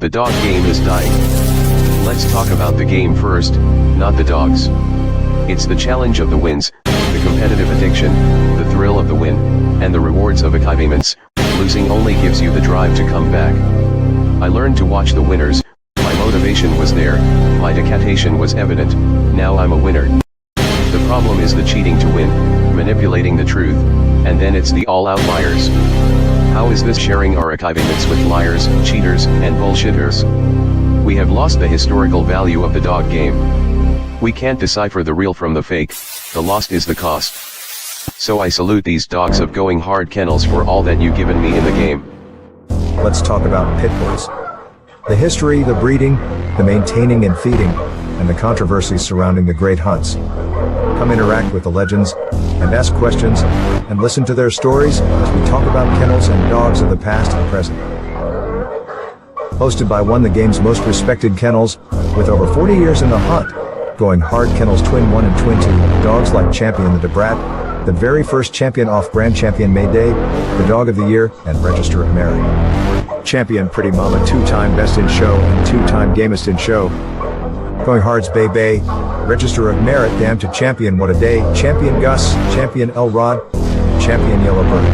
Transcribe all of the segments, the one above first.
The dog game is dying. Let's talk about the game first, not the dogs. It's the challenge of the wins, the competitive addiction, the thrill of the win, and the rewards of achievements. Losing only gives you the drive to come back. I learned to watch the winners, my motivation was there, my dedication was evident, now I'm a winner. The problem is the cheating to win, manipulating the truth, and then it's the all outliers. How is this sharing our achievements with liars, cheaters, and bullshitters? We have lost the historical value of the dog game. We can't decipher the real from the fake, the lost is the cost. So I salute these dogs of going hard kennels for all that you've given me in the game. Let's talk about pit bulls. The history, the breeding, the maintaining and feeding, and the controversies surrounding the great hunts. Come interact with the legends, and ask questions, and listen to their stories as we talk about kennels and dogs of the past and present. Hosted by one of the game's most respected kennels, with over 40 years in the hunt, going hard kennels Twin 1 and Twin 2, dogs like Champion the Debrat, the very first champion off-brand champion Mayday, the dog of the year, and Register of Merit. Champion Pretty Mama, two-time best in show and two-time gamest in show. Going hard's Bay Bay, Register of Merit, damn to Champion What a Day, Champion Gus, Champion Elrod, Champion Yellowbird.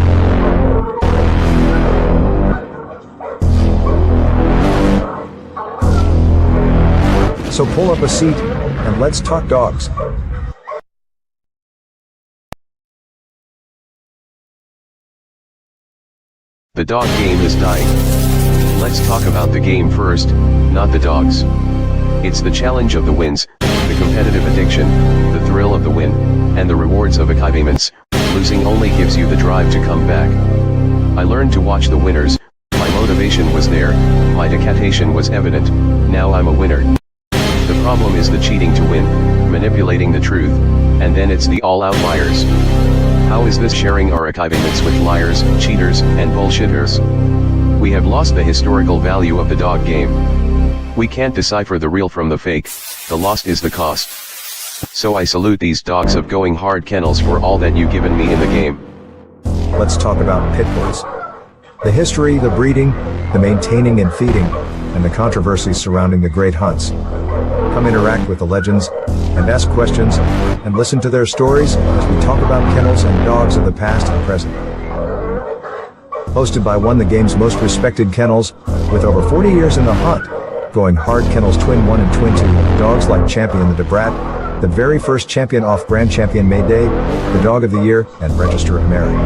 So pull up a seat, and let's talk dogs. The dog game is dying. Let's talk about the game first, not the dogs. It's the challenge of the wins, the competitive addiction, the thrill of the win, and the rewards of achievements. Losing only gives you the drive to come back. I learned to watch the winners, my motivation was there, my dedication was evident, now I'm a winner. The problem is the cheating to win, manipulating the truth, and then it's the all outliers. How is this sharing our achievements with liars, cheaters, and bullshitters? We have lost the historical value of the dog game. We can't decipher the real from the fake, the lost is the cost. So I salute these dogs of going hard kennels for all that you've given me in the game. Let's talk about pit bulls. The history, the breeding, the maintaining and feeding, and the controversies surrounding the great hunts. Come interact with the legends, and ask questions, and listen to their stories as we talk about kennels and dogs of the past and present. Hosted by one of the game's most respected kennels, with over 40 years in the hunt, going hard kennels Twin 1 and Twin 2, dogs like Champion the Debrat, the very first champion off-brand champion Mayday, the dog of the year, and Register of Merit.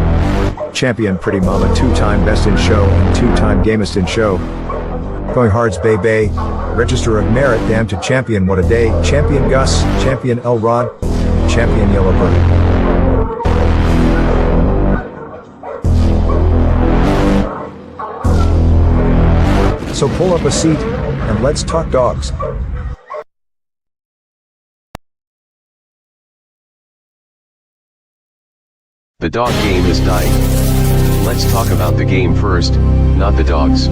Champion Pretty Mama, two-time best in show and two-time gamest in show. Going hard's Bay Bay, Register of Merit, damn to Champion What a Day, Champion Gus, Champion Elrod, Champion Yellowbird. So pull up a seat, and let's talk dogs. The dog game is dying. Let's talk about the game first, not the dogs.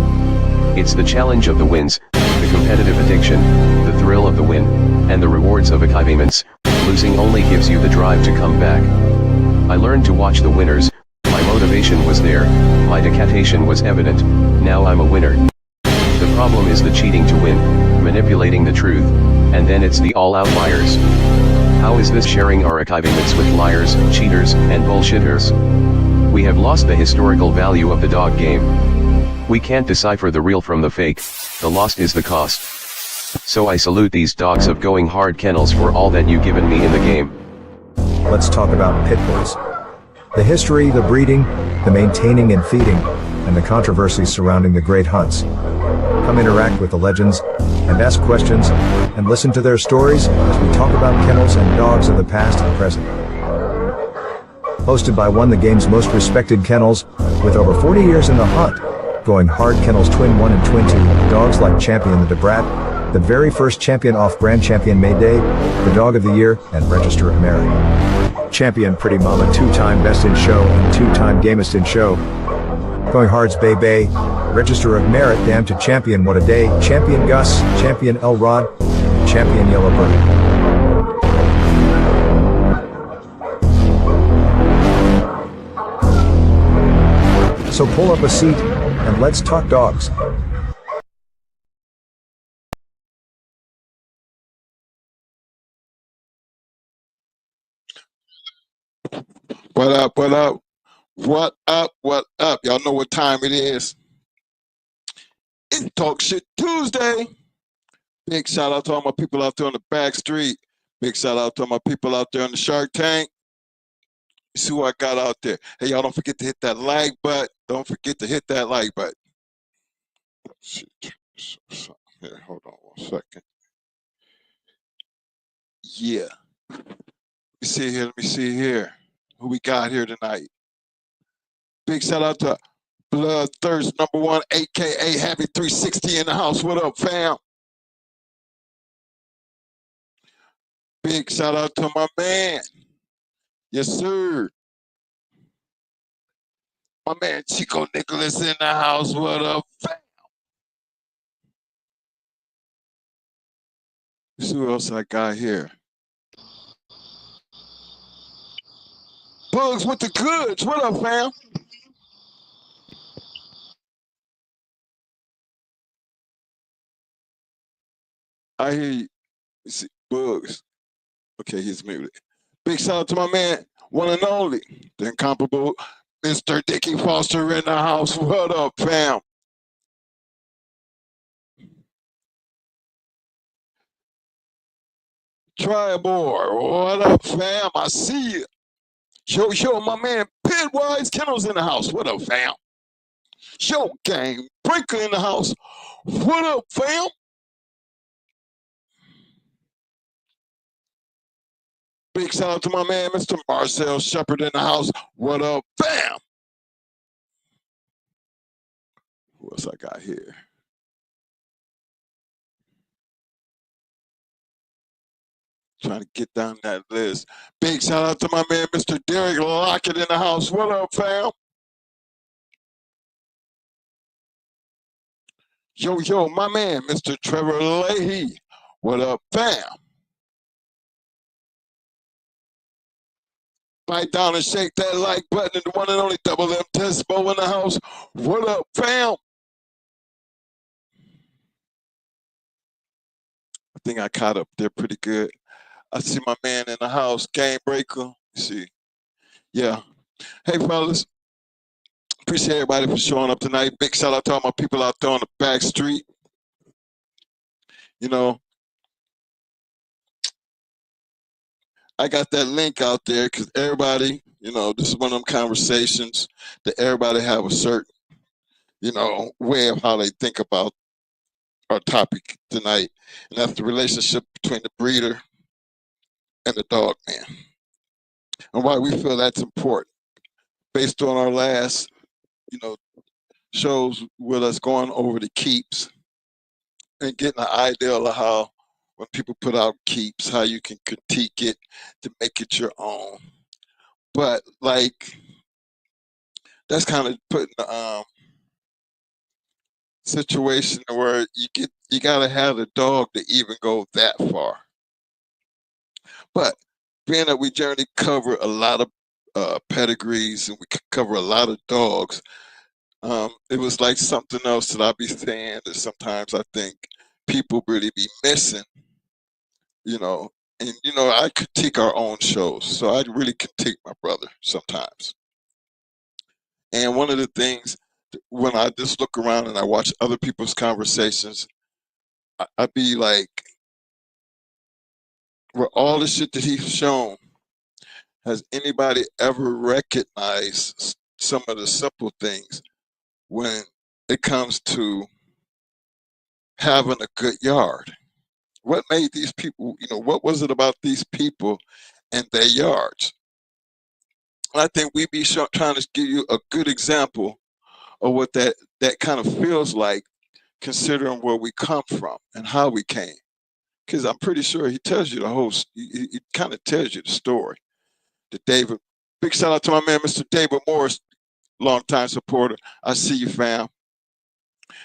It's the challenge of the wins, the competitive addiction, the thrill of the win, and the rewards of achievements. Losing only gives you the drive to come back. I learned to watch the winners, my motivation was there, my dedication was evident, now I'm a winner. The problem is the cheating to win, manipulating the truth, and then it's the all outliers. How is this sharing our achievements with liars, cheaters, and bullshitters? We have lost the historical value of the dog game. We can't decipher the real from the fake, the lost is the cost. So I salute these dogs of going hard kennels for all that you've given me in the game. Let's talk about pit bulls. The history, the breeding, the maintaining and feeding, and the controversies surrounding the great hunts. Come interact with the legends, and ask questions, and listen to their stories as we talk about kennels and dogs of the past and present. Hosted by one of the game's most respected kennels, with over 40 years in the hunt, going hard kennels Twin 1 and Twin 2, dogs like Champion the Debrat, the very first champion off-brand champion Mayday, the dog of the year, and Register of Merit. Champion Pretty Mama, two-time best in show and two-time gamest in show. Going hard's Bay Bay, Register of Merit, damn to Champion What a Day, Champion Gus, Champion Elrod, Champion Yellowbird. So pull up a seat, and let's talk dogs. What up? What up? What up? What up? Y'all know what time it is. It's Talk Shit Tuesday. Big shout out to all my people out there on the back street. Big shout out to all my people out there on the Shark Tank. You see who I got out there. Hey, y'all don't forget to hit that like button. Don't forget to hit that like button. Shit. Here, hold on 1 second. Yeah. Let me see here. Let me see here. Who we got here tonight? Big shout out to Bloodthirst #1, aka Happy 360 in the house. What up, fam? Big shout out to my man. Yes, sir. My man Chico Nicholas in the house. What up, fam? Let's see who else I got here. Bugs with the goods. What up, fam? I hear you. See, Bugs. Okay, he's muted. Big shout out to my man, one and only, the incomparable Mr. Dickie Foster in the house. What up, fam? Tribor, what up, fam? I see you. Yo, my man, Pitwise Kennels in the house. What up, fam? Yo, gang, Breaker in the house. What up, fam? Big shout out to my man, Mr. Marcel Shepard in the house. What up, fam? Who else I got here? Trying to get down that list. Big shout out to my man, Mr. Derek Lockett in the house. What up, fam? Yo, my man, Mr. Trevor Leahy. What up, fam? Bite down and shake that like button and the one and only Double M Tesbo in the house. What up, fam? I think I caught up there pretty good. I see my man in the house, Game Breaker. See. Yeah. Hey, fellas. Appreciate everybody for showing up tonight. Big shout out to all my people out there on the back street. You know, I got that link out there because everybody, this is one of them conversations that everybody have a certain, way of how they think about our topic tonight. And that's the relationship between the breeder and the dog man. And why we feel that's important. Based on our last, shows with us going over the keeps and getting an idea of how when people put out keeps, how you can critique it to make it your own. But that's kind of putting the situation where you gotta have the dog to even go that far. But being that we generally cover a lot of pedigrees and we cover a lot of dogs, it was like something else that I be saying that sometimes I think people really be missing, and I critique our own shows, so I really critique my brother sometimes. And one of the things when I just look around and I watch other people's conversations, I be like, with all the shit that he's shown, has anybody ever recognized some of the simple things when it comes to having a good yard? What made these people, what was it about these people and their yards? And I think we be trying to give you a good example of what that kind of feels like, considering where we come from and how we came. Because I'm pretty sure he tells you the whole, he kind of tells you the story. David, big shout out to my man, Mr. David Morris, longtime supporter. I see you, fam.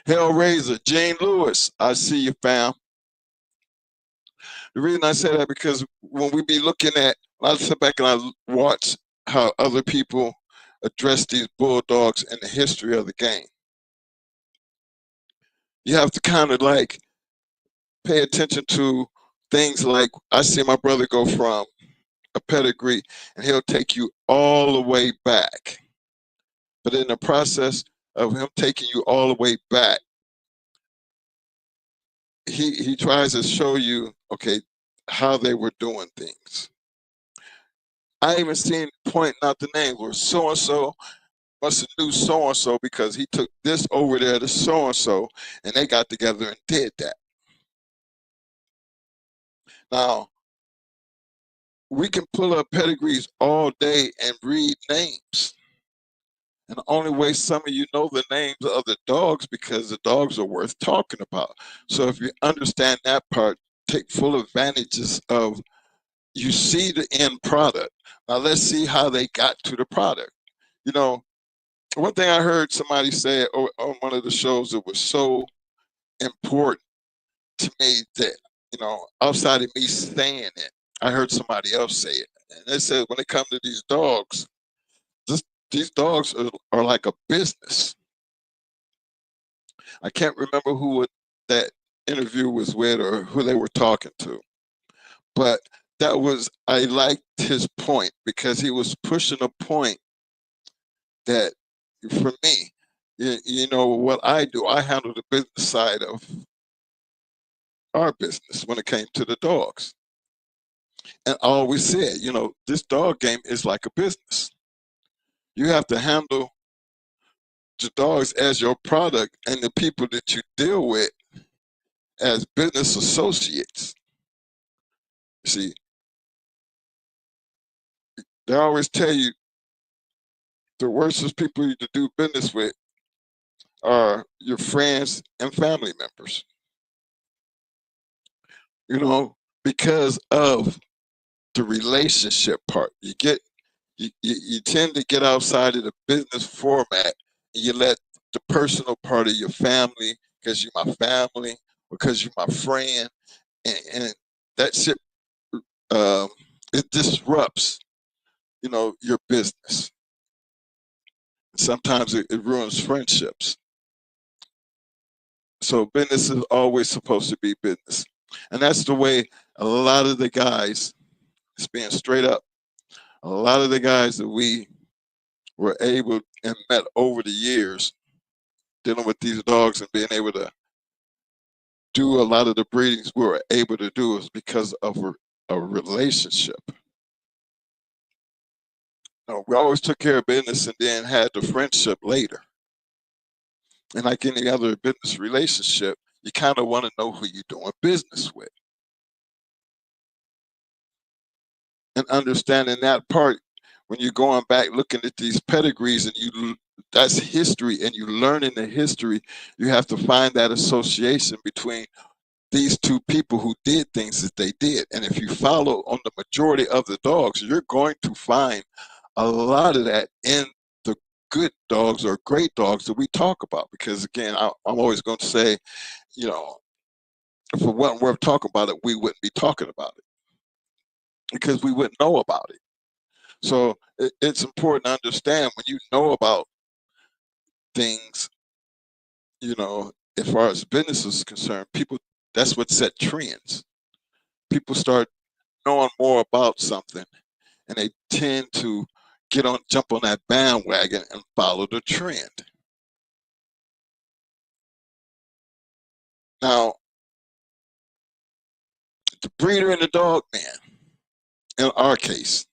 Hellraiser, Jane Lewis, I see you, fam. The reason I say that because when we be looking at, I sit back and I watch how other people address these bulldogs in the history of the game. You have to kind of pay attention to things like I see my brother go from a pedigree, and he'll take you all the way back. But in the process of him taking you all the way back, he tries to show you, okay, how they were doing things. I even seen pointing out the name where so and so must have knew so and so because he took this over there to so and so, and they got together and did that. Now we can pull up pedigrees all day and read names. And the only way some of you know the names of the dogs because the dogs are worth talking about. So if you understand that part, take full advantages of, you see the end product. Now let's see how they got to the product. You know, one thing I heard somebody say on one of the shows that was so important to me that, outside of me saying it, I heard somebody else say it. And they said when it comes to these dogs, these dogs are like a business. I can't remember who that interview was with or who they were talking to, but I liked his point because he was pushing a point that, for me, you know what I do, I handle the business side of our business when it came to the dogs. And I always said, this dog game is like a business. You have to handle the dogs as your product and the people that you deal with as business associates. See, they always tell you the worstest people to do business with are your friends and family members. Because of the relationship part. You tend to get outside of the business format and you let the personal part of your family, because you're my family, because you're my friend, and that shit, it disrupts, your business. Sometimes it ruins friendships. So business is always supposed to be business. And that's the way a lot of the guys, it's being straight up, a lot of the guys that we were able and met over the years dealing with these dogs and being able to do a lot of the breedings we were able to do is because of a relationship. We always took care of business and then had the friendship later. And like any other business relationship, you kind of want to know who you're doing business with. And understanding that part, when you're going back looking at these pedigrees and that's history and you learning the history, you have to find that association between these two people who did things that they did. And if you follow on the majority of the dogs, you're going to find a lot of that in the good dogs or great dogs that we talk about. Because again, I'm always going to say, if it wasn't worth talking about it, we wouldn't be talking about it because we wouldn't know about it. So it's important to understand when you know about things, as far as business is concerned, people, that's what set trends. People start knowing more about something and they tend to jump on that bandwagon and follow the trend. Now, the breeder and the dog man, in our case,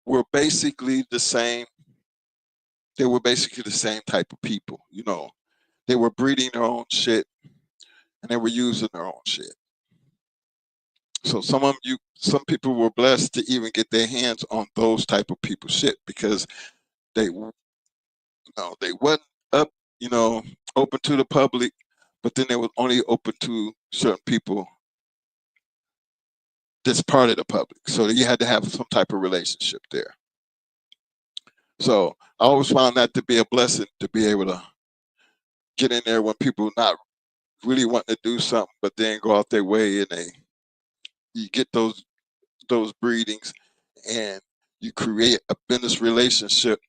were basically the same. They were basically the same type of people. They were breeding their own shit and they were using their own shit. So some people were blessed to even get their hands on those type of people's shit because they wasn't up, open to the public, but then they were only open to certain people that's part of the public. So you had to have some type of relationship there. So I always found that to be a blessing to be able to get in there when people not really wanting to do something, but then go out their way and you get those breedings and you create a business relationship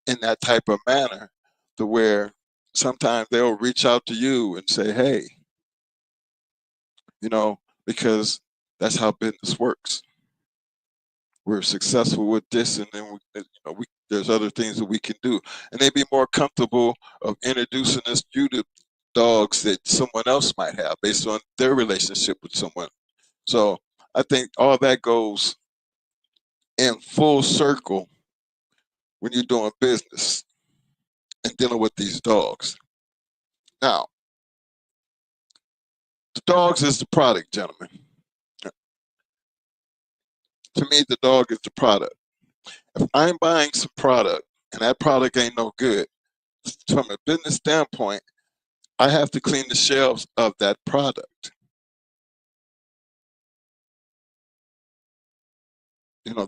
in that type of manner to where sometimes they'll reach out to you and say, hey, because that's how business works. we're successful with this, and then there's other things that we can do, and they'd be more comfortable of introducing us to dogs that someone else might have based on their relationship with someone. So I think all that goes in full circle when you're doing business and dealing with these dogs. Now, the dogs is the product, gentlemen. To me, the dog is the product. If I'm buying some product and that product ain't no good, from a business standpoint, I have to clean the shelves of that product.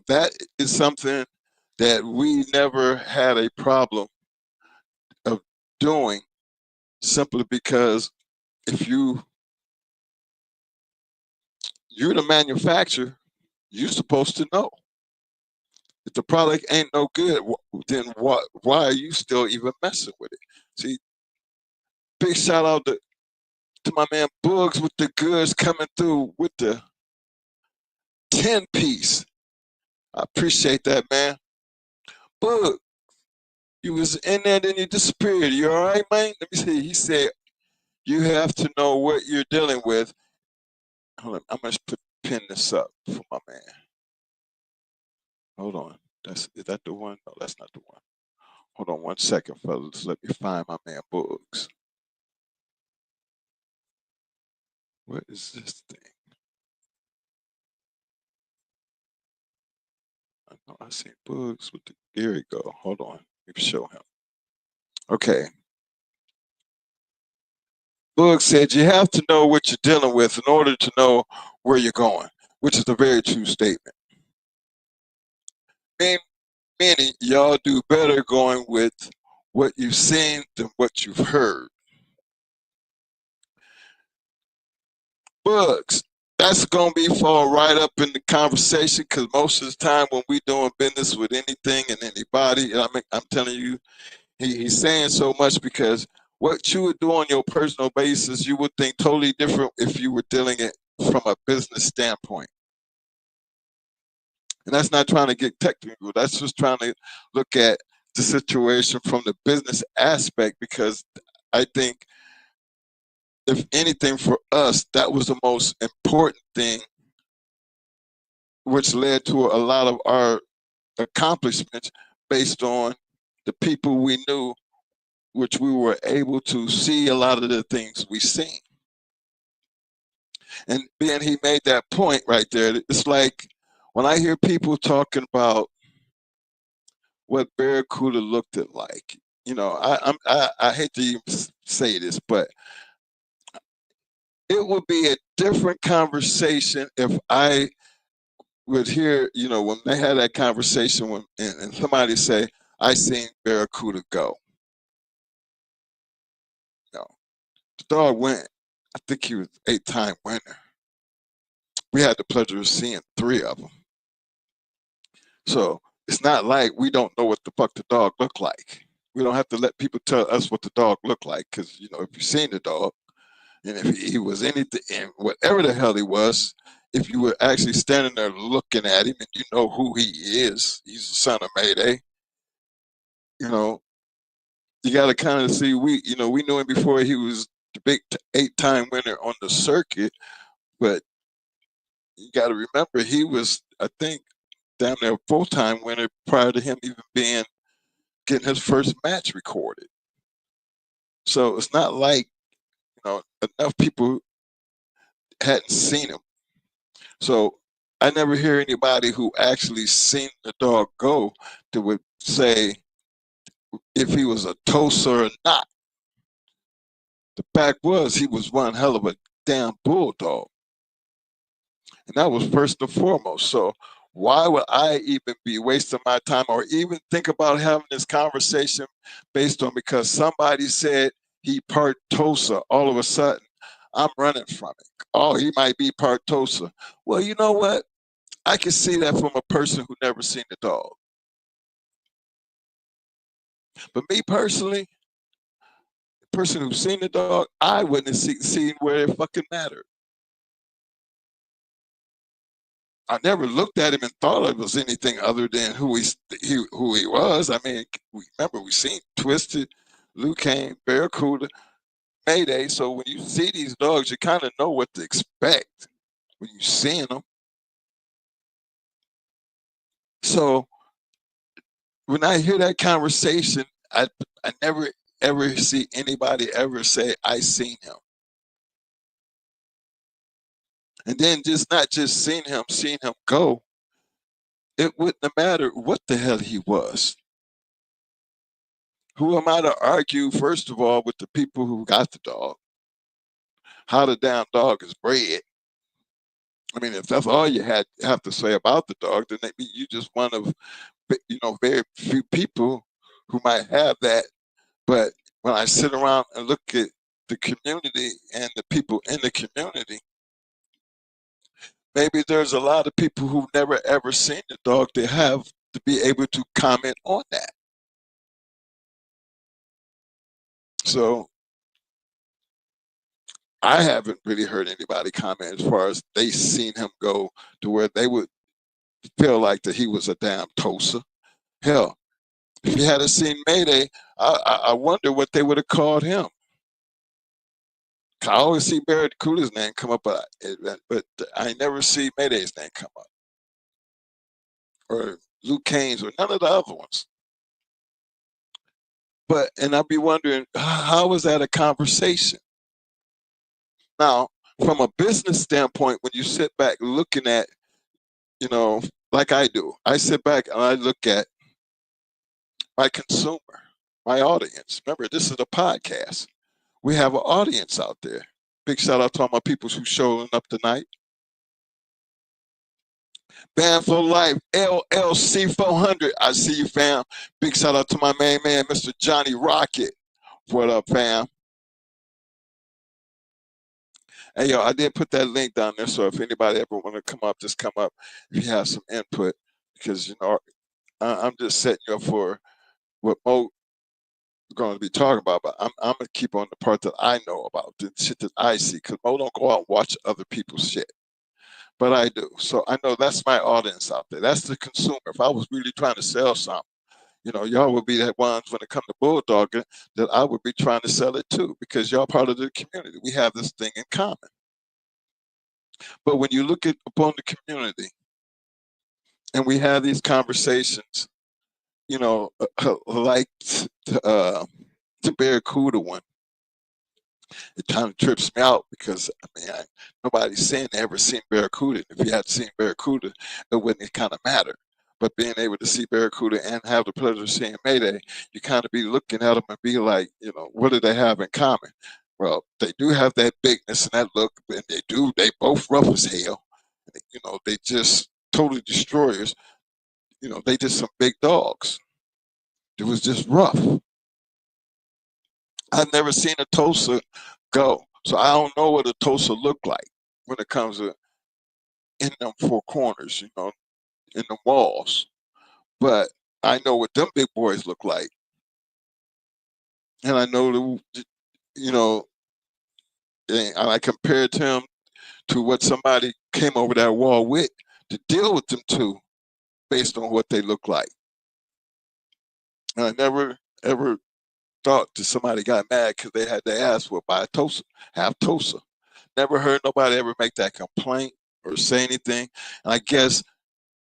That is something that we never had a problem of doing, simply because if you're the manufacturer, you're supposed to know. If the product ain't no good, then why are you still even messing with it? See, big shout out to my man Bugs with the goods coming through with the 10-piece. I appreciate that, man. Bug, you was in there, then you disappeared. You all right, man? Let me see. He said, you have to know what you're dealing with. Hold on, I'm going to pin this up for my man. Hold on. Is that the one? No, that's not the one. Hold on 1 second, fellas. Let me find my man Bugs. What is this thing? I know I seen Bugs with the. Here we go. Hold on. Let me show him. Okay. Bugs said you have to know what you're dealing with in order to know where you're going, which is a very true statement. Meaning, y'all do better going with what you've seen than what you've heard. Bugs, that's going to be fall right up in the conversation, because most of the time when we doing business with anything and anybody, I'm telling you, he's saying so much because what you would do on your personal basis, you would think totally different if you were dealing it from a business standpoint. And that's not trying to get technical. That's just trying to look at the situation from the business aspect, because I think, if anything, for us, that was the most important thing, which led to a lot of our accomplishments based on the people we knew, which we were able to see a lot of the things we seen. And then he made that point right there. It's like when I hear people talking about what Barracuda looked at like, I hate to even say this, but it would be a different conversation if I would hear, when they had that conversation and somebody say, I seen Barracuda go. The dog went. I think he was 8-time winner. We had the pleasure of seeing 3 of them. So it's not like we don't know what the fuck the dog looked like. We don't have to let people tell us what the dog looked like, because, if you've seen the dog, and if he was anything, and whatever the hell he was, if you were actually standing there looking at him and you know who he is, he's the son of Mayday, you got to kind of see, we knew him before he was the big 8-time winner on the circuit, but you got to remember, he was, I think, damn near full-time winner prior to him even getting his first match recorded. So it's not like, enough people hadn't seen him. So I never hear anybody who actually seen the dog go that would say if he was a toaster or not. The fact was, he was one hell of a damn bulldog. And that was first and foremost. So why would I even be wasting my time or even think about having this conversation based on because somebody said he part Tosa? All of a sudden, I'm running from it. Oh, he might be part Tosa. Well, you know what? I can see that from a person who never seen the dog. But me personally, the person who's seen the dog, I wouldn't have seen where it fucking mattered. I never looked at him and thought it was anything other than who he was. I mean, remember we seen Twisted, Luke Kane, Barracuda, Mayday. So when you see these dogs, you kind of know what to expect when you seeing them. So when I hear that conversation, I never ever see anybody ever say I seen him. And then just not just seeing him go. It wouldn't have mattered what the hell he was. Who am I to argue, first of all, with the people who got the dog? How the damn dog is bred. I mean, if that's all you have to say about the dog, then maybe you just one of very few people who might have that. But when I sit around and look at the community and the people in the community, maybe there's a lot of people who've never ever seen the dog to have to be able to comment on that. So I haven't really heard anybody comment as far as they seen him go to where they would feel like that he was a damn Tosa. Hell, if you hadn't seen Mayday, I wonder what they would have called him. I always see Barracuda's name come up, but I never see Mayday's name come up, or Luke Kane's, or none of the other ones. And I'd be wondering, how was that a conversation? Now, from a business standpoint, when you sit back looking at, like I do, I sit back and I look at my consumer, my audience. Remember, this is a podcast. We have an audience out there. Big shout out to all my people who showing up tonight. Band for Life, LLC 400. I see you, fam. Big shout out to my main man, Mr. Johnny Rocket. What up, fam? Hey, yo, I did put that link down there, so if anybody ever want to come up, just come up if you have some input, because, I'm just setting you up for what Mo going to be talking about, but I'm going to keep on the part that I know about, the shit that I see, because Mo don't go out and watch other people's shit. But I do. So I know that's my audience out there. That's the consumer. If I was really trying to sell something, y'all would be the ones when it comes to bulldogging that I would be trying to sell it to, because y'all part of the community. We have this thing in common. But when you look upon the community and we have these conversations, like the Barracuda one, it kind of trips me out, because nobody's saying they ever seen Barracuda. If you had seen Barracuda, it wouldn't kind of matter. But being able to see Barracuda and have the pleasure of seeing Mayday, you kind of be looking at them and be like, what do they have in common? Well, they do have that bigness and that look, and they both rough as hell. They just totally destroyers. They just some big dogs. It was just rough. I've never seen a Tosa go, so I don't know what a Tosa look like when it comes to in them four corners, in the walls. But I know what them big boys look like, and I know and I compared him to what somebody came over that wall with to deal with them two, based on what they look like. And I never ever thought that somebody got mad because they had their ass whooped by a Tosa, half Tosa. Never heard nobody ever make that complaint or say anything. And I guess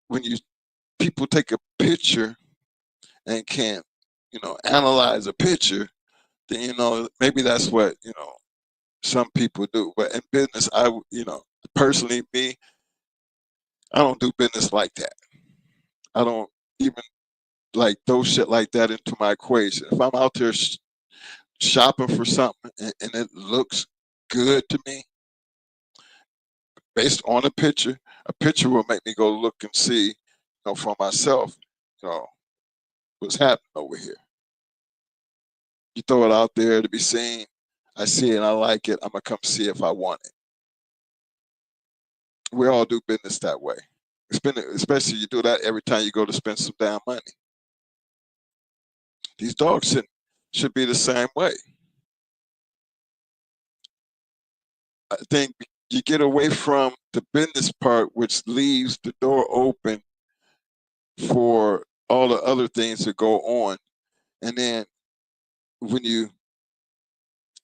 when people take a picture and can't, analyze a picture, then maybe that's what some people do. But in business, personally, me, I don't do business like that. I don't even like throw shit like that into my equation. If I'm out there shopping for something and it looks good to me, based on a picture will make me go look and see, for myself, what's happening over here. You throw it out there to be seen. I see it and I like it. I'm gonna come see if I want it. We all do business that way. Especially you do that every time you go to spend some damn money. These dogs should be the same way. I think you get away from the business part, which leaves the door open for all the other things to go on. And then when you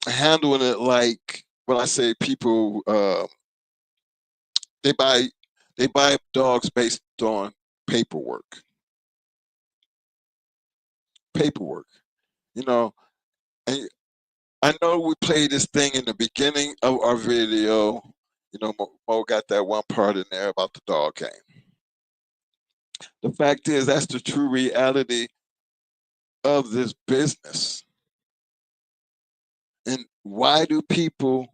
handling it like, when I say people, they buy dogs based on paperwork. Paperwork, you know. And I know we played this thing in the beginning of our video. You know, Mo got that one part in there about the dog game. The fact is, that's the true reality of this business. And why do people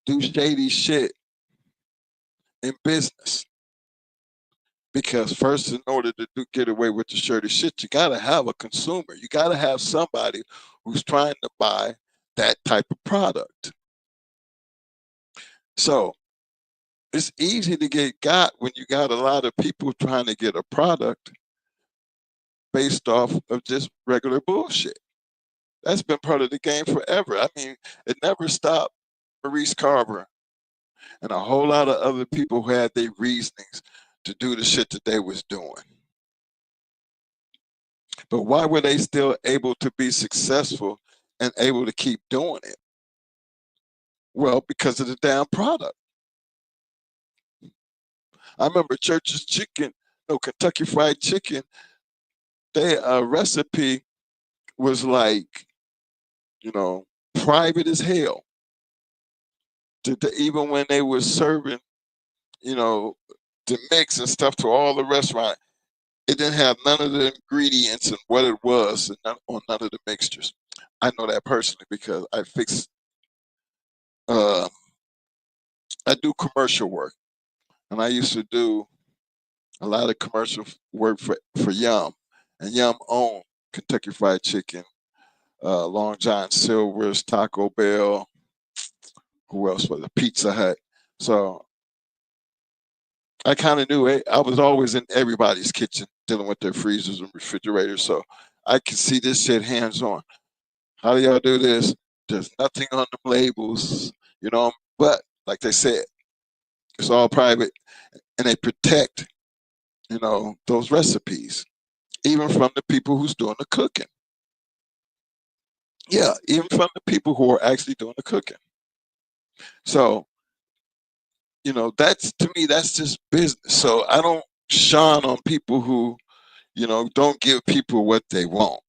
do shady shit in business? Because first, in order to get away with the shady shit, you got to have a consumer. You got to have somebody who's trying to buy that type of product. So it's easy to get got when you got a lot of people trying to get a product based off of just regular bullshit. That's been part of the game forever. I mean, it never stopped Maurice Carver and a whole lot of other people who had their reasonings to do the shit that they was doing. But why were they still able to be successful and able to keep doing it? Well, because of the damn product. I remember Church's Chicken, no, Kentucky Fried Chicken, their recipe was like, you know, private as hell. Even when they were serving, you know, the mix and stuff to all the restaurant, it didn't have none of the ingredients and what it was, and none of the mixtures. I know that personally because I fix. I do commercial work, and I used to do a lot of commercial work for Yum, and Yum owned Kentucky Fried Chicken, Long John Silver's, Taco Bell. Who else was it? Pizza Hut. So I kind of knew it. I was always in everybody's kitchen dealing with their freezers and refrigerators. So I could see this shit hands on. How do y'all do this? There's nothing on the labels, you know, but like they said, it's all private and they protect, you know, those recipes, even from the people who's doing the cooking. Yeah, even from the people who are actually doing the cooking. So, you know, that's, to me, that's just business. So I don't shine on people who, you know, don't give people what they want.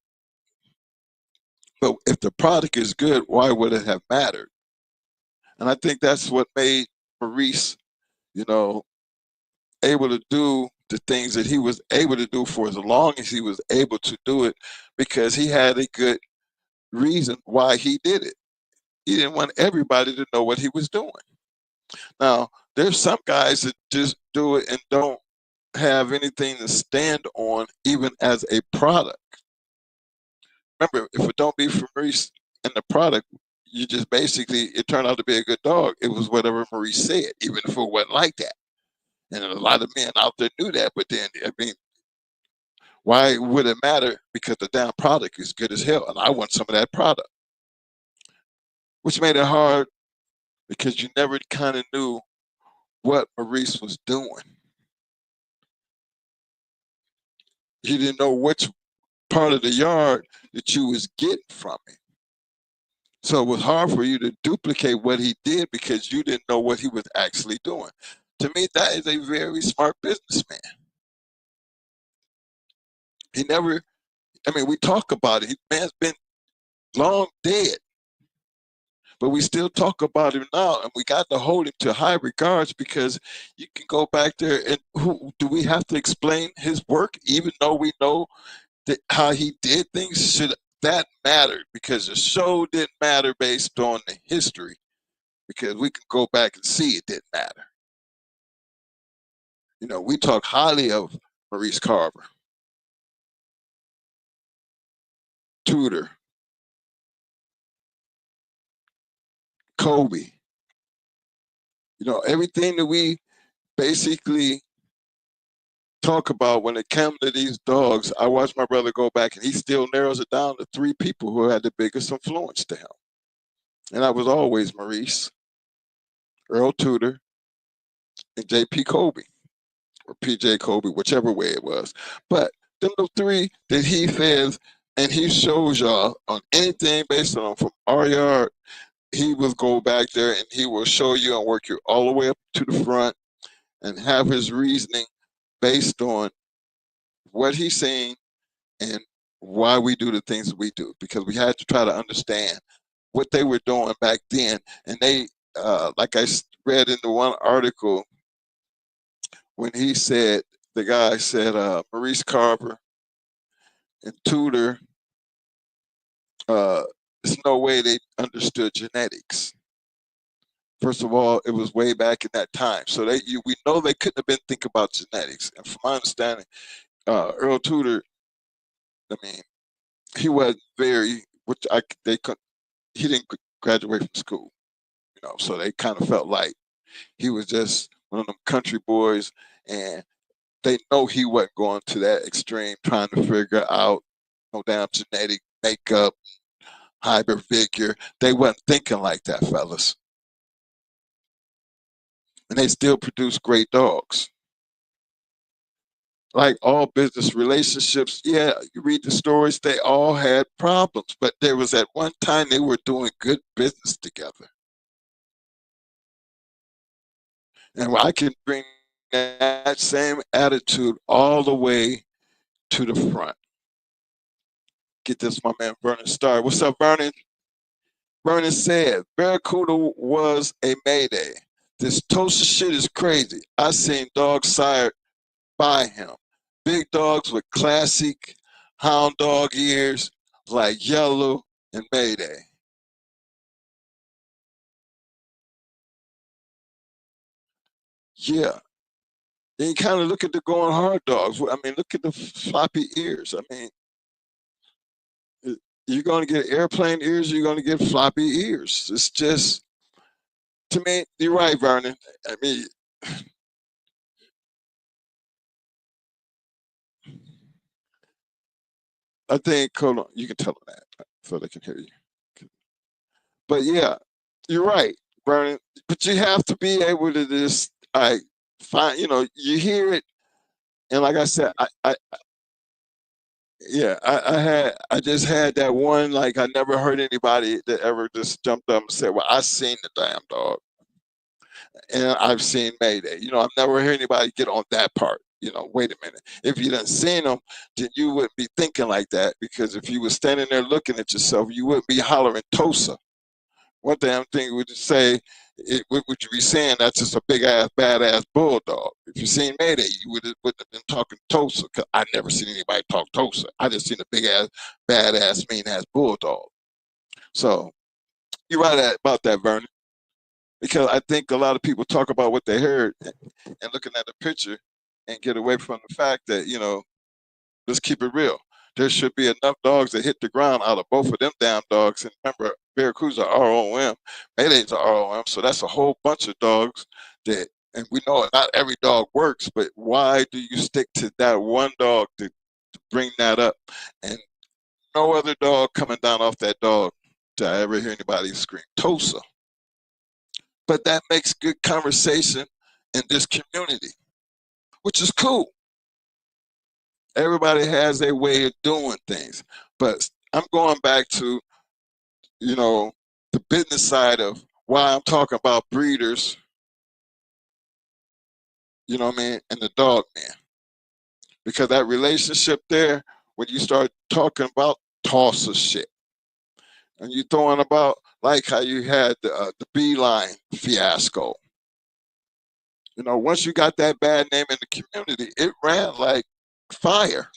But if the product is good, why would it have mattered? And I think that's what made Maurice, you know, able to do the things that he was able to do for as long as he was able to do it, because he had a good reason why he did it. He didn't want everybody to know what he was doing. Now, there's some guys that just do it and don't have anything to stand on, even as a product. Remember, if it don't be for Maurice and the product, you just basically, it turned out to be a good dog. It was whatever Maurice said, even if it wasn't like that. And a lot of men out there knew that, but then, I mean, why would it matter? Because the damn product is good as hell, and I want some of that product. Which made it hard because you never kind of knew what Maurice was doing. You didn't know which part of the yard that you was getting from him. So it was hard for you to duplicate what he did because you didn't know what he was actually doing. To me, that is a very smart businessman. He never, I mean, we talk about it. Man's been long dead, but we still talk about him now, and we got to hold him to high regards because you can go back there and who do we have to explain his work, even though we know that how he did things? Should that matter? Because the show didn't matter based on the history, because we can go back and see it didn't matter. You know, we talk highly of Maurice Carver, Tudor, Kobe. You know, everything that we basically talk about when it comes to these dogs, I watched my brother go back and he still narrows it down to 3 people who had the biggest influence to him. And that was always Maurice, Earl Tudor, and J.P. Kobe or P.J. Kobe, whichever way it was. But them the three that he says, and he shows y'all on anything based on from our yard, he will go back there and he will show you and work you all the way up to the front and have his reasoning based on what he's saying and why we do the things we do, because we had to try to understand what they were doing back then. And they, like I read in the one article, when he said, the guy said, Maurice Carver and Tudor, there's no way they understood genetics. First of all, it was way back in that time, so we know they couldn't have been thinking about genetics. And from my understanding, Earl Tudor, I mean, he wasn't very, which they could, he didn't graduate from school, so they kind of felt like he was just one of them country boys, and they know he wasn't going to that extreme trying to figure out no damn genetic makeup, hybrid figure. They wasn't thinking like that, fellas. And they still produce great dogs. Like all business relationships, yeah, you read the stories, they all had problems, but there was at one time they were doing good business together. And I can bring that same attitude all the way to the front. Get this, my man Vernon Starr. What's up, Vernon? Vernon said, Barracuda was a mayday. This toaster shit is crazy. I seen dogs sired by him. Big dogs with classic hound dog ears like Yellow and Mayday. Yeah. Then you kind of look at the going hard dogs. I mean, look at the floppy ears. I mean, you're going to get airplane ears, you're going to get floppy ears. It's just, to me, you're right, Vernon. I mean, I think, hold on, you can tell them that so they can hear you. But yeah, you're right, Vernon. But you have to be able to just, find, you hear it. And like I said, yeah, I just had that one, like I never heard anybody that ever just jumped up and said, well, I seen the damn dog and I've seen Mayday. I've never heard anybody get on that part. Wait a minute. If you didn't seen them, then you wouldn't be thinking like that, because if you were standing there looking at yourself, you wouldn't be hollering Tosa. One damn thing would you say, what would you be saying? That's just a big ass, badass bulldog. If you seen Mayday, you wouldn't have been talking Tosa, because I never seen anybody talk Tosa. I just seen a big ass, badass, mean ass bulldog. So you're right about that, Vernon, because I think a lot of people talk about what they heard and looking at the picture and get away from the fact that, let's keep it real. There should be enough dogs that hit the ground out of both of them damn dogs. And remember, Barracudas are ROM, Maydays are ROM, so that's a whole bunch of dogs that, and we know not every dog works, but why do you stick to that one dog to bring that up? And no other dog coming down off that dog to I ever hear anybody scream Tosa. But that makes good conversation in this community, which is cool. Everybody has their way of doing things. But I'm going back to, the business side of why I'm talking about breeders, you know what I mean, and the dog man. Because that relationship there, when you start talking about toss of shit, and you throwing about like how you had the beeline fiasco. Once you got that bad name in the community, it ran like fire.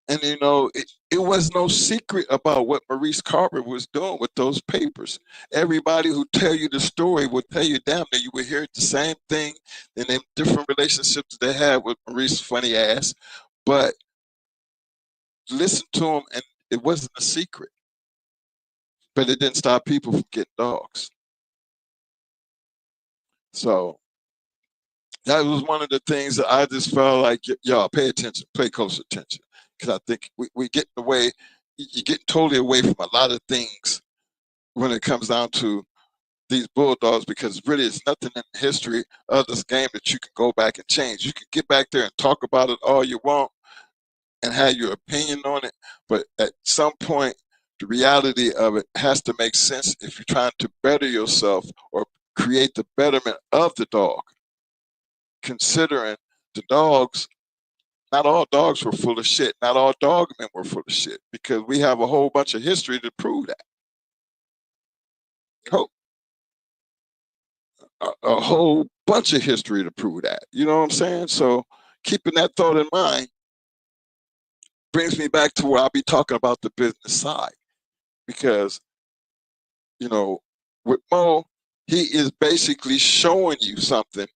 And it was no secret about what Maurice Carver was doing with those papers. Everybody who tell you the story would tell you damn near you would hear the same thing in them different relationships they had with Maurice's funny ass. But listen to him, and it wasn't a secret. But it didn't stop people from getting dogs. So that was one of the things that I just felt like, y'all pay attention, pay close attention. Because I think we get away, you get totally away from a lot of things when it comes down to these bulldogs, because really it's nothing in the history of this game that you can go back and change. You can get back there and talk about it all you want and have your opinion on it, but at some point, the reality of it has to make sense if you're trying to better yourself or create the betterment of the dog. Considering the dogs, not all dogs were full of shit. Not all dogmen were full of shit, because we have a whole bunch of history to prove that. A whole bunch of history to prove that. You know what I'm saying? So keeping that thought in mind brings me back to where I'll be talking about the business side. Because, you know, with Mo, he is basically showing you something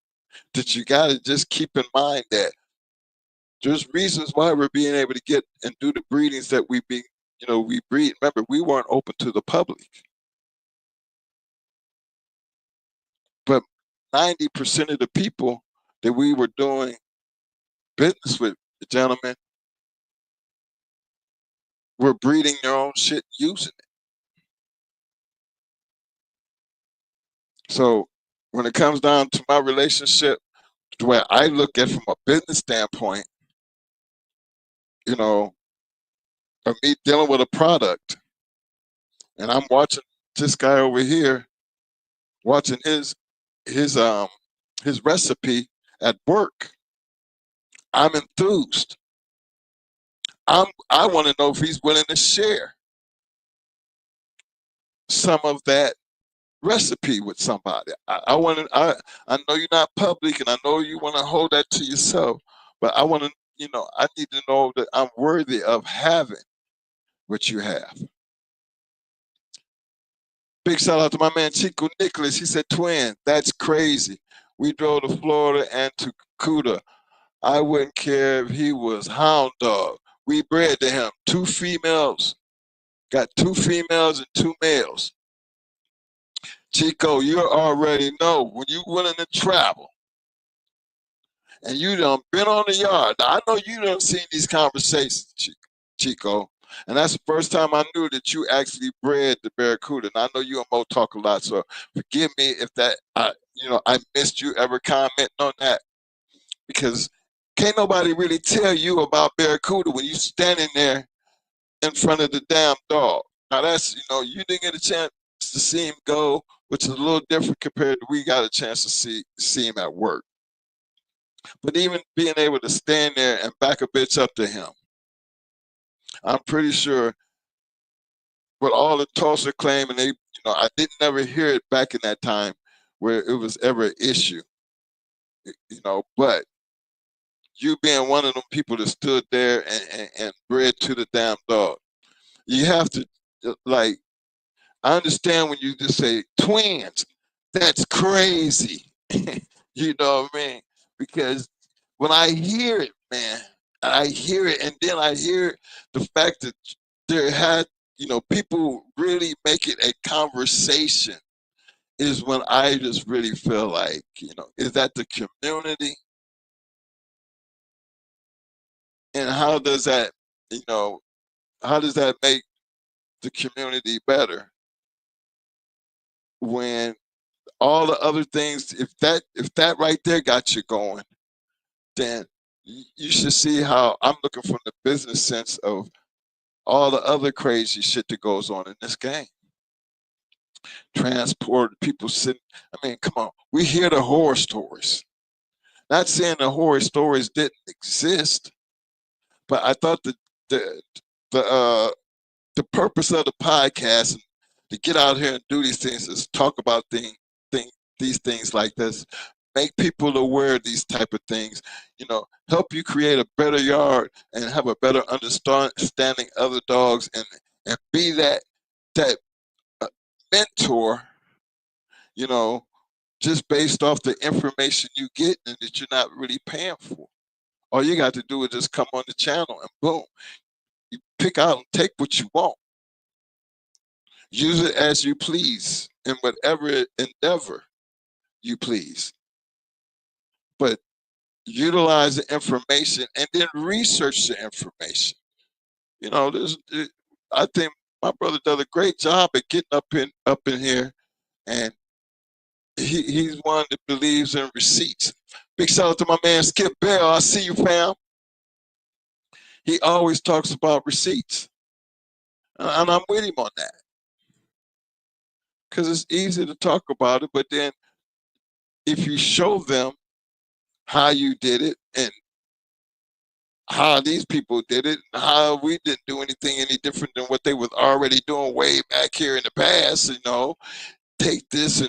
that you got to just keep in mind, that there's reasons why we're being able to get and do the breedings that we breed. Remember, we weren't open to the public. But 90% of the people that we were doing business with, the gentlemen, were breeding their own shit using it. So when it comes down to my relationship, the way I look at it from a business standpoint, you know, of me dealing with a product, and I'm watching this guy over here, watching his recipe at work. I'm enthused. I want to know if he's willing to share some of that recipe with somebody. I want to. I know you're not public, and I know you want to hold that to yourself. But I want to. I need to know that I'm worthy of having what you have. Big shout out to my man Chico Nicholas. He said, "Twin, that's crazy. We drove to Florida and to Cuda. I wouldn't care if he was hound dog. We bred to him 2 females. Got 2 females and 2 males. Chico, you already know when you willing to travel and you done been on the yard. Now, I know you done seen these conversations, Chico, and that's the first time I knew that you actually bred the Barracuda. And I know you and Mo talk a lot, so forgive me if I missed you ever commenting on that, because can't nobody really tell you about Barracuda when you standing there in front of the damn dog. Now that's, you didn't get a chance to see him go, which is a little different compared to we got a chance to see him at work. But even being able to stand there and back a bitch up to him, I'm pretty sure with all the Tulsa claim, and I didn't never hear it back in that time where it was ever an issue, but you being one of them people that stood there and bred to the damn dog, you have to, like, I understand when you just say twins, that's crazy. You know what I mean? Because when I hear it, man, I hear it, and then I hear the fact that there had, people really make it a conversation, is when I just really feel like, is that the community? And how does that, how does that make the community better when all the other things, if that right there got you going, then you should see how I'm looking from the business sense of all the other crazy shit that goes on in this game. Transport, people sitting, I mean, come on, we hear the horror stories. Not saying the horror stories didn't exist, but I thought the purpose of the podcast, to get out here and do these things, is talk about these things like this, make people aware of these type of things, help you create a better yard and have a better understanding of the dogs, and be that mentor, just based off the information you get and that you're not really paying for. All you got to do is just come on the channel and boom, you pick out and take what you want. Use it as you please in whatever endeavor you please. But utilize the information and then research the information. I think my brother does a great job at getting up in here and he's one that believes in receipts. Big shout out to my man Skip Bell. I see you, fam. He always talks about receipts, and I'm with him on that because it's easy to talk about it, but then if you show them how you did it and how these people did it, and how we didn't do anything any different than what they was already doing way back here in the past, take this and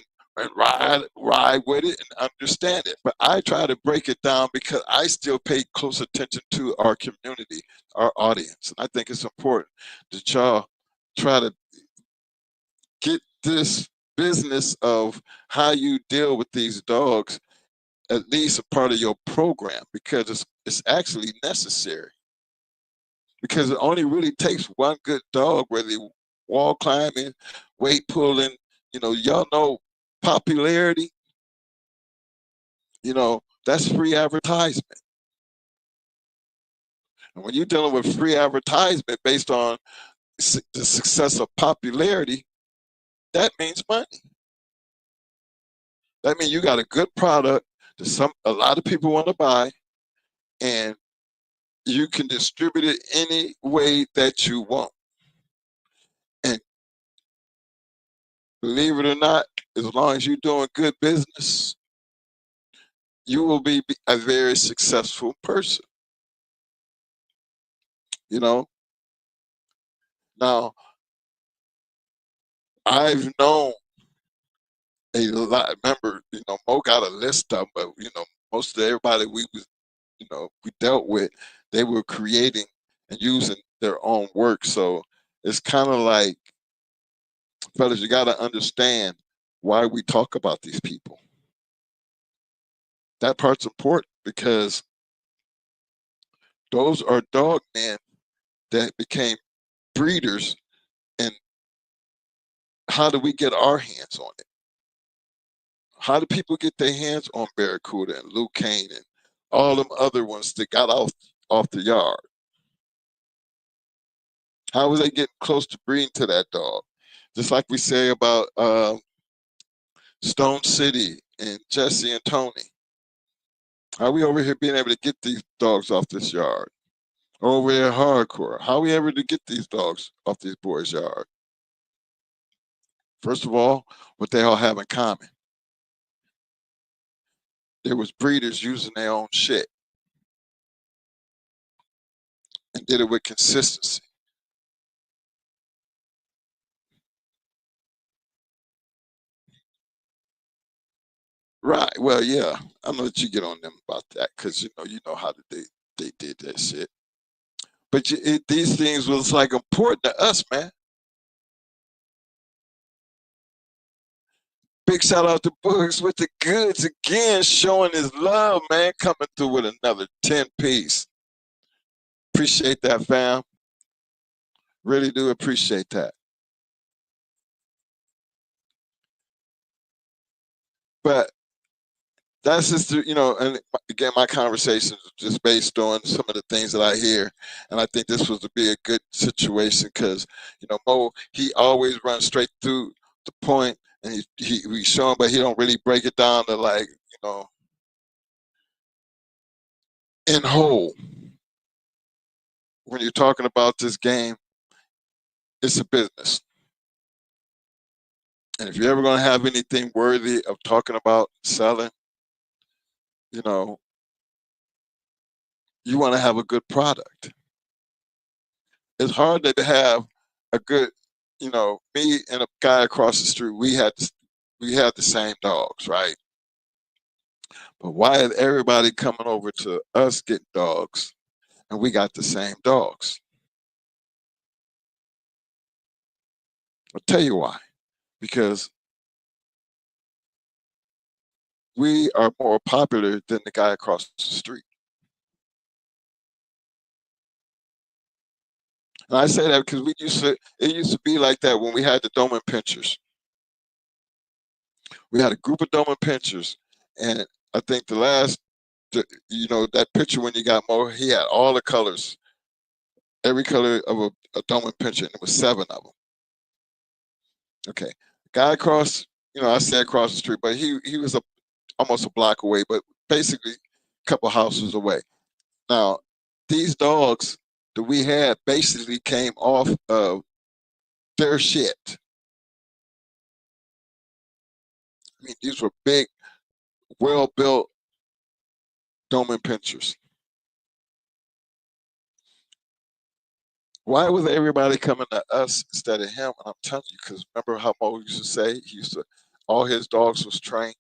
ride with it and understand it. But I try to break it down because I still pay close attention to our community, our audience. And I think it's important that y'all try to get this business of how you deal with these dogs at least a part of your program, because it's actually necessary. Because it only really takes one good dog, whether wall climbing, weight pulling, y'all know popularity, that's free advertisement. And when you're dealing with free advertisement based on the success of popularity, that means money. That means you got a good product that a lot of people want to buy, and you can distribute it any way that you want. And believe it or not, as long as you're doing good business, you will be a very successful person. Now, I've known a lot. Remember, Mo got a list of them, but most of everybody we dealt with, they were creating and using their own work. So it's kind of like, fellas, you got to understand why we talk about these people. That part's important because those are dog men that became breeders. And how do we get our hands on it? How do people get their hands on Barracuda and Luke Kane and all them other ones that got off the yard? How was they getting close to breeding to that dog? Just like we say about Stone City and Jesse and Tony. How we over here being able to get these dogs off this yard? Over here hardcore. How we able to get these dogs off these boys' yard? First of all, what they all have in common. There was breeders using their own shit and did it with consistency. Right. Well, yeah. I'm gonna let you get on them about that because you know how they did that shit. But these things was like important to us, man. Big shout out to Bugs with the goods again, showing his love, man. Coming through with another 10-piece. Appreciate that, fam. Really do appreciate that. But that's just, and again, my conversation is just based on some of the things that I hear. And I think this was to be a good situation because, Mo, he always runs straight through the point and he's showing, but he don't really break it down to like, in whole. When you're talking about this game, it's a business. And if you're ever going to have anything worthy of talking about selling, you want to have a good product. It's hard to have a good, me and a guy across the street, we had the same dogs, right? But why is everybody coming over to us getting dogs and we got the same dogs? I'll tell you why. Because we are more popular than the guy across the street. And I say that because it used to be like that when we had the Dogmen pinchers. We had a group of Dogmen pinchers, and I think that picture when you got Mo, he had all the colors, every color of a Dogmen pincher, and there was 7 of them. Okay, guy across I say across the street, but he was almost a block away, but basically a couple houses away. Now, these dogs that we had basically came off of their shit. I mean, these were big, well-built Dogmen pinchers. Why was everybody coming to us instead of him? And I'm telling you, because remember how Mo used to say all his dogs was trained.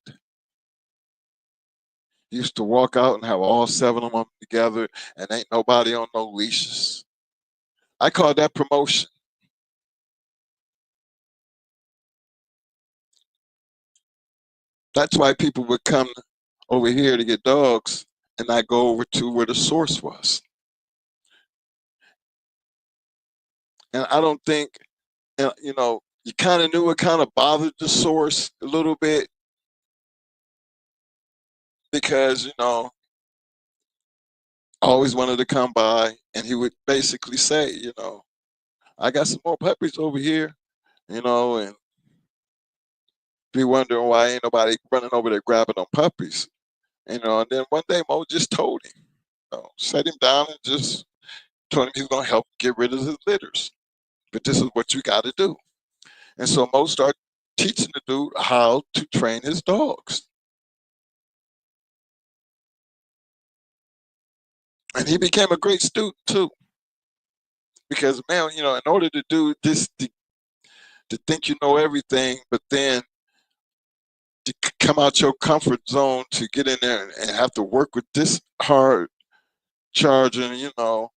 He used to walk out and have all 7 of them together, and ain't nobody on no leashes. I call that promotion. That's why people would come over here to get dogs and not go over to where the source was. And I don't think, you kind of knew it kind of bothered the source a little bit because, I always wanted to come by and he would basically say, I got some more puppies over here, and be wondering why ain't nobody running over there grabbing them puppies. And then one day Mo just told him, set him down and just told him he's going to help get rid of his litters. But this is what you got to do. And so Mo started teaching the dude how to train his dogs. And he became a great student too. Because, man, in order to do this, to think you know everything, but then to come out your comfort zone to get in there and have to work with this hard charging, Mo,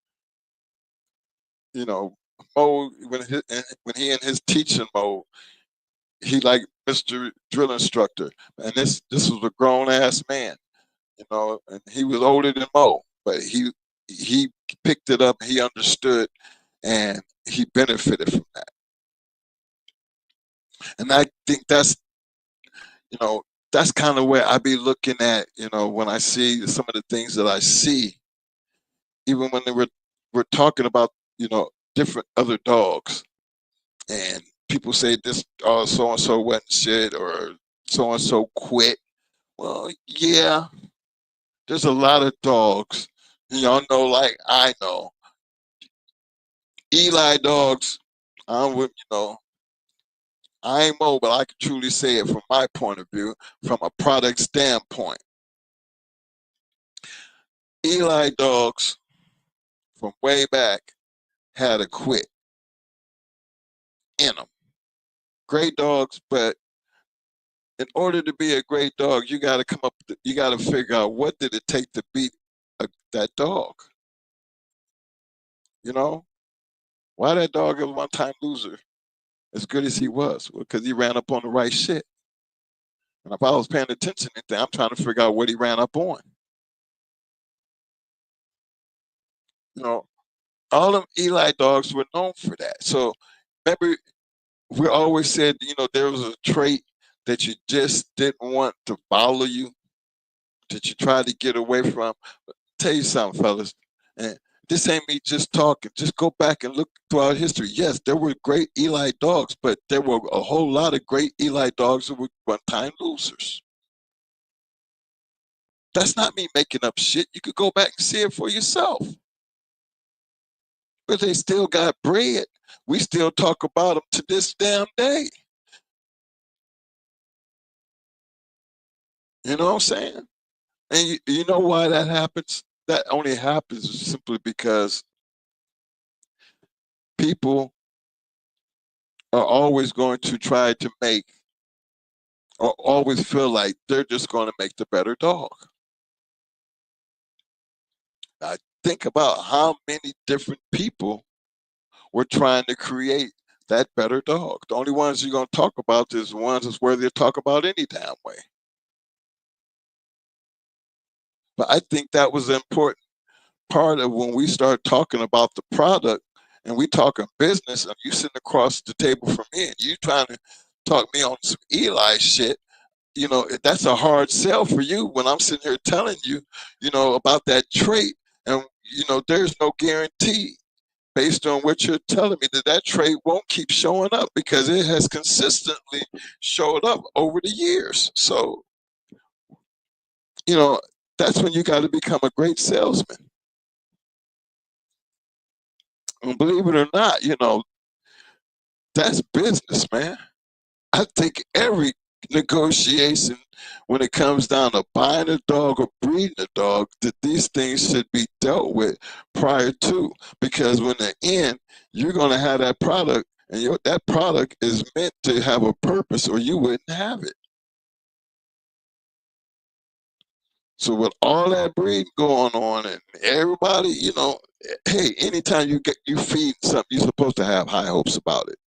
when he in his teaching mode, he like Mr. Drill Instructor, and this was a grown ass man, and he was older than Mo, but he picked it up, he understood, and he benefited from that. And I think that's kind of where I be looking at, when I see some of the things that I see, even when we're talking about, different other dogs, and people say this, so and so wasn't shit, or so and so quit. Well, yeah, there's a lot of dogs. Y'all know, like I know, Eli dogs. I'm with I ain't Mo, but I can truly say it from my point of view, from a product standpoint. Eli dogs from way back had a quit in them. Great dogs, but in order to be a great dog, you got to you got to figure out what did it take to beat that dog. Why that dog was one time loser, as good as he was? Well, because he ran up on the right shit. And if I was paying attention to anything, I'm trying to figure out what he ran up on. All them Eli dogs were known for that. So remember, we always said, there was a trait that you just didn't want to follow you, that you tried to get away from. But tell you something, fellas, and this ain't me just talking. Just go back and look throughout history. Yes, there were great Eli dogs, but there were a whole lot of great Eli dogs that were one-time losers. That's not me making up shit. You could go back and see it for yourself. But they still got bread. We still talk about them to this damn day. You know what I'm saying? And you know why that happens? That only happens simply because people are always going to try to make, or always feel like they're just going to make the better dog. Now, think about how many different people were trying to create that better dog. The only ones you're going to talk about is the ones that's worthy to talk about any damn way. But I think that was an important part of when we start talking about the product and we talking business, and you sitting across the table from me and you trying to talk me on some Eli shit, that's a hard sell for you when I'm sitting here telling you, about that trait. And, there's no guarantee based on what you're telling me, that trait won't keep showing up because it has consistently showed up over the years. So, that's when you got to become a great salesman. And believe it or not, that's business, man. I think every negotiation, when it comes down to buying a dog or breeding a dog, that these things should be dealt with prior to, because when they end, you're going to have that product, and that product is meant to have a purpose, or you wouldn't have it. So with all that breeding going on, and everybody, hey, anytime you feed something, you're supposed to have high hopes about it.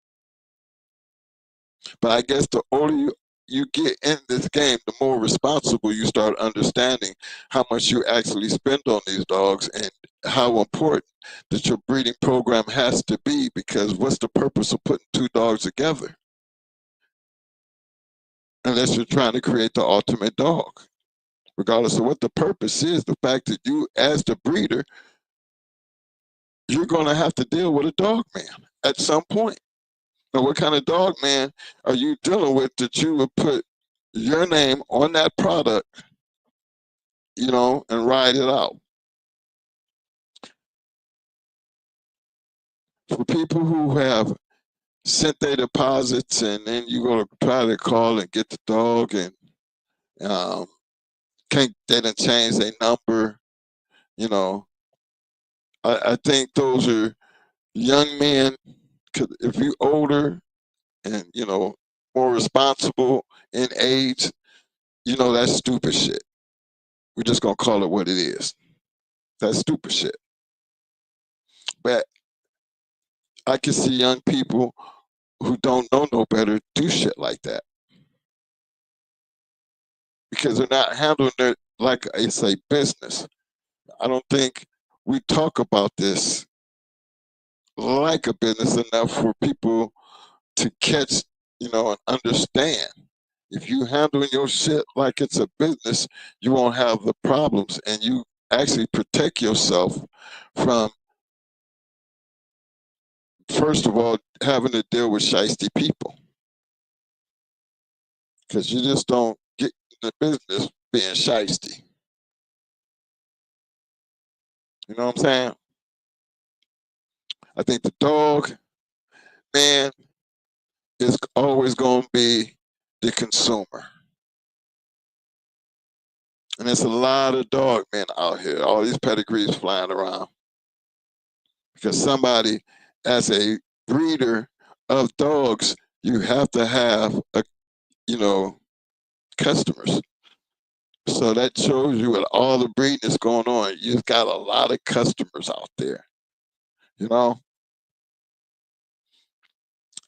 But I guess the older you get in this game, the more responsible you start understanding how much you actually spend on these dogs and how important that your breeding program has to be, because what's the purpose of putting two dogs together unless you're trying to create the ultimate dog? Regardless of what the purpose is, the fact that you, as the breeder, you're going to have to deal with a dog man at some point. Now, what kind of dog man are you dealing with that you would put your name on that product, and ride it out? For people who have sent their deposits and then you're going to try to call and get the dog, and they didn't change their number, I think those are young men. 'Cause if you're older and more responsible in age, that's stupid shit. We're just gonna call it what it is. That's stupid shit. But I can see young people who don't know no better do shit like that because they're not handling it like it's a business. I don't think we talk about this like a business enough for people to catch, and understand. If you handling your shit like it's a business, you won't have the problems, and you actually protect yourself from, first of all, having to deal with shiesty people, because you just don't get in the business being shiesty. You know what I'm saying? I think the dog man is always going to be the consumer. And there's a lot of dog men out here, all these pedigrees flying around. Because somebody, as a breeder of dogs, you have to have customers. So that shows you with all the breeding that's going on, you've got a lot of customers out there.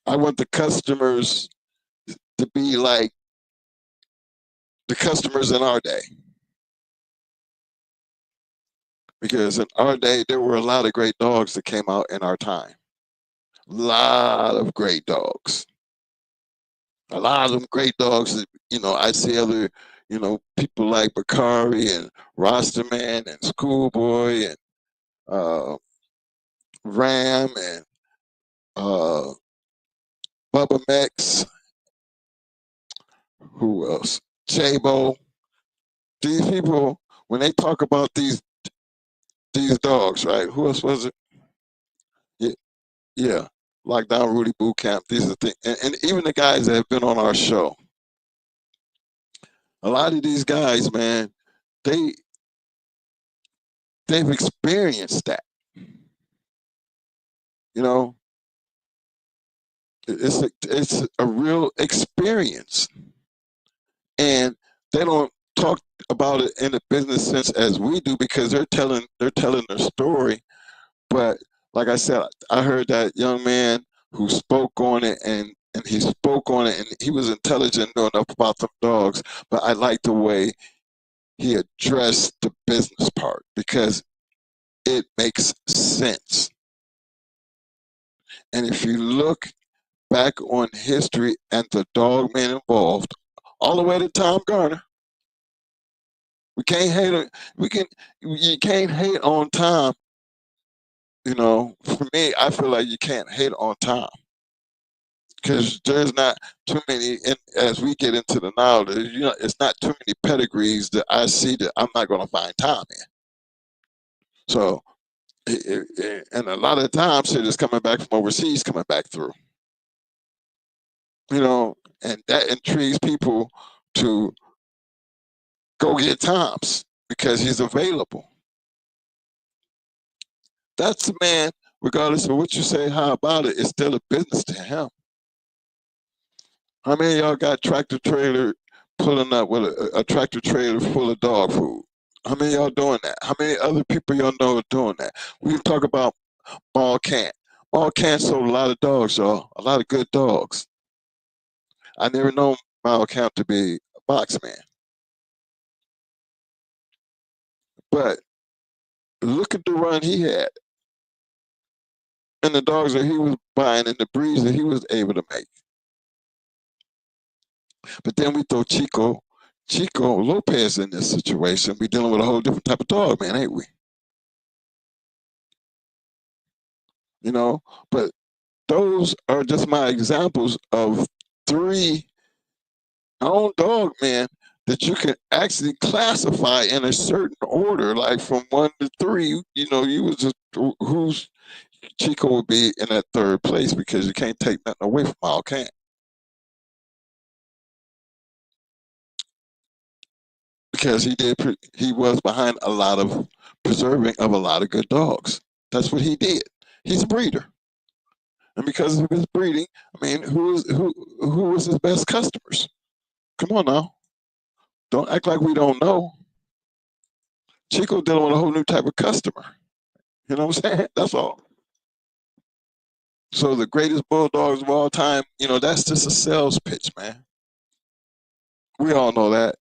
I want the customers to be like the customers in our day. Because in our day, there were a lot of great dogs that came out in our time. A lot of great dogs. A lot of them great dogs that, I see other, people like Bakari and Rosterman and Schoolboy and Ram and Bubba Mex. Who else? Chabo. These people, when they talk about these dogs, right? Who else was it? Yeah. Lockdown Rudy Boot Camp. These are things, and even the guys that have been on our show. A lot of these guys, man, they've experienced that. It's a real experience, and they don't talk about it in a business sense as we do, because they're telling their story. But like I said, I heard that young man who spoke on it, and he spoke on it, and he was intelligent enough about them dogs. But I like the way he addressed the business part, because it makes sense. And if you look back on history and the dog men involved, all the way to Tom Garner, you can't hate on Tom You know, for me, I feel like you can't hate on Tom because there's not too many. And as we get into the knowledge, you know, it's not too many pedigrees that I see that I'm not going to find Tom in. So, and a lot of the times, shit is coming back from overseas, coming back through. You know, and that intrigues people to go get Tom's because he's available. That's the man, regardless of what you say, how about it, it's still a business to him. How many of y'all got tractor trailer pulling up with a tractor trailer full of dog food? How many of y'all doing that? How many other people y'all know are doing that? We can talk about Mall Can't. Mall Can't sold a lot of dogs, y'all. A lot of good dogs. I never known Mall Can't to be a box man. But look at the run he had and the dogs that he was buying and the breeds that he was able to make. But then we throw Chico Lopez in this situation. We're dealing with a whole different type of dog, man, ain't we? You know, but those are just my examples of 3 known dog men that you can actually classify in a certain order, like from 1 to 3. You know, you was just who's Chico would be in that 3rd place because you can't take nothing away from Al Can't. Because he was behind a lot of preserving of a lot of good dogs. That's what he did. He's a breeder. And because of his breeding, I mean, who was his best customers? Come on now. Don't act like we don't know. Chico dealing with a whole new type of customer. You know what I'm saying? That's all. So the greatest bulldogs of all time, you know, that's just a sales pitch, man. We all know that.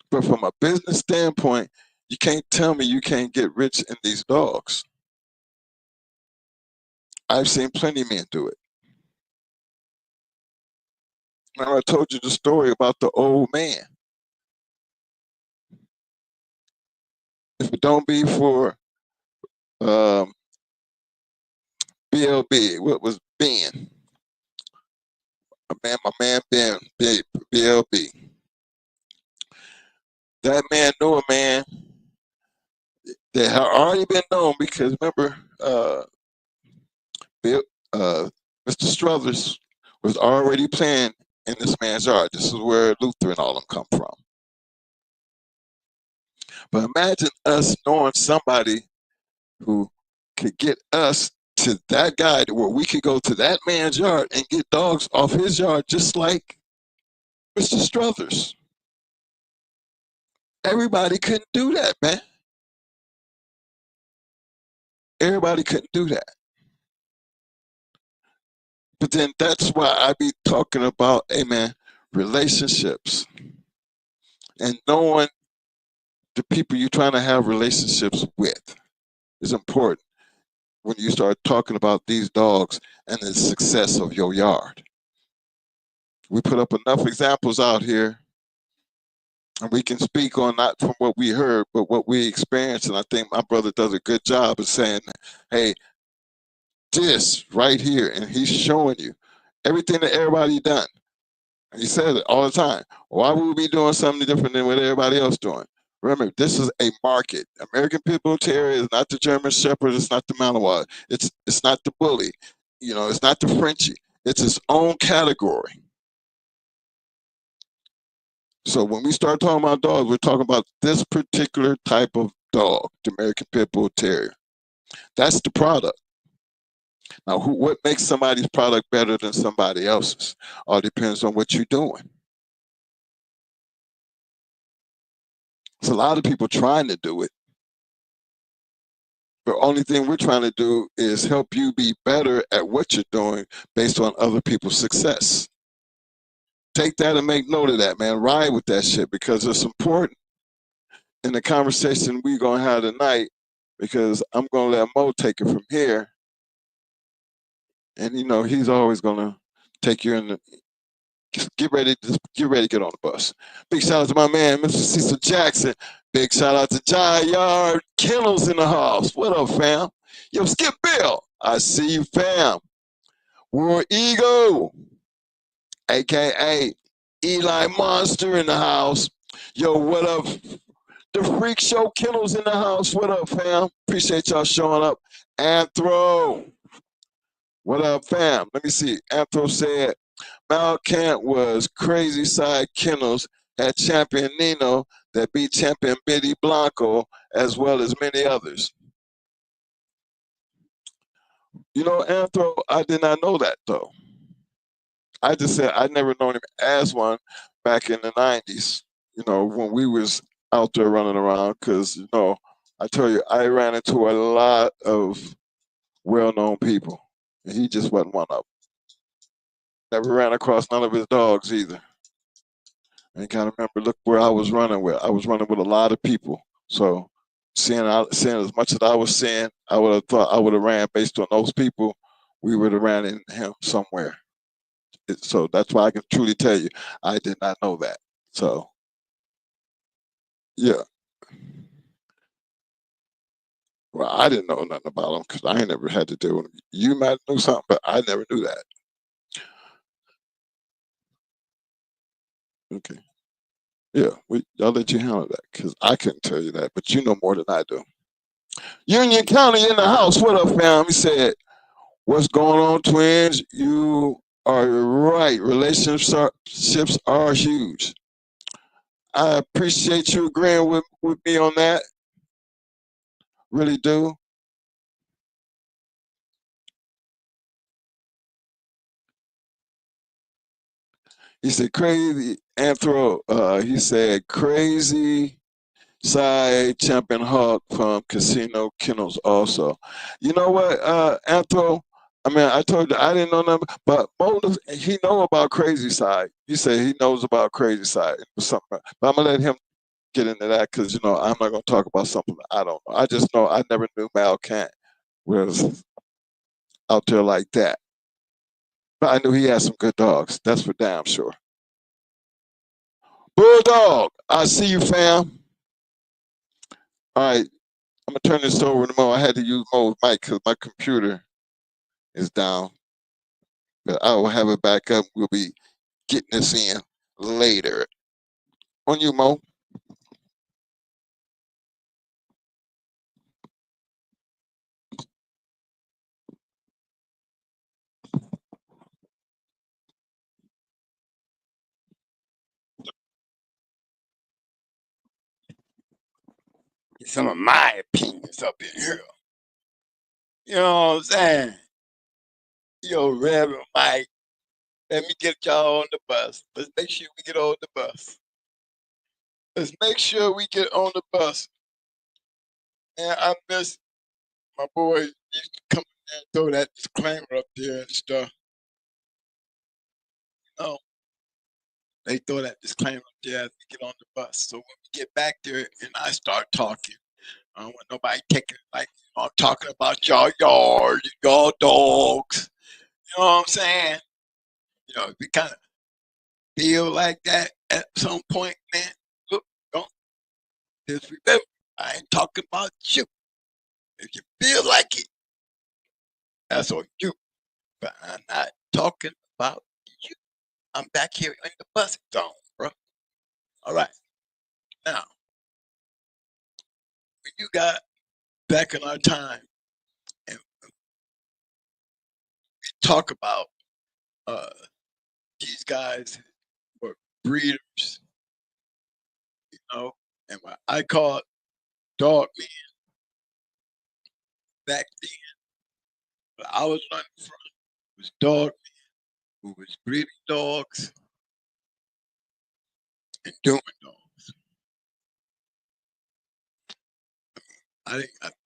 But from a business standpoint, you can't tell me you can't get rich in these dogs. I've seen plenty of men do it. Remember, I told you the story about the old man. If it don't be for BLB, what was Ben? My man Ben, BLB. That man knew a man that had already been known because remember, Mr. Struthers was already playing in this man's yard. This is where Luther and all them come from. But imagine us knowing somebody who could get us to that guy where we could go to that man's yard and get dogs off his yard just like Mr. Struthers. Everybody couldn't do that, man. Everybody couldn't do that. But then that's why I be talking about, hey man, relationships and knowing the people you're trying to have relationships with is important when you start talking about these dogs and the success of your yard. We put up enough examples out here, and we can speak on not from what we heard, but what we experienced. And I think my brother does a good job of saying, hey, this right here, and he's showing you everything that everybody done. And he says it all the time. Why would we be doing something different than what everybody else doing? Remember, this is a market. American Pit Bull Terrier is not the German Shepherd. It's not the Malinois. It's not the Bully. You know, it's not the Frenchie. It's its own category. So when we start talking about dogs, we're talking about this particular type of dog, the American Pit Bull Terrier. That's the product. Now, what makes somebody's product better than somebody else's? All depends on what you're doing. There's a lot of people trying to do it. The only thing we're trying to do is help you be better at what you're doing based on other people's success. Take that and make note of that, man. Ride with that shit because it's important in the conversation we're going to have tonight because I'm going to let Mo take it from here. And, you know, he's always going to take you in the... Get ready to get on the bus. Big shout out to my man, Mr. Cecil Jackson. Big shout out to Jai Yard Kennels in the house. What up, fam? Yo, Skip Bill, I see you, fam. War Eagle, aka Eli Monster in the house. Yo, what up? The Freak Show Kennels in the house. What up, fam? Appreciate y'all showing up. Anthro, what up, fam? Let me see. Anthro said Malcant was crazy side Kennels, had champion Nino that beat champion Biddy Blanco, as well as many others. You know, Anthro, I did not know that though. I just said I never known him as one back in the 90s, you know, when we was out there running around, because, you know, I tell you, I ran into a lot of well-known people, and he just wasn't one of them. Never ran across none of his dogs either. And kind of remember, look where I was running with. I was running with a lot of people. So seeing as much as I was seeing, I would have thought I would have ran based on those people. We would have ran in him somewhere. So that's why I can truly tell you, I did not know that. So, yeah. Well, I didn't know nothing about him because I ain't never had to deal with him. You might know something, but I never knew that. Okay. Yeah, I'll let you handle that because I couldn't tell you that, but you know more than I do. Union County in the house. What up, fam? He said, what's going on, twins? You are right. Relationships are huge. I appreciate you agreeing with me on that. Really do. He said crazy Anthro. He said crazy side champion Hawk from Casino Kennels also. You know what, Anthro? I mean, I told you I didn't know nothing, but he know about Crazy Side. He said he knows about Crazy Side. Something, but I'm gonna let him get into that because you know I'm not gonna talk about something I don't know. I just know I never knew Mal Kant was out there like that. But I knew he had some good dogs. That's for damn sure. Bulldog, I see you, fam. All right, I'm gonna turn this over to Mo. I had to use Mo's mic because my computer is down, but I will have it back up. We'll be getting this in later. On you, Mo. Get some of my opinions up in here. You know what I'm saying? Yo, Reverend Mike, let me get y'all on the bus. Let's make sure we get on the bus. Let's make sure we get on the bus. And I miss my boy used to come in and throw that disclaimer up there and stuff. You know, they throw that disclaimer up there as we get on the bus. So when we get back there and I start talking, I don't want nobody taking it like I'm talking about y'all yard, y'all dogs. You know what I'm saying? You know, we kind of feel like that at some point, man. Look, don't just remember, I ain't talking about you. If you feel like it, that's on you. But I'm not talking about you. I'm back here in the bus zone, bro. All right. Now, when you got back in our time and we talk about uh, these guys were breeders, you know, and what I call dog men back then, what I was running from was dog men who was breeding dogs and doing dogs.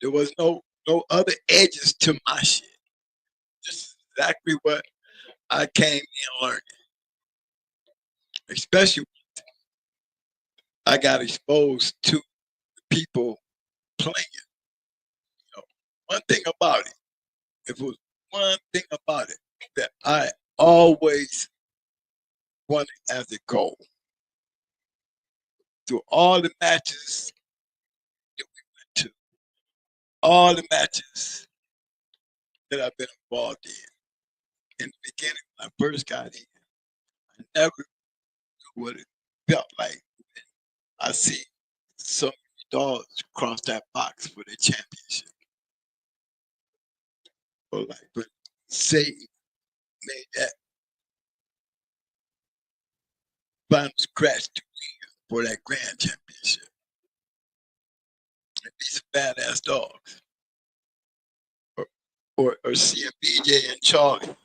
There was no other edges to my shit. Just exactly what I came in learning. Especially I got exposed to people playing. You know, one thing about it, if it was one thing about it that I always wanted as a goal through all the matches that we went to, all the matches that I've been involved in. In the beginning, when I first got in, I never knew what it felt like. I see so many dogs cross that box for the championship. Or like, but Satan made that final scratch to win for that grand championship. And these are badass dogs. Or seeing BJ and Charlie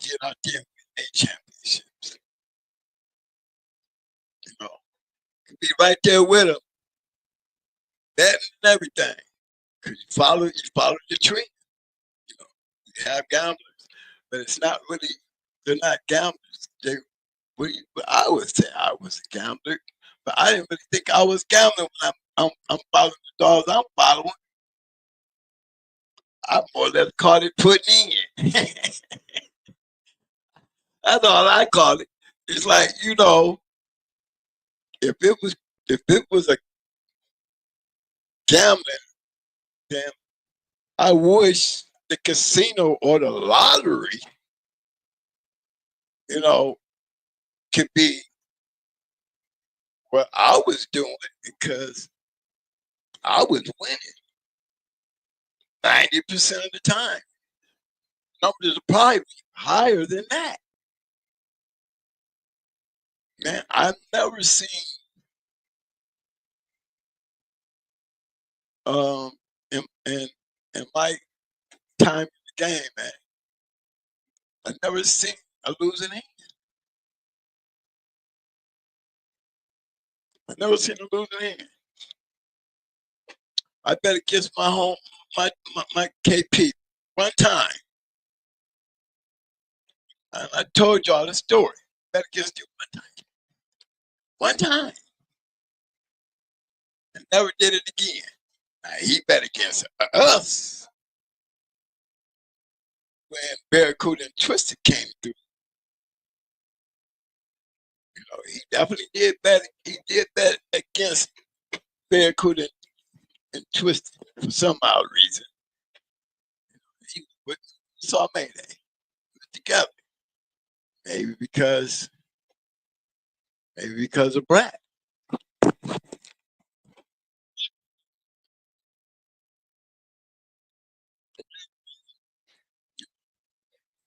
get out there and win their championships. You know, be right there with them, betting and everything. Cause you follow the trend. You know, you have gamblers, but it's not really. They're not gamblers. I would say I was a gambler, but I didn't really think I was gambling when I'm following the dogs I'm following. I more or less called it putting in. That's all I call it. It's like, if it was a gambling, then I wish the casino or the lottery, could be what I was doing, because I was winning 90% of the time. Numbers are probably higher than that. Man, I've never seen in my time in the game, man, I've never seen a losing hand. I've never seen a losing hand. I bet against my KP one time. And I told y'all the story. Bet against you one time. One time. And never did it again. Now, he bet against us when Barracuda and Twisted came through. He definitely did bet. He did bet against Barracuda and Twisted for some odd reason. We saw Mayday together. Maybe because of Brad.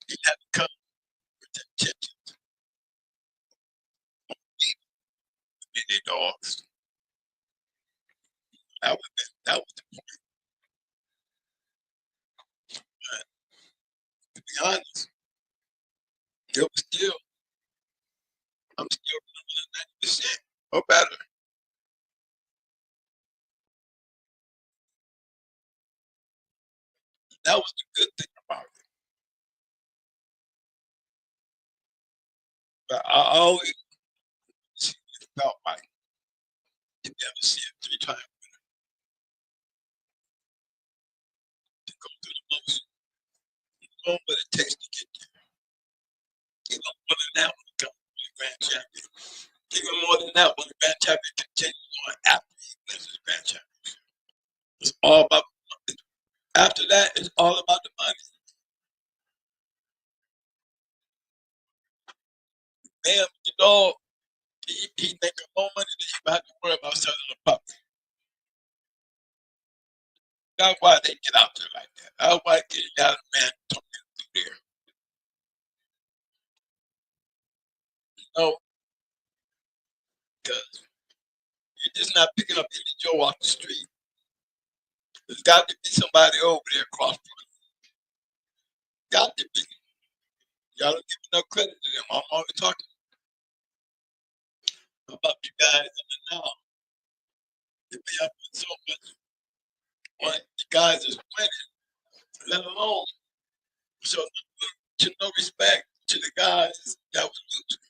He had to come with intentions. Many dogs. That was the point. But to be honest, I'm still running 90% or better. That was the good thing about it. But I always felt like you never see a 3-time winner to go through the motion. You know what it takes to get there. Even more than that when it comes to the grand champion. Even more than that when the grand champion continues on after he wins his grand championship. It's all about after that, it's all about the money. Man, the dog, he making more money than you have to worry about selling the puppy. That's why they get out there like that. That's why they get out of man talking through there. Because you're just not picking up any Joe off the street. There's got to be somebody over there across from you. Got to be. Y'all don't give enough credit to them. I'm always talking about you guys in the now. They be up with so much. What the guys is winning, let alone so to no respect to the guys that was losing.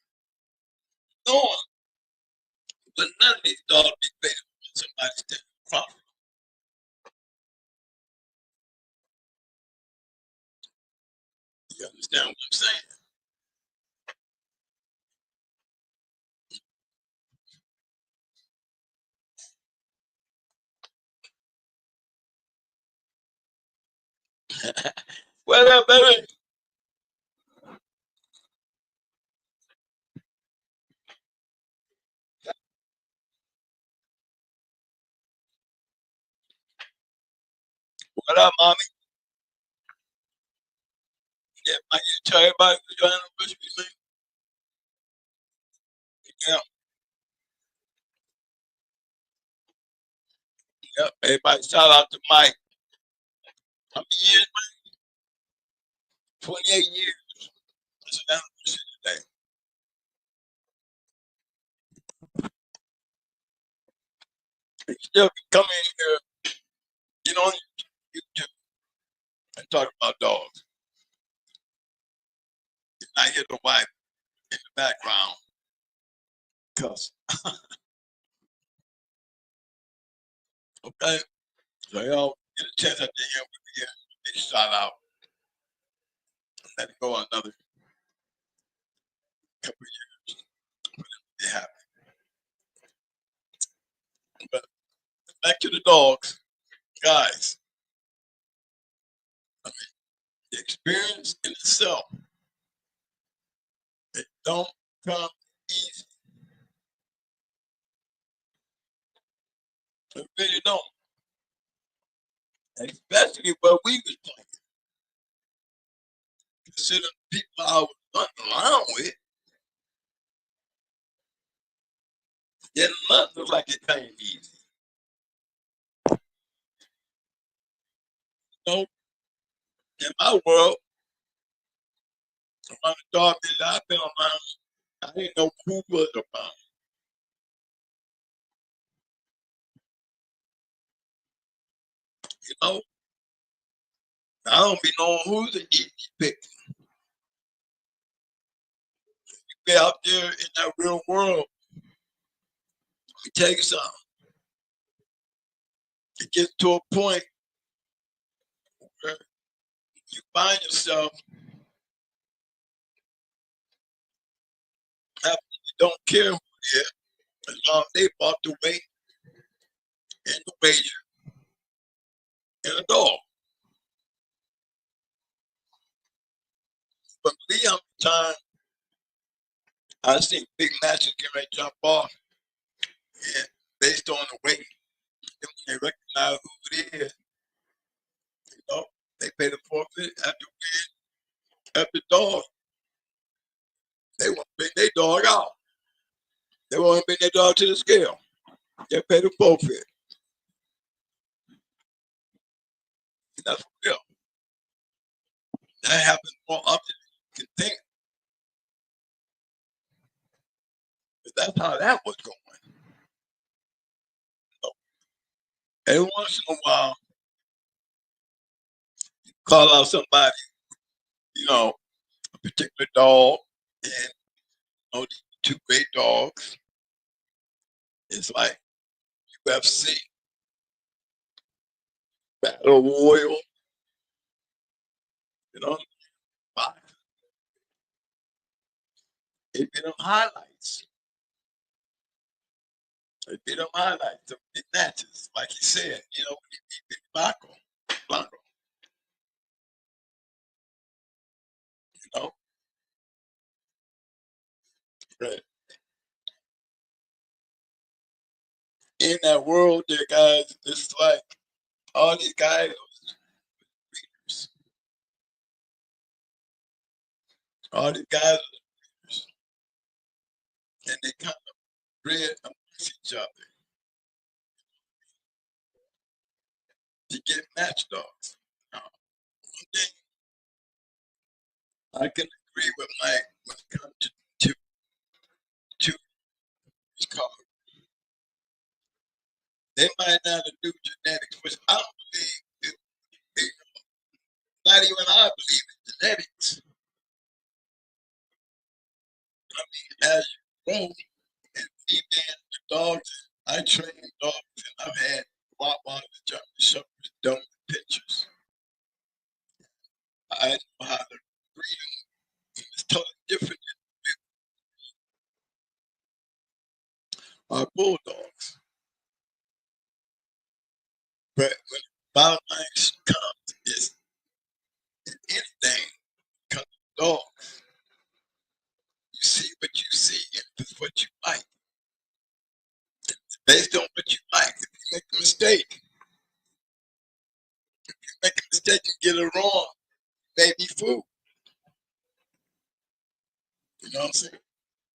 No one, but none of these dogs be better when somebody standing across. You understand what I'm saying? What up, baby? What up, mommy? Yeah, I can tell everybody who's your anniversary, man. Yeah, yep. Everybody shout out to Mike. How many years, man? 28 years. That's an anniversary today. You still can come in here, get on YouTube and talk about dogs. I hear the wife in the background cuss. Okay? So y'all get a chance at the end with me and shout out. Let it go another couple of years. It happened. But back to the dogs. Guys, the experience in itself, it don't come easy. It really don't. Especially what we was playing. Considering the people I was running around with, it doesn't look like it came easy. You know, in my world, around the dog that I've been around, I didn't know who was around. You know, I don't be knowing who's the easy pick. You be out there in that real world, let me tell you something. It gets to a point where you find yourself having, you don't care who it is, as long as they bought the weight and the wager and a dog. But me, I'm time I seen big matches get ready to jump off, and based on the weight, then when they recognize who it is, you know, they pay the forfeit after after dog. They want to bring their dog out. They want to bring their dog to the scale. They pay the forfeit. And that's real. That happens more often than you can think. But that's how that was going. So every once in a while, call out somebody, you know, a particular dog, and you know, these two great dogs. It's like UFC, Battle Royal, you know, it be them highlights. It be them highlights, the big matches, like you said, you know, when you beat Big Blanco, you know, but in that world there, guys, it's like all these guys are leaders. All these guys are leaders, and they kind of bred amongst each other to get match dogs. Now, one thing I can agree with Mike when it comes to these cars. They might not do genetics, which I don't believe. It, not even I believe in genetics. I mean, as you grow, and me being the dogs, I train dogs, and I've had Wawa, the German Shepherds, Dogmen pictures. I know how to breed them. It's totally different than our bulldogs. But when the bottom line comes, it's in instead you get it wrong, you may be fooled. You know what I'm saying?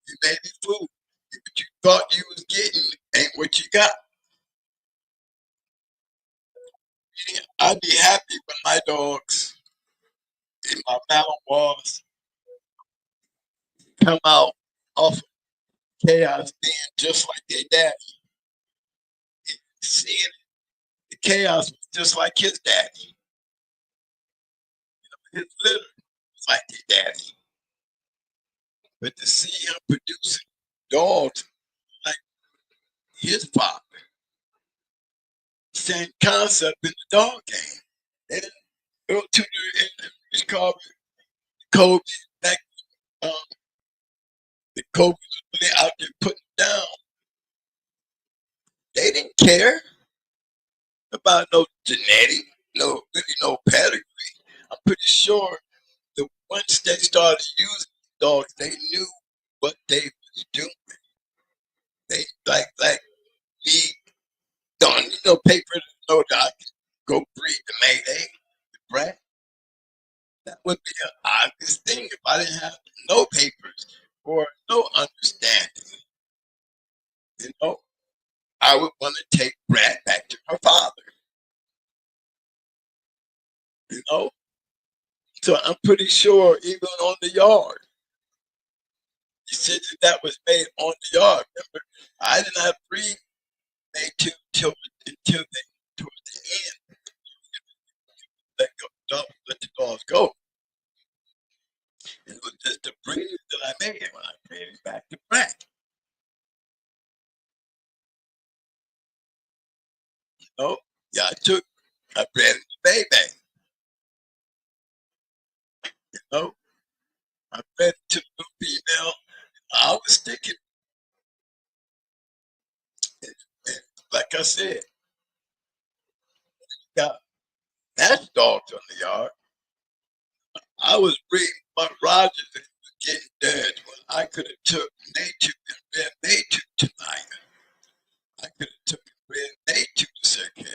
You may be fooled. What you thought you was getting ain't what you got. I'd be happy when my dogs in my Malinois come out off of chaos being just like their daddy. Seeing the chaos was just like his daddy. His litter was like their daddy. But to see him producing dogs like his father, same concept in the dog game. They didn't go to the called Kobe back. Um, the Kobe was really out there putting down. They didn't care about no genetic, no pedigree. I'm pretty sure that once they started using dogs, they knew what they was doing. They like me don't need no paper to know that I can go breed the Mayday, the brat. That would be an obvious thing if I didn't have no papers or no understanding. You know, I would want to take Brad back to her father. You know, so I'm pretty sure even on the yard, decision that was made on the yard. Remember, I didn't have breed made until towards the end. Let the dogs go. It was just the breed that I made when I made it back to Brad. You know, yeah, I bred it to baby. You know, I bred it to the female. I was sticking. And like I said, got match dogs on the yard. I was breeding Buck Rogers and was getting dead when I could have took nature and bred nature tonight. I could have took and bred nature to Sick Hill.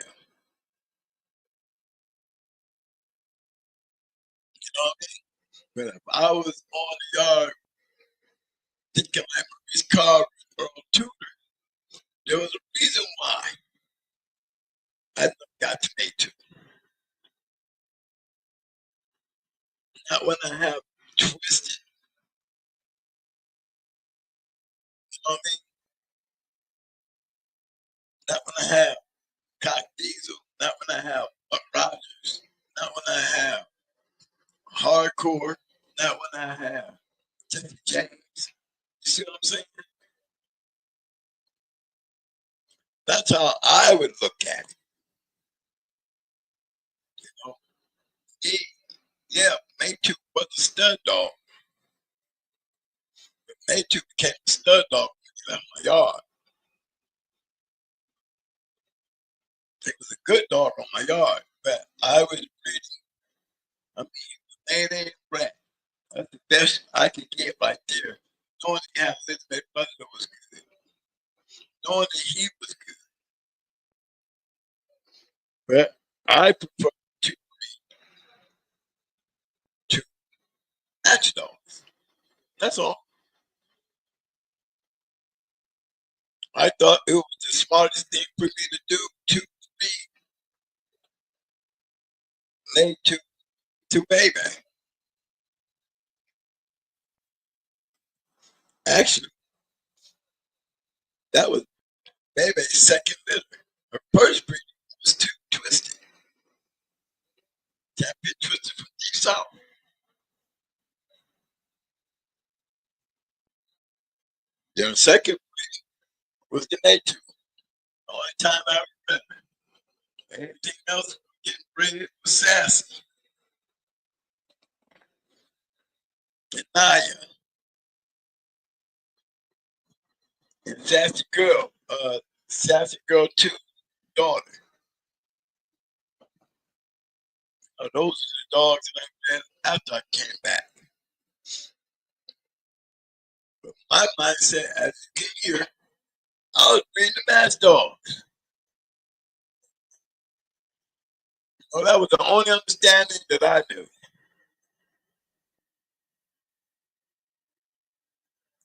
You know what I mean? But if I was on the yard thinking like Maurice Carver and Earl Tudor, there was a reason why I never got to nature. Not when I have twisted, you know what I mean? Not when I have Cock Diesel, not when I have Buck Rogers, not when I have hardcore, not when I have Jesse James. You see what I'm saying? That's how I would look at it. You know, Maytube was a stud dog. Maytube became a stud dog when he left my yard. It was a good dog on my yard, but I was breeding. I mean, Mayday Rat. That's the best I could get right there. Knowing he had Elizabeth Butler was good. Knowing that he was good. But I prefer to breed two match dogs. That's all. I thought it was the smartest thing for me to do to be laid to baby. Actually, that was baby's second litter. Her first breeding was too twisted. Can't be twisted from deep south. Their second breeding was the nature. The only time I remember. Anything else getting bred was Sassy. And Naya. And Sassy Girl 2, daughter. Those are the dogs that I bred after I came back. But my mindset as a kid here, I was breeding the match dogs. Oh, that was the only understanding that I knew.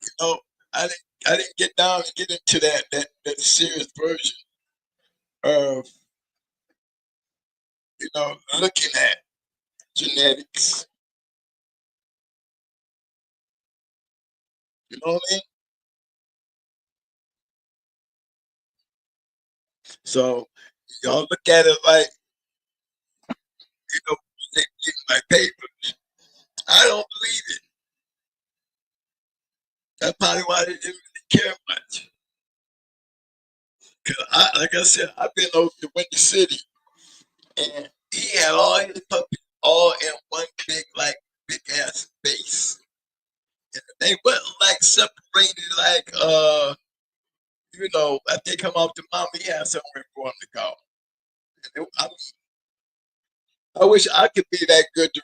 You know, I didn't get down and get into that serious version of, looking at genetics. You know what I mean? So y'all look at it like, they get my papers. I don't believe it. That's probably why they didn't really care much. Cause like I said, I've been over to Winter City, and he had all his puppies all in one big ass space. And they wasn't like separated like after they come off the mom, he had somewhere for him to go. I wish I could be that good to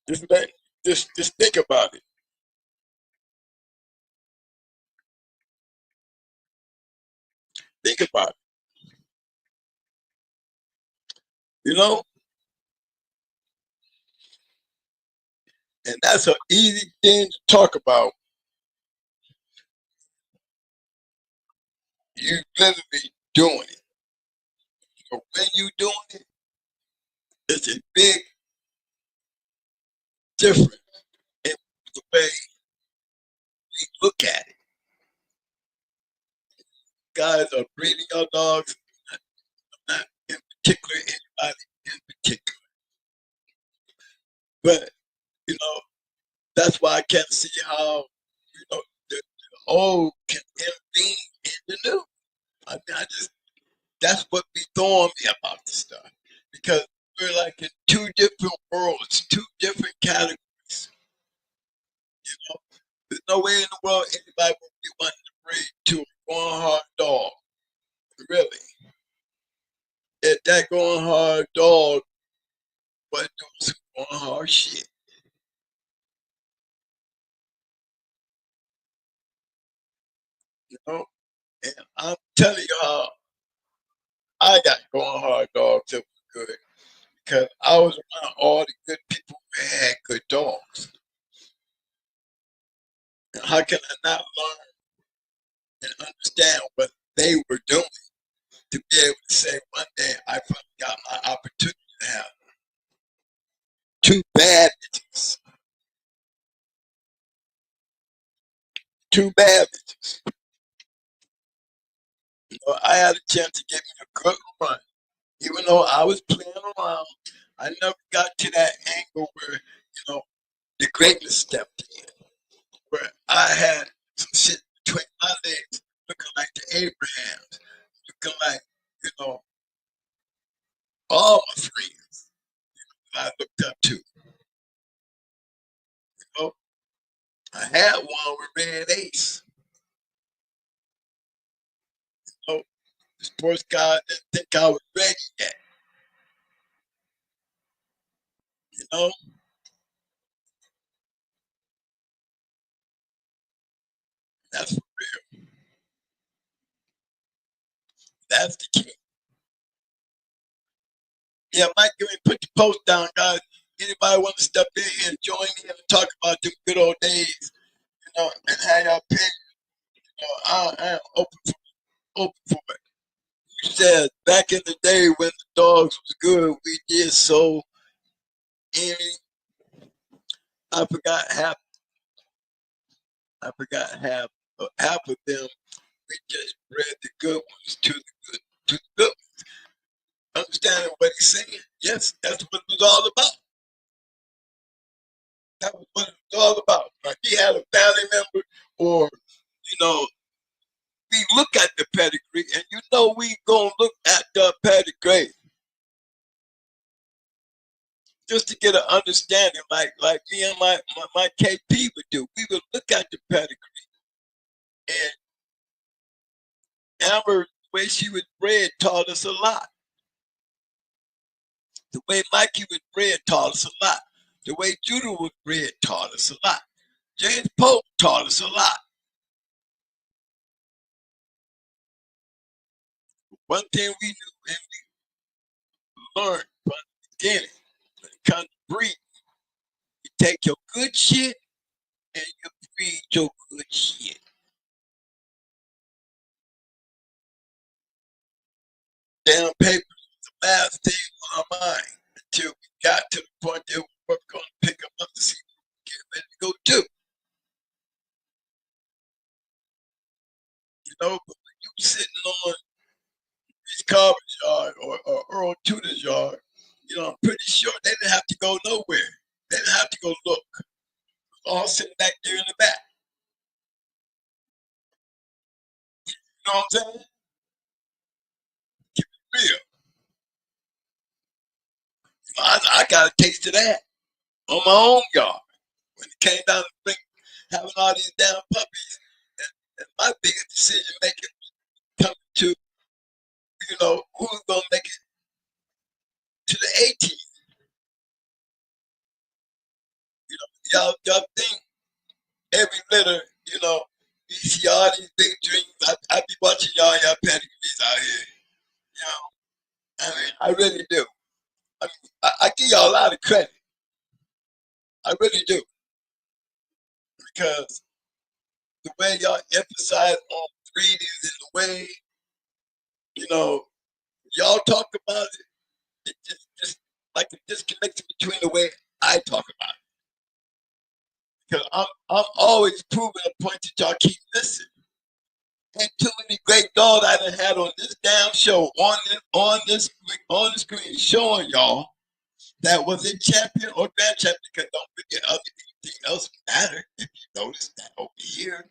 remember. Just just think about it. Think about it. You know, and that's an easy thing to talk about. You literally doing it. So when you doing it, it's a big difference in the way you look at it. Guys are breeding your dogs, not in particular anybody in particular. But you know, that's why I can't see how the old can intervene in the new. I mean, that's what be throwing me about this stuff, because we're like in two different worlds, two different categories. You know, there's no way in the world anybody would be wanting to breed to a going hard dog. Really, if that going hard dog was doing some going hard shit, you know. And I'm telling you how I got going hard dogs that were good, because I was around all the good people who had good dogs. And how can I not learn and understand what they were doing to be able to say one day I finally got my opportunity to have two bad bitches, two bad bitches. I had a chance to get me a good run, even though I was playing around. I never got to that angle where the greatness stepped in, where I had some shit between my legs, looking like the Abrahams, looking like you know all my friends I looked up to. know, I had one with Red Ace. So the sports guy didn't think I was ready yet. You know, that's for real. That's the key. Yeah, Mike, give me put the post down, guys. Anybody want to step in here and join me and talk about them good old days, and have your opinion? I am open for it. You said back in the day when the dogs was good, we did so. Any, I forgot half. I forgot half of them. We just read the good ones to the good. Understanding what he's saying. Yes, that's what it was all about. That was what it was all about. Like he had a family member, or you know, we look at the pedigree, and we gonna look at the pedigree just to get an understanding, like me and my KP would do. We would look at the pedigree, and Amber, the way she was bred, taught us a lot. The way Mikey was bred taught us a lot. The way Judah was bred taught us a lot. James Pope taught us a lot. One thing we knew and we learned from the beginning, when it comes to breed, you take your good shit and you breed your good shit. Damn paper was the last thing on our mind until we got to the point that we were going to pick them up to see what we get ready to go do. You know, but when you sitting on Reese Carver's yard or Earl Tudor's yard, you know, I'm pretty sure they didn't have to go nowhere. They didn't have to go look. All sitting back there in the back. You know what I'm saying? Keep it real. I got a taste of that on my own yard when it came down to having all these damn puppies. And my biggest decision making coming to, you know, who's gonna make it to the 18. You know, y'all think every litter, you know, you see all these big dreams. I be watching y'all pedigrees out here. You know, I mean, I really do. I mean, I give y'all a lot of credit. I really do. Because the way y'all emphasize on breeding and the way, you know, y'all talk about it, it just like a disconnection between the way I talk about it. Because I'm always proving a point that y'all keep missing. And too many great dogs I done had on this damn show, on the screen, showing y'all that was a champion or grand champion. Because don't forget, anything else matter. If you notice that over here,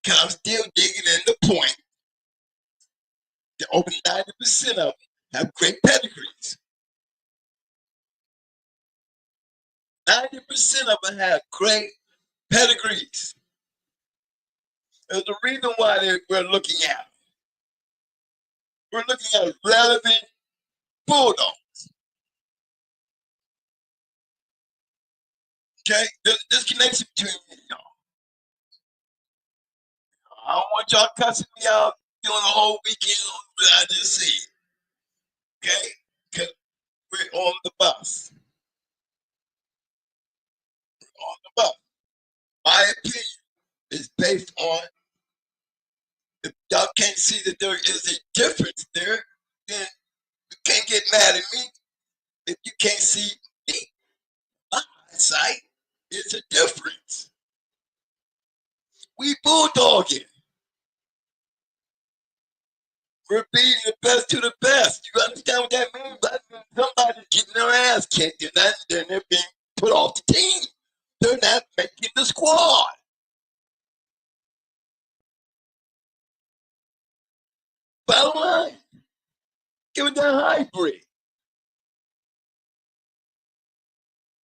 because I'm still digging in the point that over 90% of them have great pedigrees. 90% of them have great pedigrees. There's a reason why we're looking at them. We're looking at relevant bulldogs. Okay? There's a disconnection between me and y'all. I don't want y'all cussing me out doing the whole weekend on what I just said. Okay? Because we're on the bus. We're on the bus. My opinion is based on, if y'all can't see that there is a difference there, then you can't get mad at me. If you can't see me, my eyesight is a difference. We bulldogging. We're beating the best to the best. You understand what that means? That means somebody's getting their ass kicked and then they're being put off the team. They're not making the squad. Bottom line, give it that hybrid.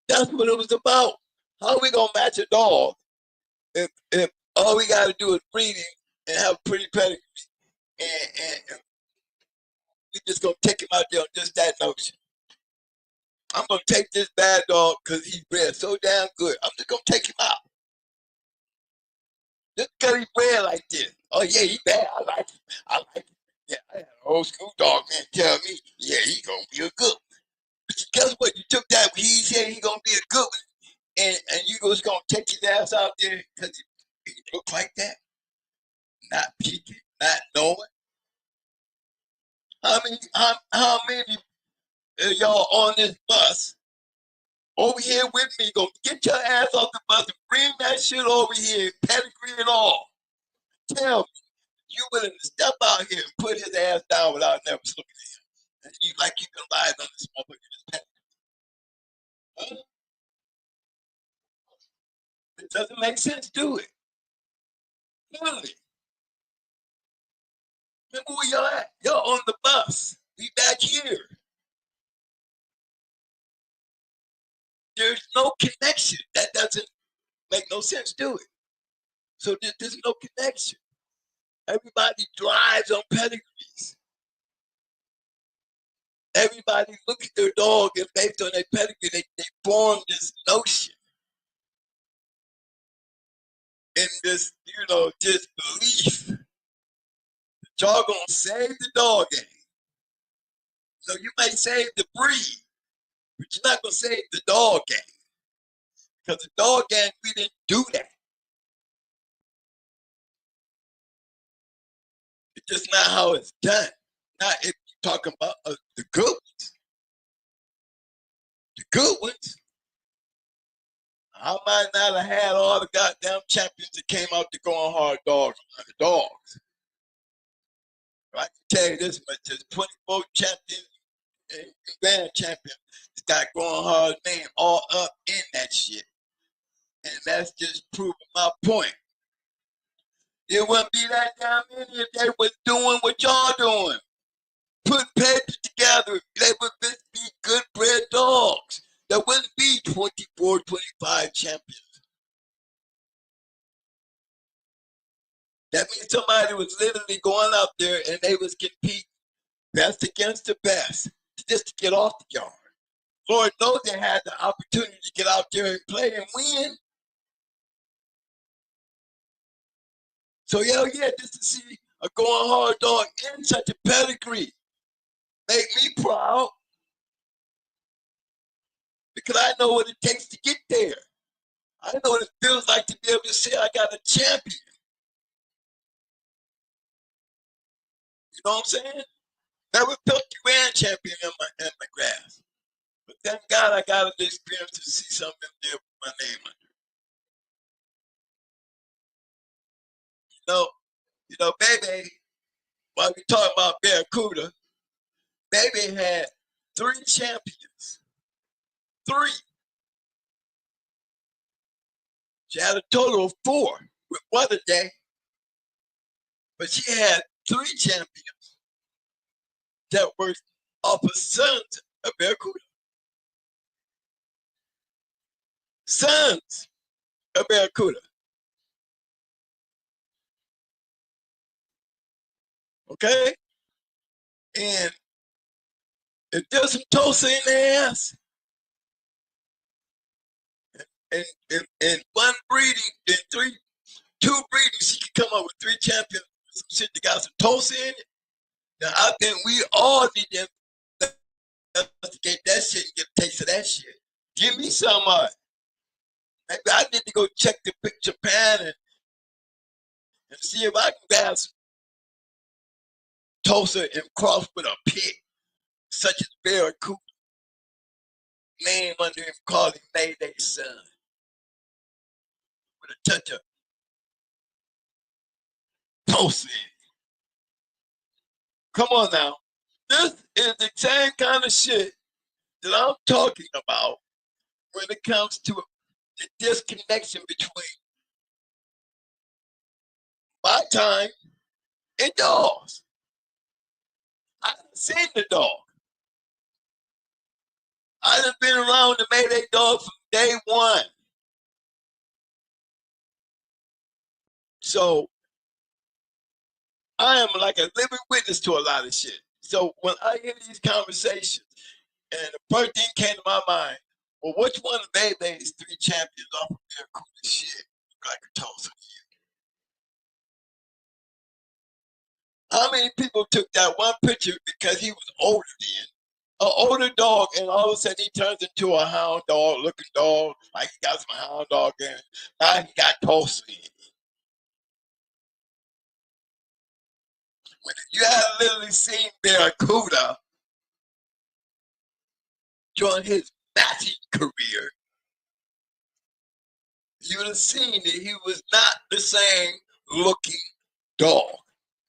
That's what it was about. How are we gonna match a dog if all we gotta do is breeding and have pretty pedigree and we just gonna take him out there on just that notion? I'm gonna take this bad dog because he's bred so damn good. I'm just gonna take him out. Just because he's bred like this. Oh yeah, he bad. I like him. I like him. Yeah, I had an old school dog man tell me, yeah, he gonna be a good one. But guess what? You took that he said he gonna be a good one, and you just gonna take his ass out there because he look like that, not peeking, not knowing. How many y'all on this bus over here with me gonna get your ass off the bus and bring that shit over here, pedigree and all? Tell me, you willing to step out here and put his ass down without never looking at him? And you like you can lie on this motherfucker pedigree? Huh? It doesn't make sense, do it? Really? Remember where y'all at? Y'all on the bus. We back here. There's no connection. That doesn't make no sense, do it? So there's no connection. Everybody drives on pedigrees. Everybody look at their dog and based on their pedigree, they form this notion and this, this belief Y'all gonna save the dog game. So you might save the breed, but you're not gonna save the dog game. Because the dog game, we didn't do that. It's just not how it's done. Now, if you're talking about the good ones, I might not have had all the goddamn champions that came out to going hard dogs on the dogs. I can tell you this much: there's 24 champions and grand champions that got going hard name all up in that shit. And that's just proving my point. It wouldn't be that damn many if they was doing what y'all doing. Putting papers together. They would just be good bred dogs. There wouldn't be 24, 25 champions. That means somebody was literally going out there and they was competing best against the best just to get off the yard. Lord knows they had the opportunity to get out there and play and win. So yeah, just to see a going hard dog in such a pedigree make me proud because I know what it takes to get there. I know what it feels like to be able to say I got a champion. You know what I'm saying? Never felt the grand champion in my grass. But thank God I got the experience to see something there with my name under. You know, baby, while we talk about Barracuda, baby had 3 champions. 3. She had a total of 4 with Weather Day, but she had 3 champions that were off of sons of Barracuda. Sons of Barracuda. Okay? And if there's some Tulsa in their ass, and one breeding, and 2 breeding, she can come up with 3 champions. Some shit that got some Tulsa in it. Now I think we all need to investigate that shit and get a taste of that shit. Give me some of it. Maybe I need to go check the picture pan and see if I can grab some Tulsa and cross with a pig, such as Barracuda. Name under him, call him Mayday's son. With a touch of Tulsa in it. Come on now. This is the same kind of shit that I'm talking about when it comes to the disconnection between my time and dogs. I've seen the dog. I've been around the Mayday dog from day one. So I am like a living witness to a lot of shit. So when I hear these conversations, and the first thing came to my mind, well, which one of May's 3 champions off of their cool shit like a Tulsa? How many people took that one picture because he was older then? An older dog, and all of a sudden he turns into a hound dog looking dog, like he got some hound dog in it. Now he got Tulsa in it. When you had literally seen Barracuda during his matching career, you would have seen that he was not the same looking dog.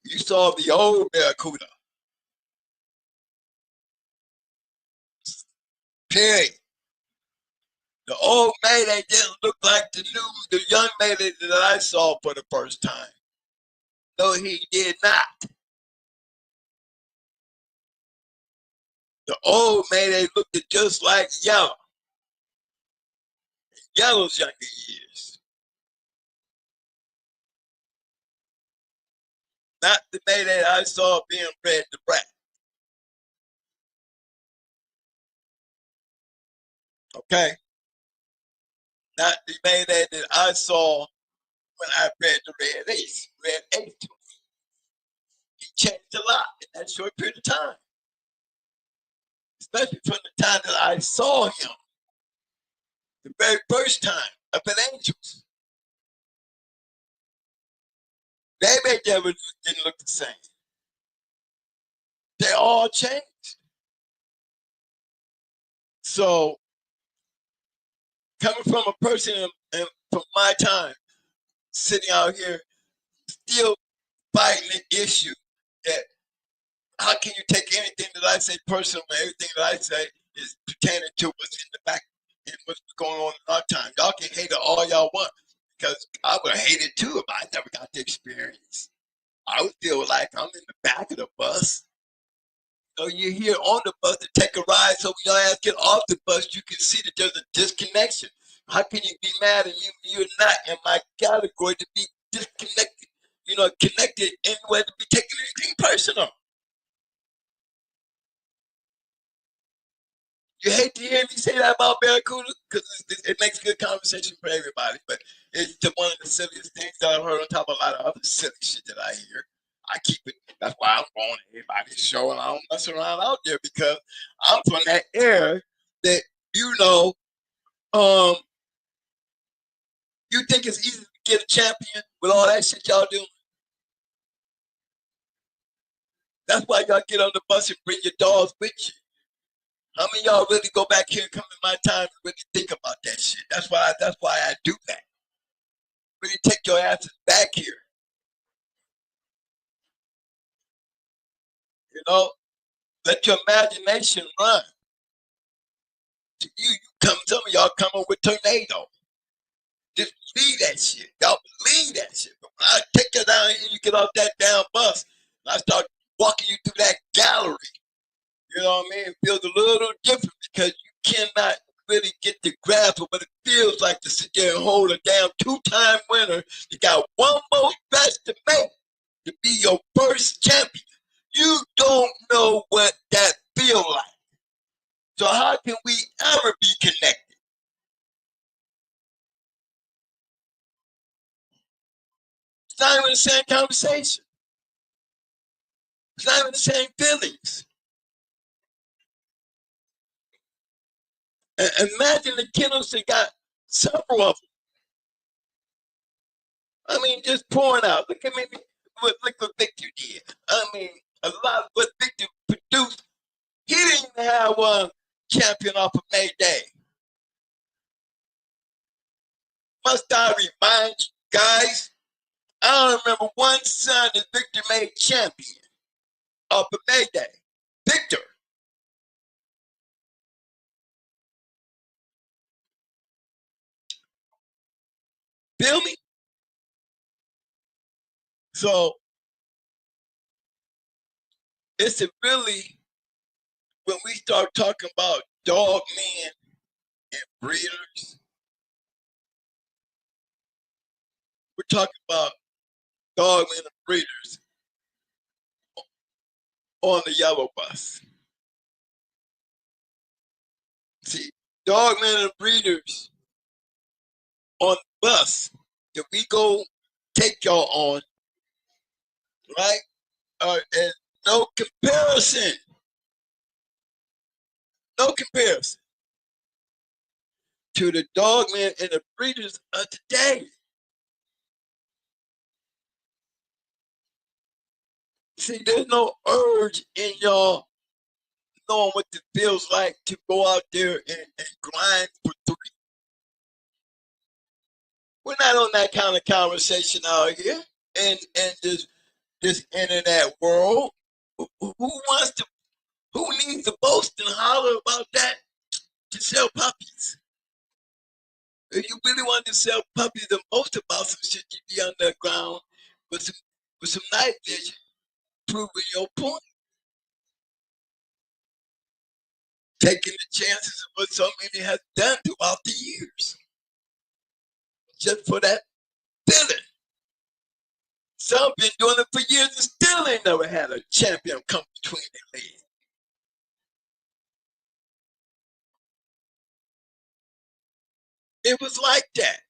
You saw the old Barracuda. Period. The old Mayday didn't look like the young Mayday that I saw for the first time. No, he did not. The old Mayday looked just like Yellow. Yellow's younger years. Not the Mayday I saw being bred to brat. Okay? Not the Mayday that I saw when I bred the Red Ace. Red Ace to me. He changed a lot in that short period of time, especially from the time that I saw him the very first time up at Angels. They never didn't look the same. They all changed. So, coming from a person from my time, sitting out here, still fighting the issue that how can you take anything that I say personal and everything that I say is pertaining to what's in the back and what's going on in our time. Y'all can hate it all y'all want because I would hate it too if I never got the experience. I would feel like I'm in the back of the bus. So you're here on the bus to take a ride, so when y'all ass get off the bus, you can see that there's a disconnection. How can you be mad and you're not in my category to be disconnected, connected anywhere to be taking anything personal? You hate to hear me say that about Barracuda because it makes good conversation for everybody, but it's one of the silliest things that I've heard on top of a lot of other silly shit that I hear. I keep it. That's why I'm going to everybody's show and I don't mess around out there because I'm from that era that you think it's easy to get a champion with all that shit y'all doing. That's why y'all get on the bus and bring your dogs with you. How many of y'all really go back here and come in my time and really think about that shit? That's why I do that. Really take your asses back here. Let your imagination run. Some of y'all come up with tornado. Just believe that shit. Y'all believe that shit. But when I take you down and you get off that damn bus, and I start walking you through that gallery, you know what I mean? It feels a little different because you cannot really get the grasp of what it feels like to sit there and hold a damn two-time winner. You got one more match to make to be your first champion. You don't know what that feels like. So how can we ever be connected? It's not even the same conversation. It's not even the same feelings. And imagine the Kennels that got several of them. I mean, just pouring out. Look at me. Look what Victor did. I mean, a lot of what Victor produced. He didn't even have one champion off of May Day. Must I remind you guys? I don't remember one son that Victor made champion off of May Day. Victor. Feel me? So it's really when we start talking about dog men and breeders, we're talking about dog men and breeders on the yellow bus. See, dog men and breeders on the bus that we go take y'all on, right? And no comparison. No comparison to the dogmen and the breeders of today. See, there's no urge in y'all knowing what it feels like to go out there and grind for 3. We're not on that kind of conversation out here and this internet world. Who needs to boast and holler about that to sell puppies? If you really want to sell puppies and boast about some shit, you'd be underground with some night vision, proving your point. Taking the chances of what so many have done throughout the years. Just for that feeling. Some been doing it for years and still ain't never had a champion come between their legs. It was like that.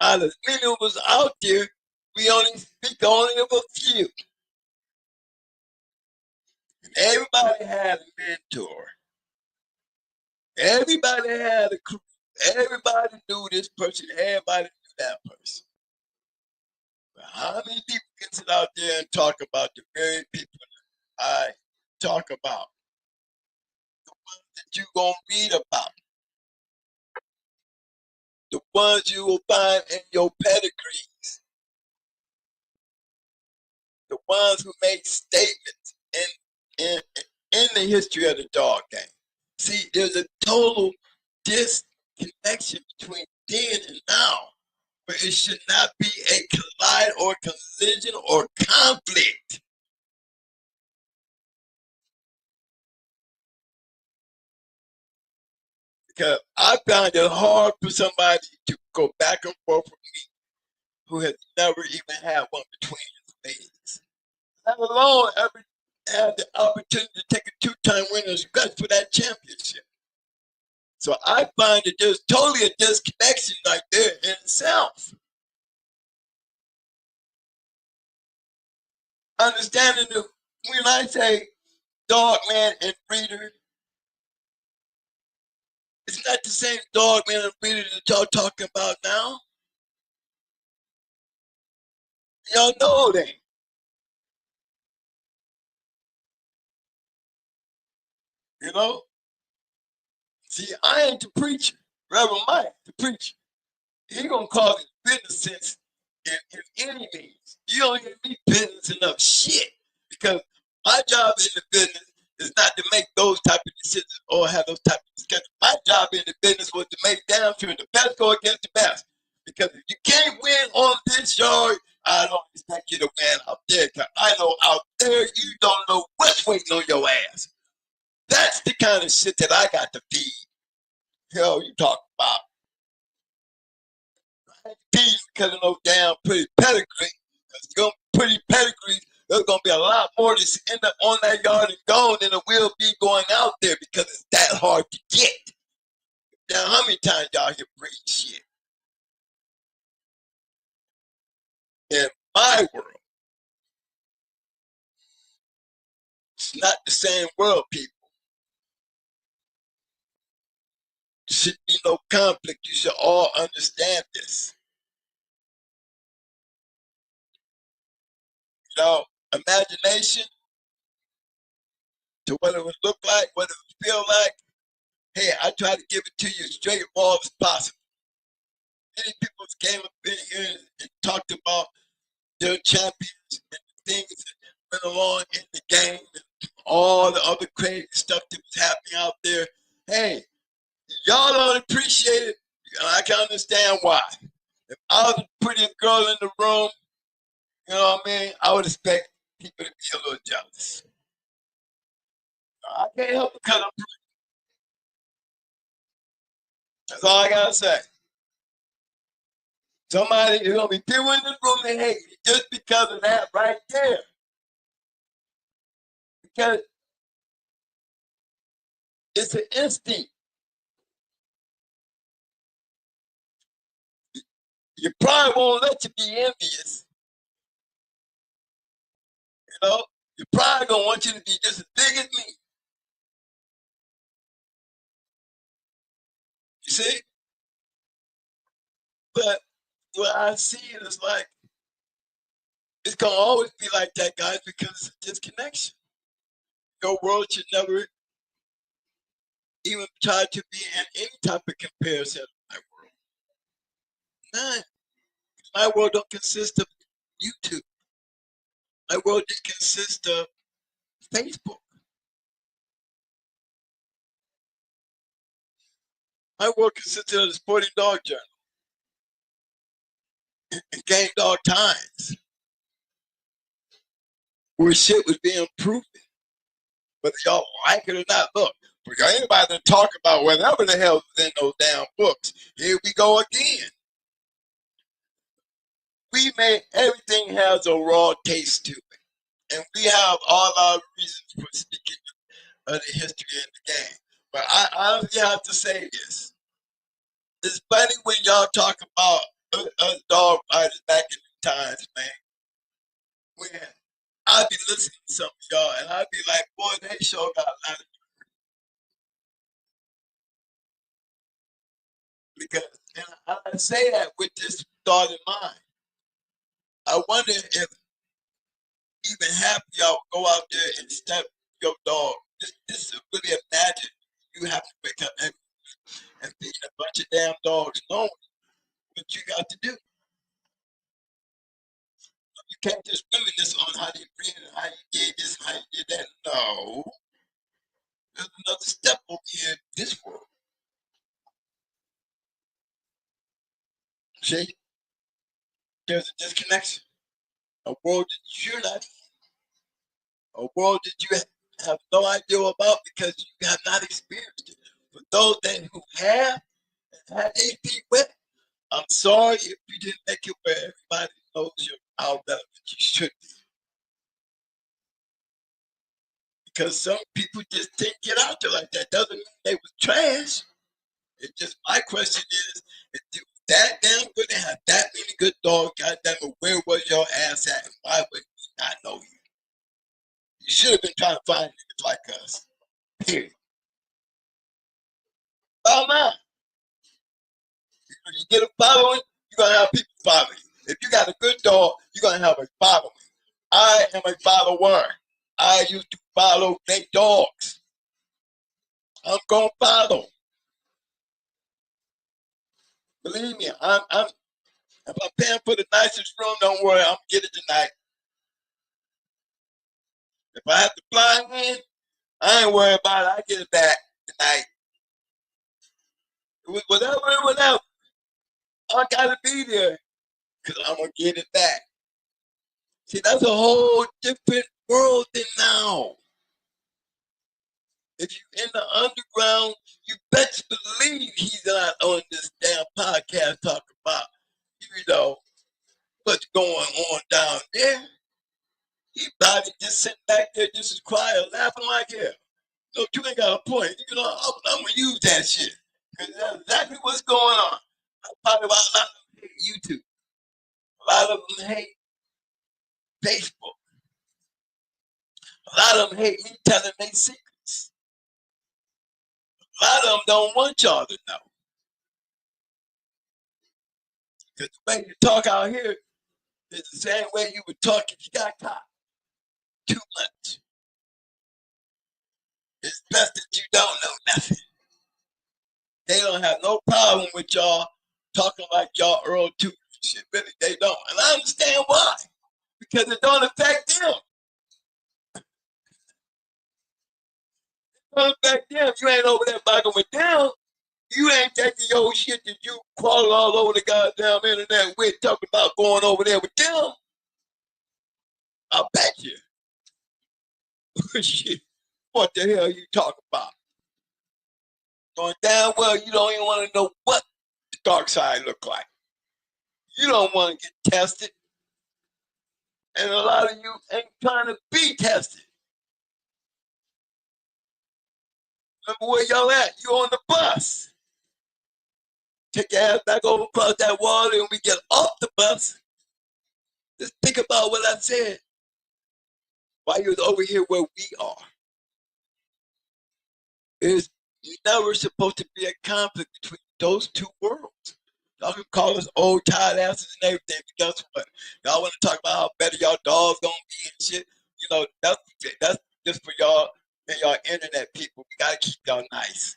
As many of us out there, We only speak only of a few. And everybody had a mentor. Everybody had a crew. Everybody knew this person. Everybody knew that person. But how many people can sit out there and talk about the very people I talk about? The ones that you're going to read about. The ones you will find in your pedigrees. The ones who make statements in the history of the dog game. See, there's a total disconnection between then and now, but it should not be a collide or collision or conflict. Because I found it hard for somebody to go back and forth with me who has never even had one between his legs, let alone ever had the opportunity to take a two-time winner's guts for that championship. So I find that there's totally a disconnection right there in itself. Understanding that when I say dogman and breeder, it's not the same dogman and breeder that y'all talking about now. Y'all know it ain't. You know? See, I ain't the preacher. Reverend Mike, the preacher. He gonna call it business sense in any means. You don't give me business enough shit. Because my job in the business is not to make those type of decisions or have those type of discussions. My job in the business was to make damn sure the best go against the best. Because if you can't win on this yard, I don't expect you to win out there. Cause I know out there you don't know what's waiting on your ass. That's the kind of shit that I got to feed. Hell, you talk about. I ain't feeding because of no damn pretty pedigree. Because you're pretty pedigree, there's gonna be a lot more that's end up on that yard and gone than it will be going out there because it's that hard to get. Now, how many times y'all hear breed shit? In my world, it's not the same world, people. There should be no conflict. You should all understand this. You know, imagination to what it would look like, what it would feel like. Hey, I try to give it to you as straightforward as possible. Many people came up in here and talked about their champions and the things that went along in the game and all the other crazy stuff that was happening out there. Hey, y'all don't appreciate it. I can understand why. If I was the prettiest girl in the room, you know what I mean, I would expect people to be a little jealous. I can't help it because I'm pretty. That's all I gotta say. Somebody is gonna be people in this room that hate you just because of that right there. Because it's an instinct. You probably won't let you be envious. You know, you probably gonna want you to be just as big as me. You see? But what I see it is like it's gonna always be like that, guys, because it's a disconnection. Your world should never even try to be in any type of comparison of my world. None. My world don't consist of YouTube. My world just consists of Facebook. My world consists of the Sporting Dog Journal and Game Dog Times, where shit was being proven. Whether y'all like it or not, look, for anybody to talk about whatever the hell is in those damn books, here we go again. We made everything has a raw taste to it. And we have all our reasons for speaking of the history of the game. But I honestly have to say this. It's funny when y'all talk about us dog fighters back in times, man, when I'd be listening to some of y'all and I'd be like, boy, they sure got a lot of because and I say that with this thought in mind. I wonder if even half of y'all go out there and step your dog. Just to really imagine you have to wake up and feed a bunch of damn dogs knowing what you got to do. You can't just reminisce on how you breathe and how you did this and how you did that. No. There's another step over here in this world. See? There's a disconnection. A world that you're not in. A world that you have no idea about because you have not experienced it. For those that who have and had their feet wet, I'm sorry if you didn't make it where everybody knows you're how relevant you should be. Because some people just didn't get out there like that. Doesn't mean they was trash. It's just my question is, if you that damn good and have that many good dogs, goddamn it, where was your ass at? And why would we not know you? You should have been trying to find niggas like us. Period. Bottom line, if you get a following, you're gonna have people follow you. If you got a good dog, you're gonna have a following. I am a follower. I used to follow big dogs. I'm gonna follow. Believe me, I'm if I'm paying for the nicest room, don't worry, I'm gonna get it tonight. If I have to fly in, I ain't worried about it. I get it back tonight. Whatever. I gotta be there because I'm gonna get it back. See, that's a whole different world than now. If you're in the underground, you best believe he's not on this damn podcast talking about, what's going on down there. He probably just sitting back there just as quiet, laughing like hell. No, you ain't got a point. I'm gonna use that shit. Because that's exactly what's going on. I talk about a lot of them hate YouTube. A lot of them hate Facebook. A lot of them hate me telling their secrets. A lot of them don't want y'all to know. Because the way you talk out here is the same way you would talk if you got caught. Too much. It's best that you don't know nothing. They don't have no problem with y'all talking like y'all Earl Tudor shit. Really, they don't. And I understand why. Because it don't affect them. It don't affect them. You ain't over there bugging with them. You ain't taking your shit that you crawling all over the goddamn internet with, talking about going over there with them. I bet you. Shit. What the hell are you talking about? Going down well, you don't even want to know what the dark side look like. You don't want to get tested. And a lot of you ain't trying to be tested. Remember where y'all at? You on the bus. Take your ass back over across that water and we get off the bus. Just think about what I said. While you're over here where we are. There's never supposed to be a conflict between those two worlds. Y'all can call us old tired asses and everything, but guess what? Y'all want to talk about how better y'all dogs gonna be and shit. That's just for y'all and y'all internet people. We gotta keep y'all nice.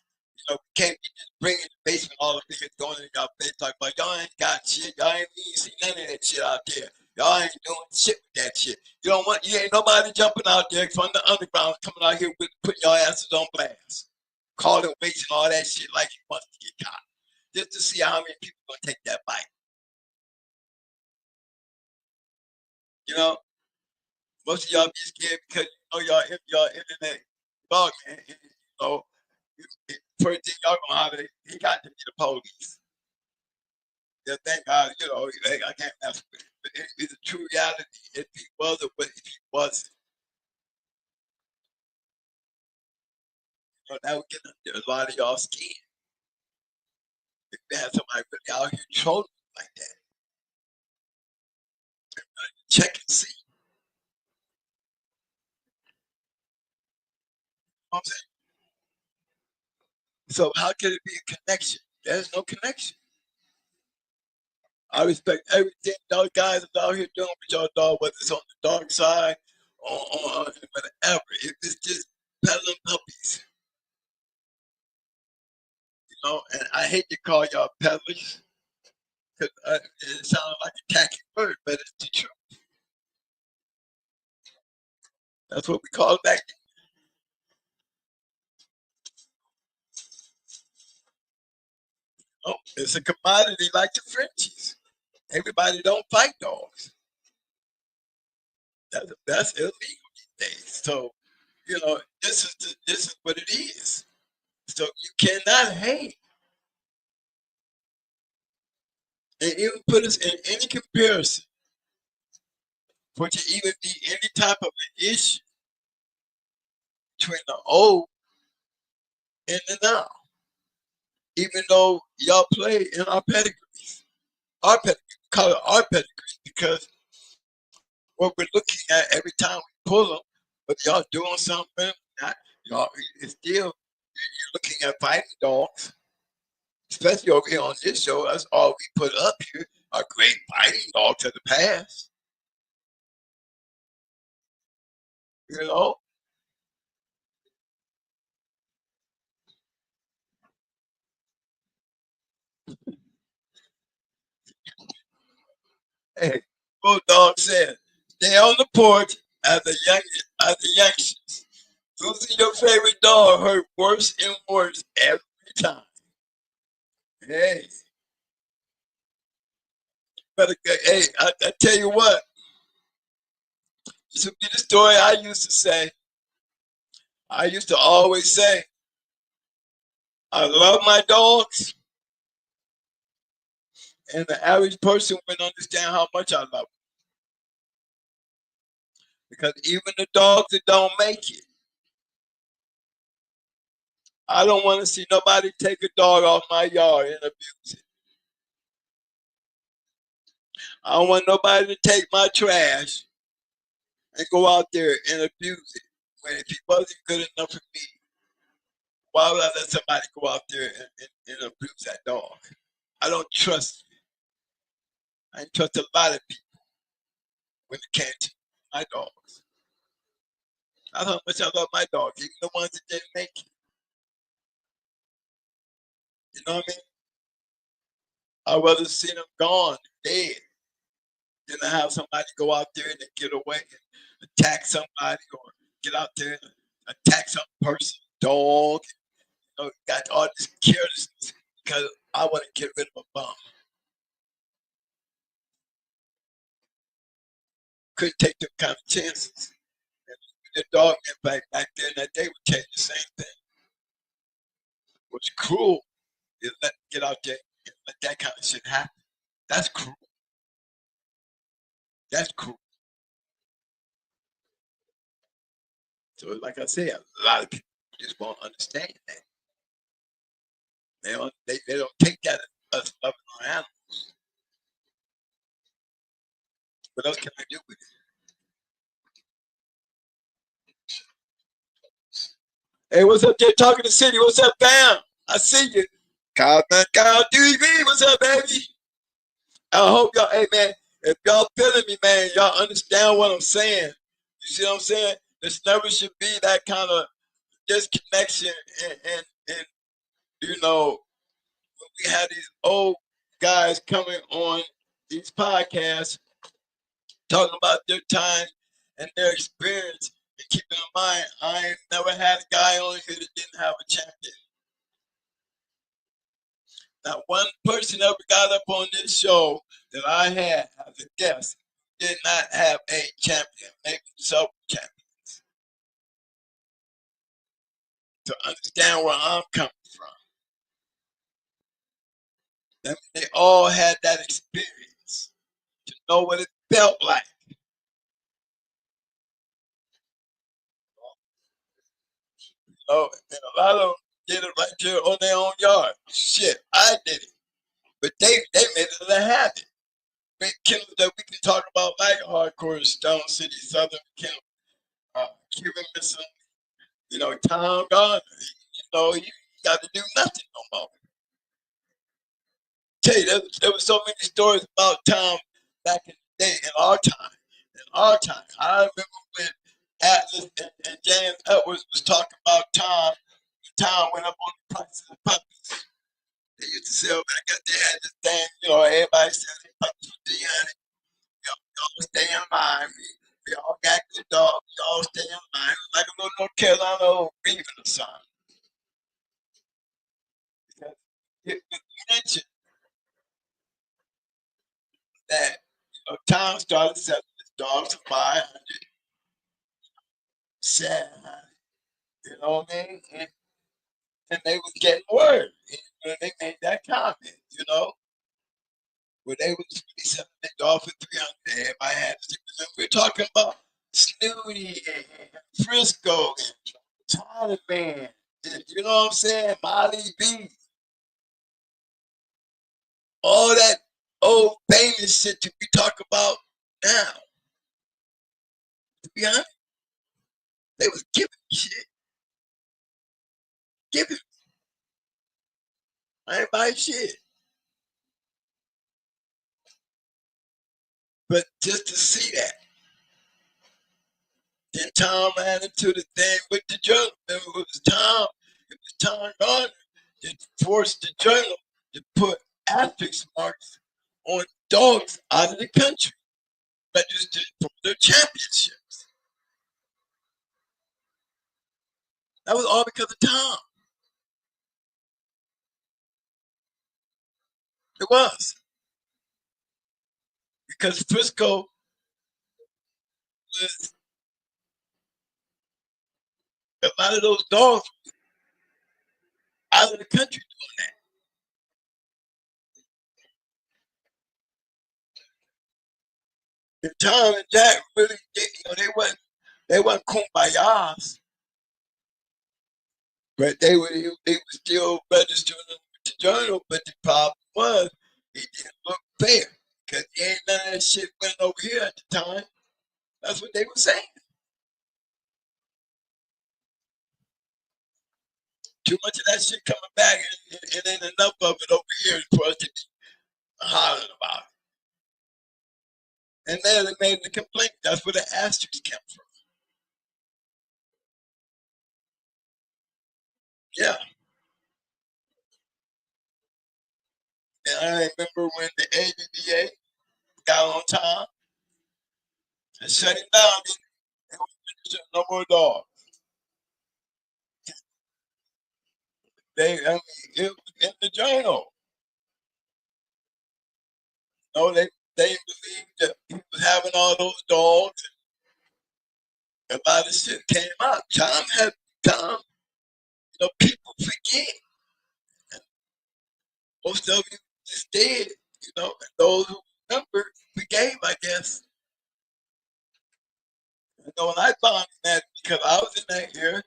We can't be just bringing the basement all the niggas going in y'all face talking about y'all ain't got shit. Y'all ain't even see none of that shit out there. Y'all ain't doing shit with that shit. You ain't nobody jumping out there from the underground coming out here with putting your asses on blast. Calling weights and all that shit like he wants to get caught. Just to see how many people gonna take that bite. Most of y'all be scared because y'all internet dog man. First thing y'all gonna have he got to be the police. Just thank God, I can't mess with it. But it's a true reality if he was or if he wasn't. That would get under a lot of y'all skin. If you had somebody really out here trolling like that. Check and see. You know what I'm saying? So how can it be a connection? There's no connection. I respect everything those guys are out here doing with y'all, dog, whether it's on the dark side or whatever. If it's just peddling puppies, you know, and I hate to call y'all peddlers because it sounds like a tacky word, but it's the truth. That's what we call it back then. Oh, it's a commodity like the Frenchies. Everybody don't fight dogs. That's illegal these days. So, you know, this is what it is. So you cannot hate and even put us in any comparison for it to even be any type of an issue between the old and the now. Even though y'all play in our pedigrees, call it our pedigrees because what we're looking at every time we pull them, but y'all doing something, not, y'all, it's still, you're looking at fighting dogs, especially over here on this show. That's all we put up here are great fighting dogs of the past. You know, hey, Bulldog said, stay on the porch as the youngsters. Losing your favorite dog hurt worse and worse every time. Hey, hey, I tell you what, this would be the story I used to say. I used to always say, I love my dogs, and the average person wouldn't understand how much I love them. Because even the dogs that don't make it, I don't want to see nobody take a dog off my yard and abuse it. I don't want nobody to take my trash and go out there and abuse it. When if he wasn't good enough for me, why would I let somebody go out there and abuse that dog? I don't trust. I trust a lot of people when it came to my dogs. That's how much I love my dogs, even the ones that didn't make it. You know what I mean? I'd rather see them gone, dead, than to have somebody go out there and get away and attack somebody or get out there and attack some person, dog. You know, got all this carelessness because I want to get rid of a bum. Couldn't take them kind of chances. And the dog back there in that day would tell you the same thing. What's cruel is let get out there and let that kind of shit happen. That's cruel. That's cruel. So, like I said, a lot of people just won't understand that. They don't take that as us loving our animals. What else can I do with it? Hey, what's up there talking to City? What's up, Bam? I see you. Kyle TV, what's up, baby? I hope y'all, hey man, if y'all feeling me, man, y'all understand what I'm saying. You see what I'm saying? This never should be that kind of disconnection and you know, when we have these old guys coming on these podcasts talking about their time and their experience. And keep in mind, I ain't never had a guy on here that didn't have a champion. Not one person ever got up on this show that I had as a guest did not have a champion, maybe several champions. To understand where I'm coming from. They all had that experience to know what it felt like. Oh, and a lot of them did it right there on their own yard. Shit, I did it. But they made it a habit. big kennels that we can talk about, like hardcore Stone City, Southern Kennel, Cuban Missile, Tom Gardner. He got to do nothing no more. Tell you, there was so many stories about Tom back in the day, in our time. In our time, I remember when Atlas and James Edwards was talking about Tom. Tom went up on the prices of puppies. They used to sell back up. They had this thing, everybody says puppies for 300. Y'all stay in line. We all got good dogs. Y'all stay in line. It was like a little North Carolina old beef or something. Because it was mentioned that Tom started selling his dogs for 500, 700. You know what I mean? And they was getting word. And they made that comment, where they was selling their dog for 300. Everybody had to. We're talking about Snooty and Frisco and Taliban. You know what I'm saying? Molly B. All that old famous shit that we talk about now. To be honest, they was giving shit. Giving. I ain't buying shit. But just to see that. Then Tom ran into the thing with the journal. Remember, it was Tom Gardner that forced the journal to put asterisk marks on dogs out of the country registered for their championships. That was all because of Tom. It was. Because Frisco was, a lot of those dogs out of the country doing that. And Tom and Jack really, they wasn't kumbayas, but they were still registering with the journal. But the problem was, it didn't look fair because ain't none of that shit went over here at the time. That's what they were saying. Too much of that shit coming back, and ain't enough of it over here for us to be hollering about it. And then they made the complaint. That's where the asterisks came from. Yeah. And I remember when the ABBA got on time and shut it down. It was no more dogs. It was in the journal. They believed that he was having all those dogs. And a lot of shit came out. Tom, people forget. Most of you just dead, and those who remember forgave, I guess. And when I found that, because I was in that era,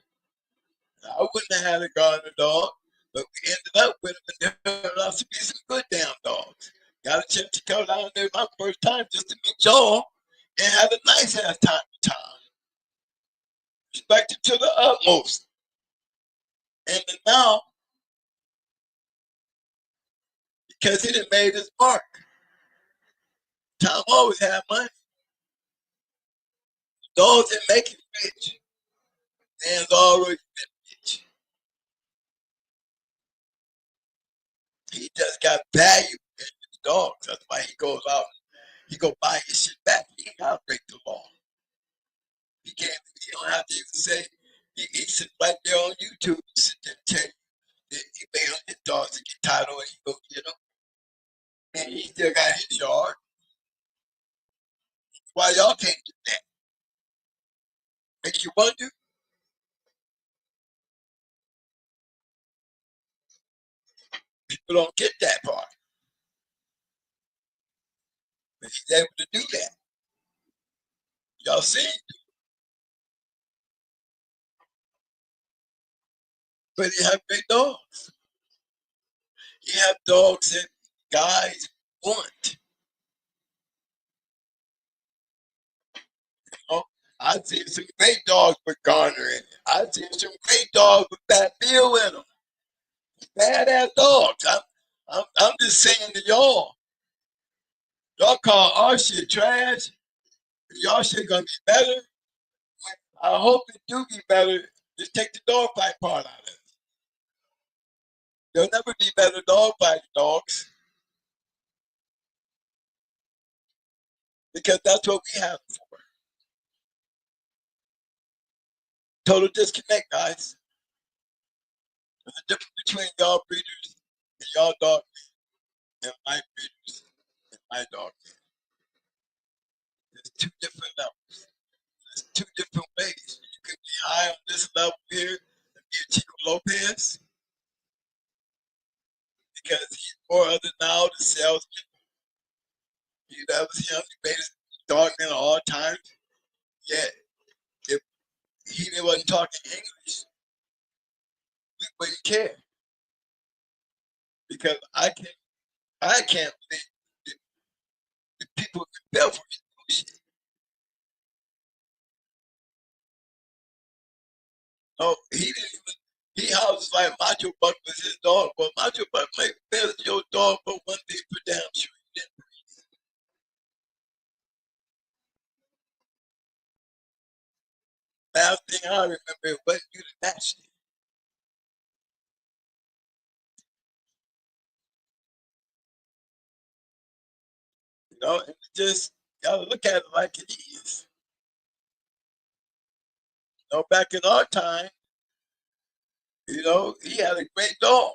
I wouldn't have had a Gardner dog, but we ended up with them, and there turned out to be some good damn dogs. Got a chance to come down there my first time just to meet y'all and have a nice ass time with Tom. Respected to the utmost. And then now, because he done made his mark, Tom always had money. Dogs that make him rich. Man's already been rich. He just got value in his dogs. That's why he goes out. He go buy his shit back. He ain't gotta break the law. He can't. He don't have to even say. He sit right there on YouTube and sit there and tell you that he made on his dogs to get title and he go get them. And he still got his yard. Why y'all can't do that? Make you wonder. People don't get that part. But he's able to do that. Y'all see? But he have big dogs. He have dogs that guys want. I seen some great dogs with Garner in it. I seen some great dogs with Fat Bill in them. Badass dogs. I'm just saying to y'all call our shit trash. Y'all shit gonna be better. I hope it do be better. Just take the dog fight part out of it. There'll never be better dog fight dogs. Because that's what we have for. Total disconnect, guys. There's a difference between y'all breeders and y'all dog and my breeders and my dog. There's two different levels. There's two different ways. You could be high on this level here and be a Chico Lopez because he's more other now the salesman. That was him. He made his dog in all times. Yet, if he wasn't talking English, we wouldn't care. Because I can't believe the people fell for his bullshit. No, he didn't even. He houses like Macho Buck was his dog, but Macho Buck may better your dog, but one thing for damn sure he didn't. Last thing I remember it wasn't you the nasty. And just gotta look at it like it is. Back in our time, he had a great dog.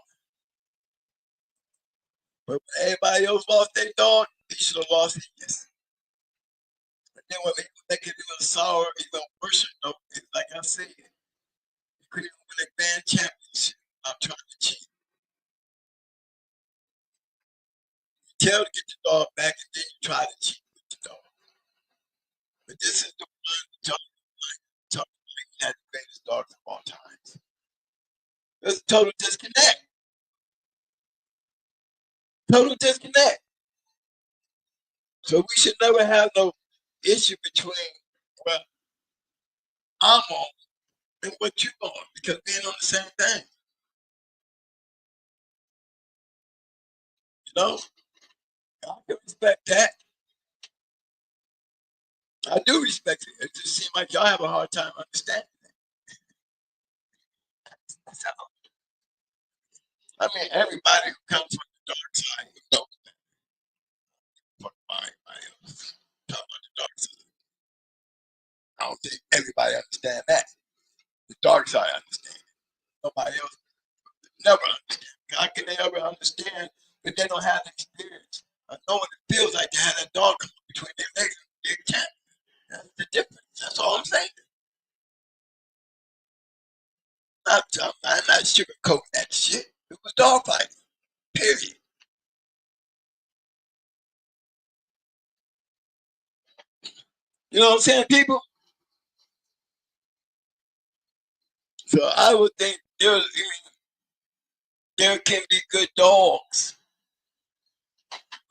But when everybody else lost their dog, he should have lost his. And then when they make it even sour, even worse, like I said, you couldn't even win a grand championship. I'm trying to cheat. You tell to get the dog back and then you try to cheat with the dog. But this is the one talking like had the greatest dogs of all times. There's a total disconnect. Total disconnect. So we should never have no issue between what I'm on and what you on because we ain't on the same thing. I can respect that. I do respect it. It just seems like y'all have a hard time understanding it. So, I mean, everybody who comes from the dark side knows that. Fuck everybody else. Talk about the dark side. I don't think everybody understands that. The dark side understands. Nobody else never understands. How can they ever understand if they don't have the experience of knowing what it feels like to have that dog come between their legs and their cat? That's the difference. That's all I'm saying. I'm not sugarcoating that shit. It was dog fighting. Period. You know what I'm saying, people? So I would think there can be good dogs,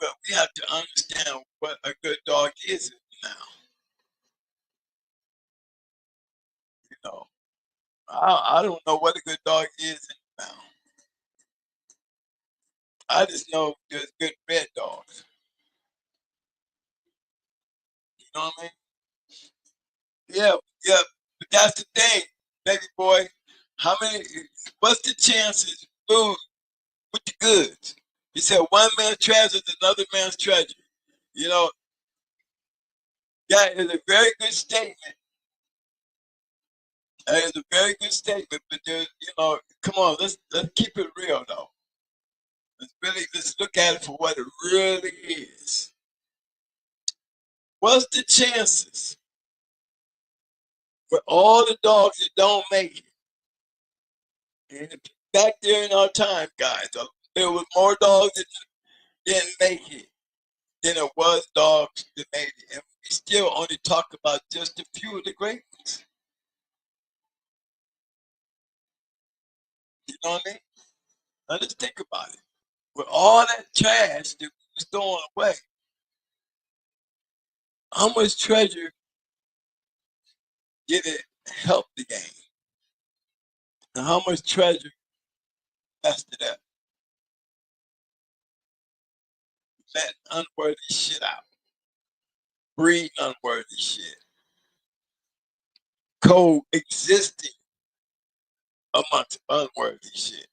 but we have to understand what a good dog is now. I don't know what a good dog is now. I just know there's good red dogs. You know what I mean? Yeah, but that's the thing, baby boy. What's the chances lose with the goods? He said one man's treasure is another man's treasure. That is a very good statement. That is a very good statement, but come on, let's keep it real though. Let's look at it for what it really is. What's the chances for all the dogs that don't make it? And back there in our time, guys, there was more dogs that didn't make it than it was dogs that made it. And we still only talk about just a few of the great ones. You know what I mean? Now let's think about it. With all that trash that was thrown away, how much treasure get it help the game. And how much treasure invested up? Let unworthy shit out. Breed unworthy shit. Coexisting amongst unworthy shit.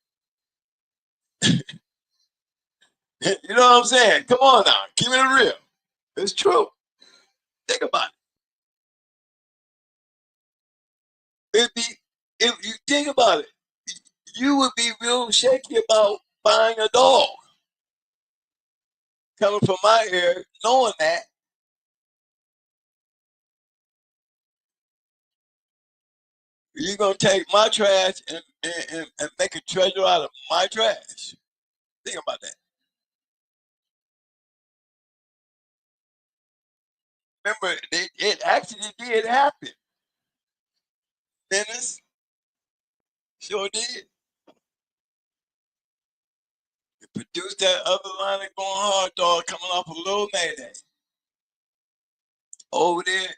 You know what I'm saying? Come on now, keep it real. It's true. Think about it. If you think about it, you would be real shaky about buying a dog. Coming from my ear, knowing that, you're gonna take my trash and make a treasure out of my trash. Think about that. Remember, it actually did happen. Dennis sure did. It produced that other line of going hard dog coming off a little Mayday. Over there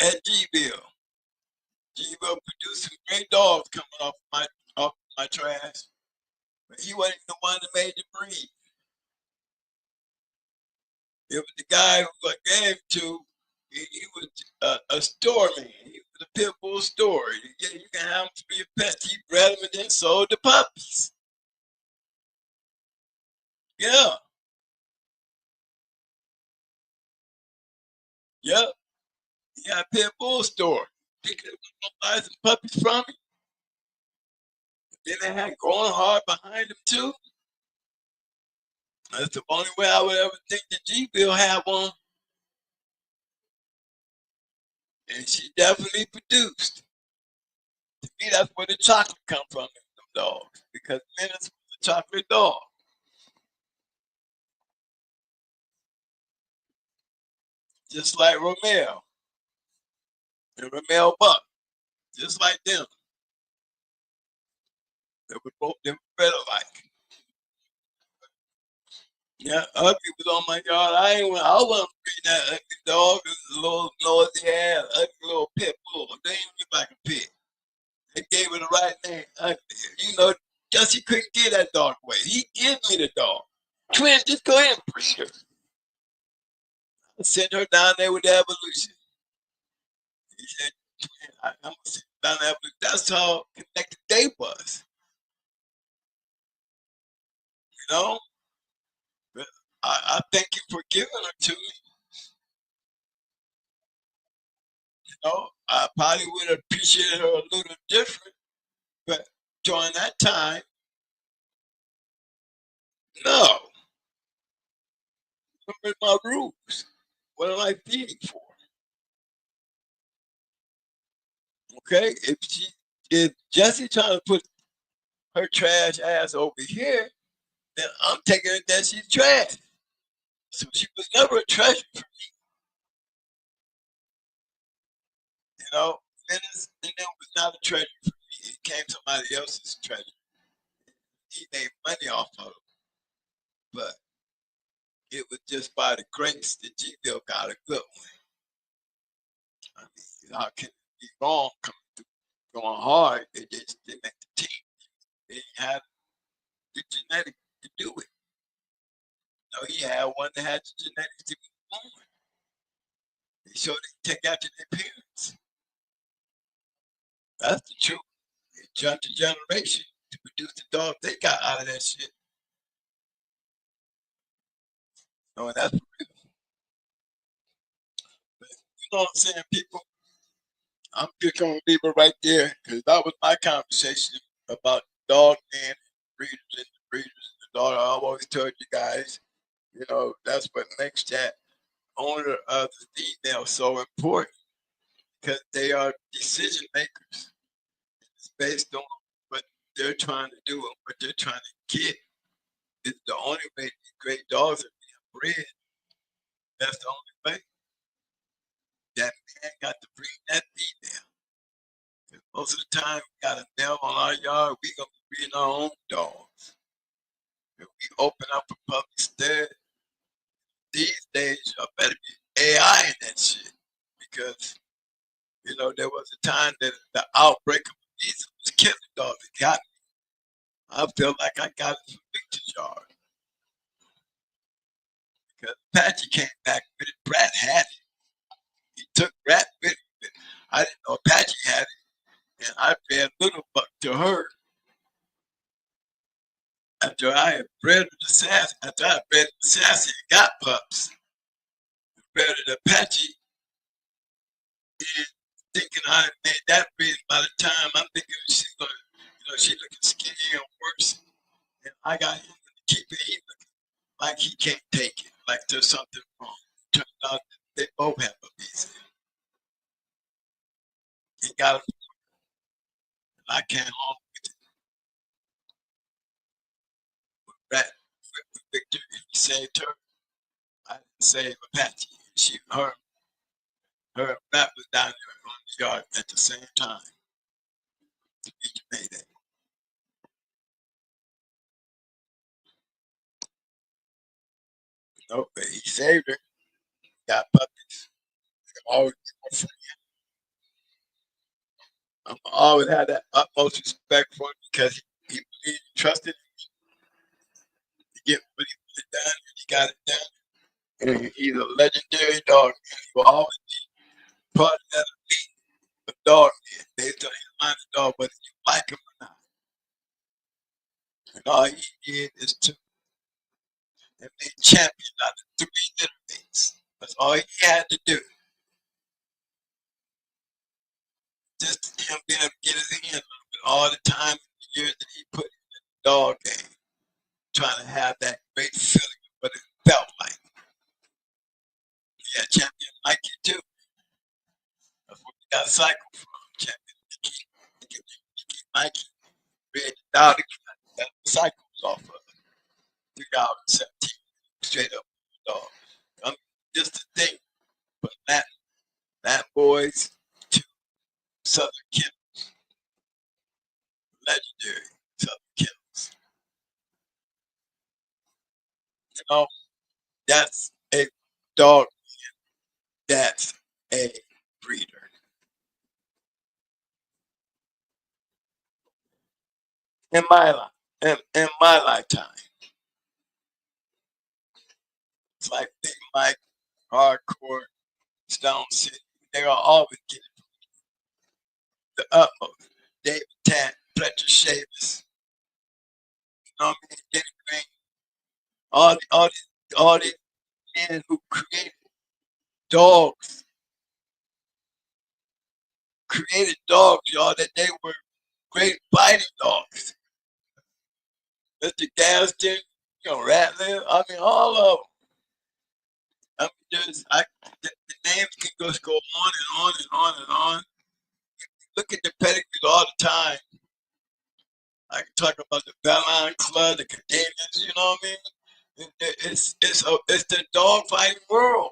at G-Bill. G-Bill produced some great dogs coming off my trash. But he wasn't the one that made the breed. It was the guy who I gave to. He was a store man. He was a pit bull store. You can have him for your pet. He bred them and then sold the puppies. Yeah. Yep. He got a pit bull store. He could buy some puppies from me. Then they had growing hard behind them too. That's the only way I would ever think that G-Bill had one. And she definitely produced. To me, that's where the chocolate come from in them dogs. Because Menace was a chocolate dog. Just like Romeo. And Romeo Buck. Just like them. They were both them bred alike. Yeah, Ugly was on my yard. I wasn't breeding that ugly dog. It was a little noisy ass, ugly little pit bull. They ain't look like a pit. They gave it the right name, Ugly. You know, Jesse couldn't get that dog away. He gave me the dog. Twin, just go ahead and breed her. I sent her down there with the evolution. He said, Twin, I'm gonna send her down there. That's how connected they was. You know? But I thank you for giving her to me. You know, I probably would have appreciated her a little different, but during that time, no. Remember my rules. What am I feeding for? Okay, if Jessie trying to put her trash ass over here, then I'm taking it that she's trash. So she was never a treasure for me, you know. Dennis was not a treasure for me. It came somebody else's treasure. He made money off of it, but it was just by the grace that G-Bill got a good one. I mean, how can it be wrong coming through, going hard? They just didn't make the team. They didn't have the genetics to do it. No, he had one that had the genetics to be born. They showed they take after their parents. That's the truth. It jumped a generation to produce the dog they got out of that shit. No, and that's real. But you know what I'm saying, people? I'm just gonna leave it right there because that was my conversation about dog men, breeders, and the breeders. The dog I always told you guys, you know, that's what makes that owner of the female so important because they are decision makers. It's based on what they're trying to do and what they're trying to get. It's the only way these great dogs are being bred. That's the only way. That man got to breed that female. Most of the time, we got a male on our yard, we gonna be breeding our own dogs. If we open up a public stud, these days, y'all better be AI in that shit because You know, there was a time that the outbreak of disease was killing dogs. It got me. I felt like I got it from Victor's yard because Apache came back with it. Brad had it. He took Brad with him. I didn't know Apache had it, and I fed Little Buck to her after I had bred the sassy. After I bred the sassy and got pups, bred the Apache, and thinking I made that breed. By the time I'm thinking she's gonna, she looking skinny and worse, and I got him to keep it. He looking like he can't take it, like there's something wrong. Turns out they both have obesity. He got it, and I came home with it. Rat with Victor, and he saved her. I didn't save Apache. Her rat was down there on the yard at the same time. Each Mayday. No, but he saved her. Got puppies. Always, I'm always had that utmost respect for him because he believed, trusted to get what he wanted done, and he got it done. And he's a legendary dog. He will always be part of that elite of dog based on his line of dog, whether you like him or not. And all he did is to and made champion out of 3 littermates. That's all he had to do. Just him being able to get his hand on it all the time and the years that he put in the dog game, trying to have that great feeling of what it felt like. Yeah, champion Mikey too. That's where we got a cycle from. Champion Mikey, Red Dowdy, that cycle was off of 2017. Straight up dog. Just the thing, but that boys to Southern Kennels, legendary Southern Kennels. You know, that's a dog. That's a breeder. In my life, in my lifetime, it's like Big Mike, Hardcore, Stone City. They are always getting the utmost. David Tat, Fletcher Shavis, you know what I mean? Denny Green, all these men who dogs, created dogs, y'all, that they were great fighting dogs. Mr. Gaston, Rattler, I mean, all of them. I mean, the names can just go on and on and on and on. Look at the pedigrees all the time. I can talk about the Valline Club, the Canadians, you know what I mean? It's the dog fighting world.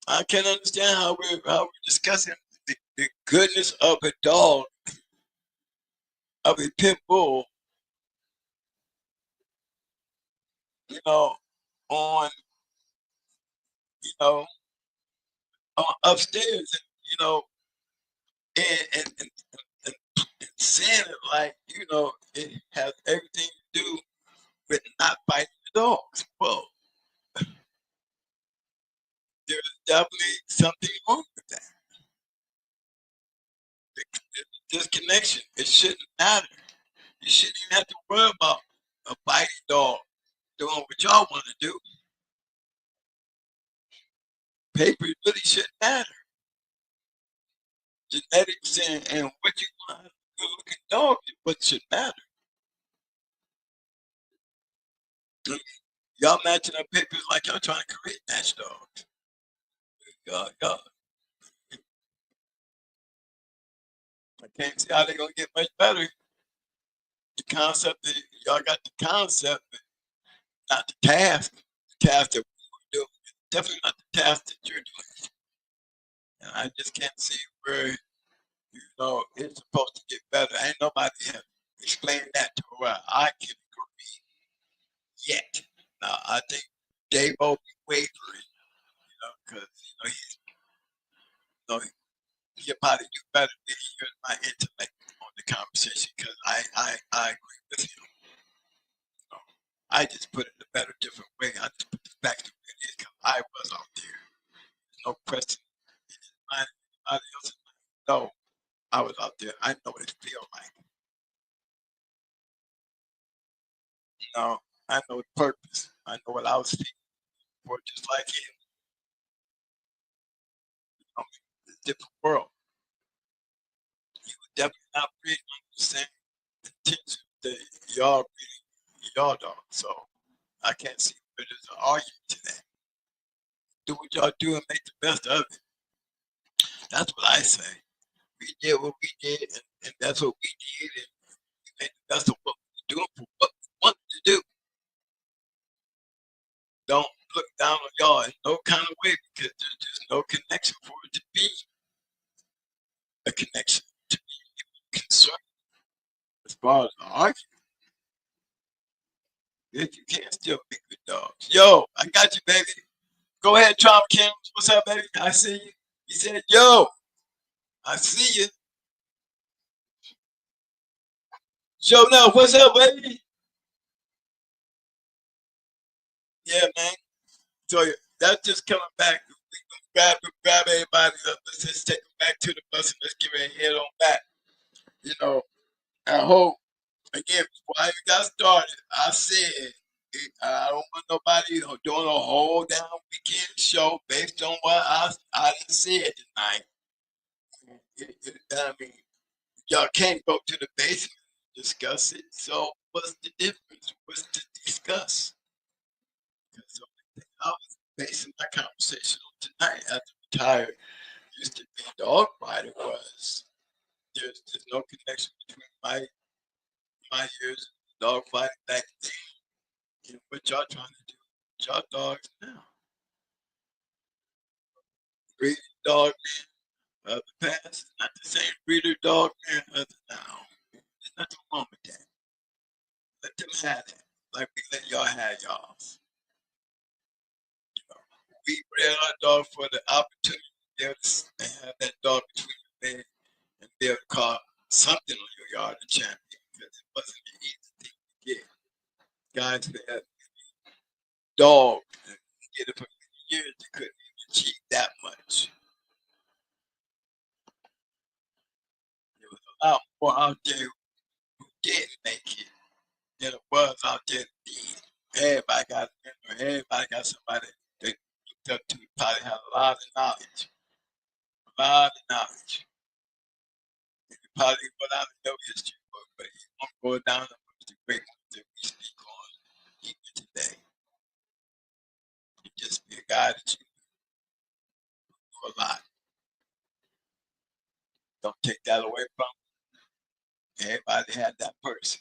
I can't understand how we're discussing the goodness of a dog, of a pit bull, on you know upstairs, and and, and, and, and saying it like it has everything to do with not fighting the dogs. Well, there's definitely something wrong with that. This connection, it shouldn't matter. You shouldn't even have to worry about a biting dog doing what y'all want to do. Paper really shouldn't matter. Genetics and what you want, good looking dog is what should matter. Y'all matching up papers like y'all trying to create match dogs. Y'all, I can't see how they're gonna get much better. The concept that y'all got the concept, but not the task. The task that we're doing, definitely not the task that you're doing. And I just can't see where it's supposed to get better. Ain't nobody have explained that to where I can agree yet. Now I think Dave will be wavering, because he'll probably do better than he hears my intellect on the conversation because I agree with him. I just put it in a better, different way. I just put the facts the way it is because I was out there. No question in his mind, anybody else's mind. No, I was out there. I know what it feels like. I know the purpose. I know what I was seeking for, just like him. It's a different world. He was definitely not breeding under the same intention that y'all breeding y'all dog. So I can't see where there's an argument to that. Do what y'all do and make the best of it. That's what I say. We did what we did, and that's what we did, and we made the best of what we're doing for what we want to do. Don't look down on y'all in no kind of way because there's just no connection for it to be a connection to be concerned as far as the argument. If you can't still be good dogs. Yo, I got you, baby. Go ahead, Trump Kennels. What's up, baby? I see you. He said, yo, I see you. Show now, what's up, baby? Yeah, man. So that's just coming back. Grab everybody up. Let's just take them back to the bus and let's give it a head on back. I hope, again, before I even got started, I said, I don't want nobody doing a whole down weekend show based on what I said tonight. I mean, y'all can't go to the basement and discuss it. So what's the difference? What's to discuss? Because the only thing I was basing my conversation on tonight after retired used to be dog fighting was there's no connection between my years of dog fighting back then and what y'all trying to do with y'all dogs now. Breeding dog man of the past is not the same breeder dog man of the now. There's nothing wrong with that. Let them have that. Like we let y'all have y'all's. We bred our dog for the opportunity to be able to have that dog between your legs and be able to call something on your yard a champion because it wasn't an easy thing to get. Guys that had dog and get it for years, they couldn't even achieve that much. There was a lot more out there who didn't make it than it was out there that did. Everybody got a mentor, everybody got somebody they looked up to, probably had a lot of knowledge. A lot of knowledge. You could probably go down the no history book, but you won't go down the great ones that we speak on even today. You just be a guy that you do a lot. Don't take that away from them. Everybody had that person.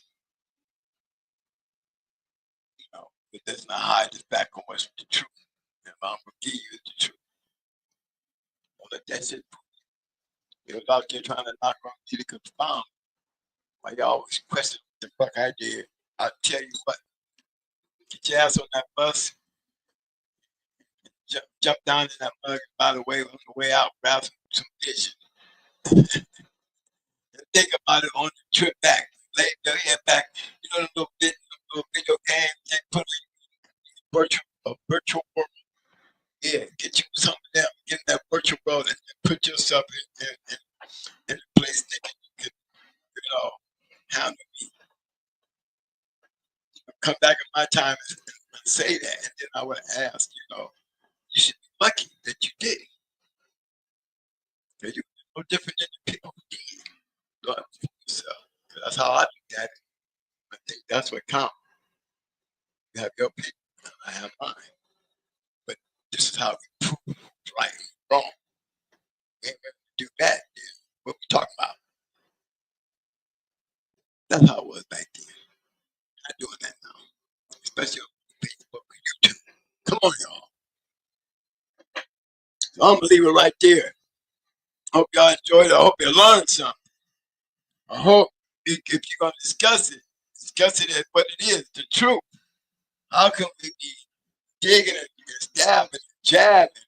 But that's not hide this back on what's the truth. And I'm gonna give you the truth. Don't let that shit fool you. They was out there trying to knock on you to confound. Why you always question what the fuck I did? I'll tell you what. Get your ass on that bus. Jump down in that mug. By the way, on the way out, grab some vision. Think about it on the trip back. Lay your head back. You know the little video games they put in virtual world. Yeah, get you some of them. Get in that virtual world and put yourself in a place that you can, handle me. Come back in my time and say that, and then I would ask, you should be lucky that you did it. You're no different than the people who did. Yourself. That's how I look at it. I think that's what counts. You have your opinion, and I have mine. But this is how we prove who's right and wrong. And when we do that, then what we talking about? That's how it was back then. Not doing that now. Especially on Facebook and YouTube. Come on, y'all. So I'm gonna leave it right there. Hope y'all enjoyed it. I hope you learned something. I hope if you're gonna discuss it as what it is, the truth. How can we be digging and stabbing and jabbing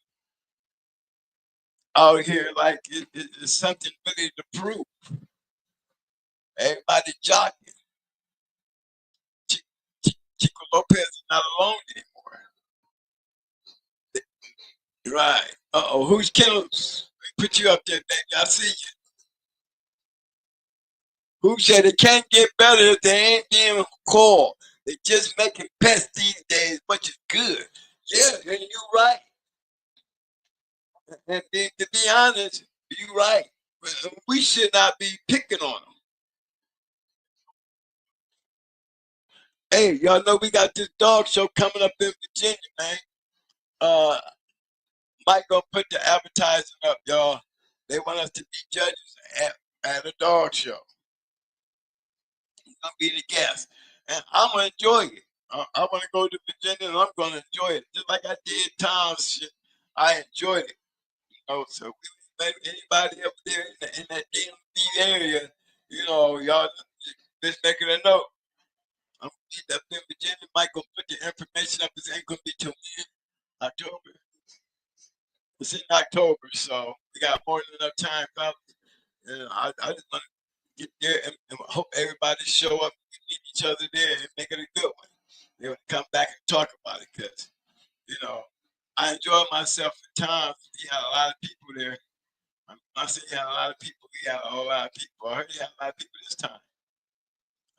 out here like it's something really to prove. Everybody jockeying. Chico Lopez is not alone anymore. Right. Uh-oh, who's Kennels? Put you up there, baby. I see you. Who said it can't get better if they ain't being called? They just making pets these days, which is good. Yeah, and you're right. And to be honest, you're right. We should not be picking on them. Hey, y'all know we got this dog show coming up in Virginia, man. Uh, Mike gonna put the advertising up, y'all. They want us to be judges at a dog show. He's gonna be the guest, and I'm gonna enjoy it. I want to go to Virginia, and I'm gonna enjoy it just like I did Tom's shit. I enjoyed it, So anybody up there in that DMV area, y'all just making a note. I'm gonna be up in Virginia. Mike gonna put the information up. It ain't gonna be till October. It's in October, so we got more than enough time, fellas. And I just want to get there and hope everybody show up, meet each other there, and make it a good one. They want to come back and talk about it because, I enjoyed myself at times. We had a lot of people there. I said you had a lot of people. We had a whole lot of people. I heard you had a lot of people this time.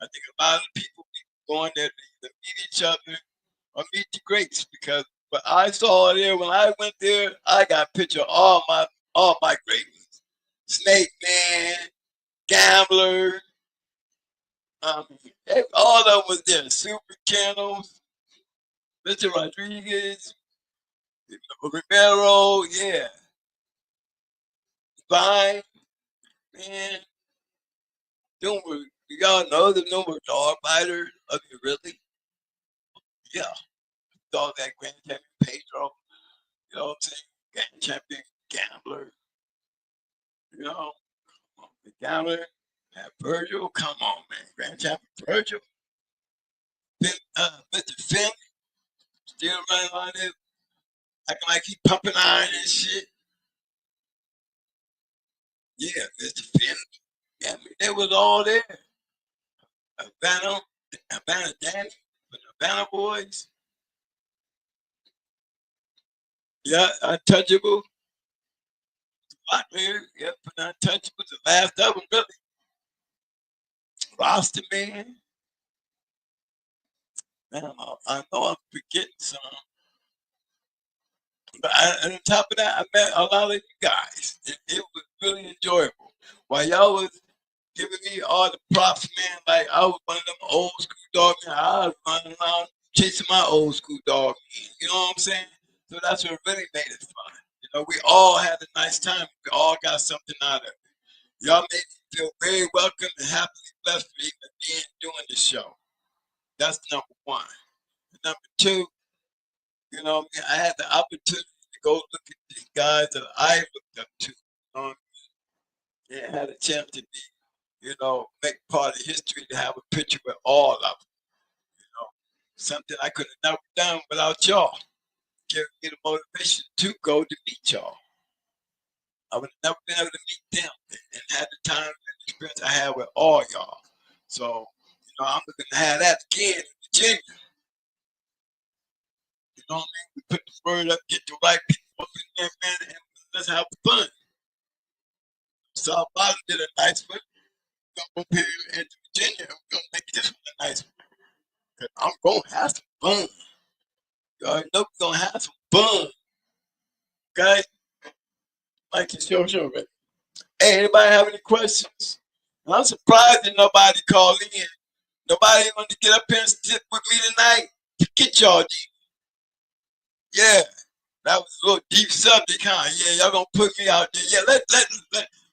I think a lot of people be going there to meet each other or meet the greats because what I saw there when I went there, I got a picture of all my greats. Snake Man, Gambler, all of them was there. Super Kennels, Mr. Rodriguez, Romero, yeah. Fine, man. Y'all know the number dog fighters? I mean, really? Yeah. Dog that Grand Champion Pedro, you know what I'm saying? Grand Champion Gambler, you know? The Gambler, Virgil, come on, man. Grand Champion Virgil. Mr. Finn, still running on there, acting like he pumping iron and shit. Yeah, Mr. Finn. Yeah, I mean, they was all there. Havana Danny, the Havana boys. Yeah, Untouchable. Blackbeard, yep, Untouchable. The last of them, really. Roster Man. Man, I know I'm forgetting some. But on top of that, I met a lot of you guys. It was really enjoyable. While y'all was giving me all the props, man, like I was one of them old school dog men. I was running around chasing my old school dog. You know what I'm saying? So that's what really made it fun. We all had a nice time. We all got something out of it. Y'all made me feel very welcome and happily blessed for even being doing the show. That's number one. Number two, I had the opportunity to go look at these guys that I looked up to. And had a chance to be, make part of history to have a picture with all of them. Something I could have never done without y'all. Giving me the motivation to go to meet y'all. I would have never been able to meet them and had the time and experience I had with all y'all. So, I'm looking to have that again in Virginia. You know what I mean? We put the word up, get the right people up in there, man, and let's have fun. So Bottom did a nice one. We're going to put it in Virginia. We're going to make this one a nice one. Cause I'm going to have some fun. You already know we're going to have some fun. Okay? Like the show, man. Hey, anybody have any questions? I'm surprised that nobody called in. Nobody wanted to get up here and sit with me tonight. Get y'all deep. Yeah, that was a little deep subject, huh? Yeah, y'all gonna put me out there. Yeah,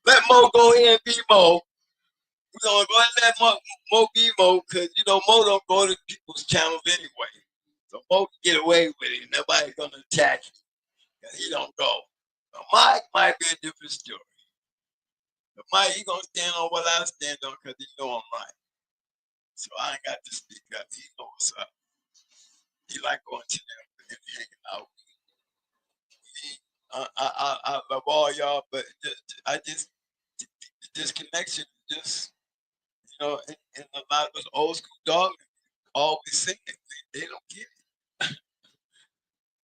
let Mo go in and be Mo. We're gonna go and let Mo be Mo, because Mo don't go to people's channels anyway. So Mo can get away with it. Nobody's gonna attack him. Cause he don't go. So Mike might be a different story. But Mike, he gonna stand on what I stand on because he know I'm right. So I ain't got to speak up. He knows what's up. He like going to them and hanging out. I love all y'all, but this connection, just and a lot of us old school dog always sing it. They don't get it.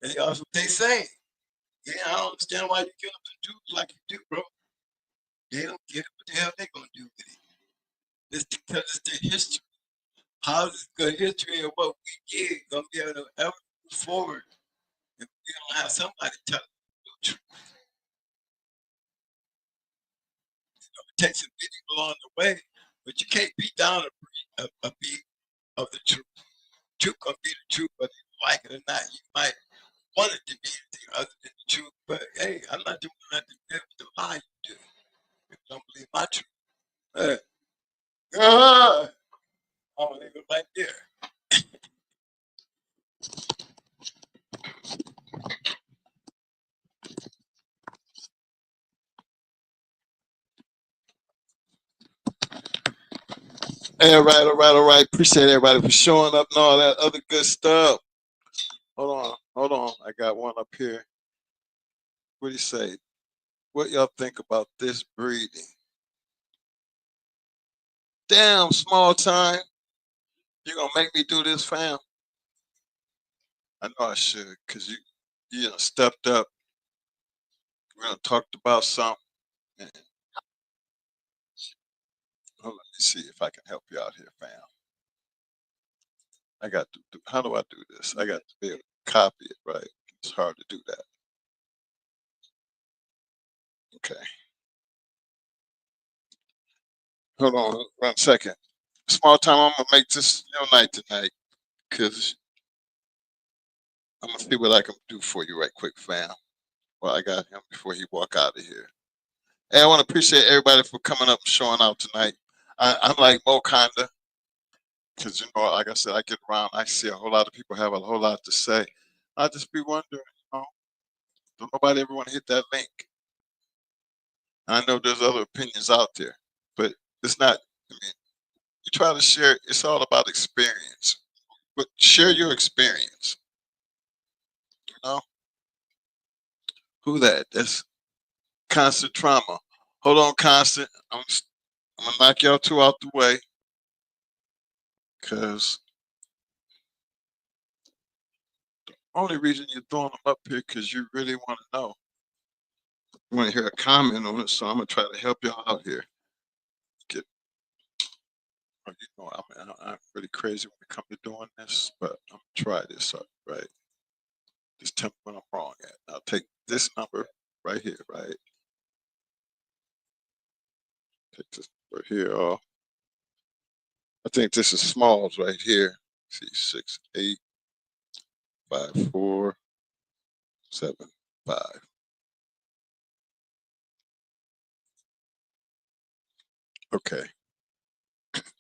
They also they say, yeah, I don't understand why you get up and do like you do, bro. They don't get it. What the hell they gonna do with it? It's because it's their history. How is the history of what we did gonna be able to ever move forward if we don't have somebody tell us the truth? It takes a beating along the way, but you can't beat down a beat of the truth. Truth gonna be the truth, whether you like it or not. You might want it to be anything other than the truth, but hey, I'm not doing nothing with the lie you do. If you don't believe my truth, I'm gonna leave it right there. All right, all right, all right. Appreciate everybody for showing up and all that other good stuff. Hold on. I got one up here. What do you say? What y'all think about this breeding? Damn, small time. You gonna make me do this, fam? I know I should, cause you done stepped up. We done talked about something. And, let me see if I can help you out here, fam. I got to do. How do I do this? I got to be able to copy it, right? It's hard to do that. Okay. Hold on 1 second. Small time. I'm gonna make this your night tonight, cause I'm gonna see what I can do for you right quick, fam. Well, I got him before he walk out of here. Hey, I want to appreciate everybody for coming up and showing out tonight. I'm like Mo Conda, because like I said, I get around, I see a whole lot of people have a whole lot to say. I just be wondering, don't nobody ever want to hit that link. I know there's other opinions out there, but it's not. I mean, you try to share. It's all about experience, but share your experience. You know who that? That's Constant Trauma. Hold on, Constant. I'm gonna knock y'all two out the way, cause only reason you're throwing them up here because you really want to know. You want to hear a comment on it, so I'm gonna try to help y'all out here. Get, I'm pretty crazy when it comes to doing this, but I'm gonna try this out, right? Just tell me when I'm wrong at. I'll take this number right here, right? Take this number here off. I think this is Smalls right here. See, 685475. Okay,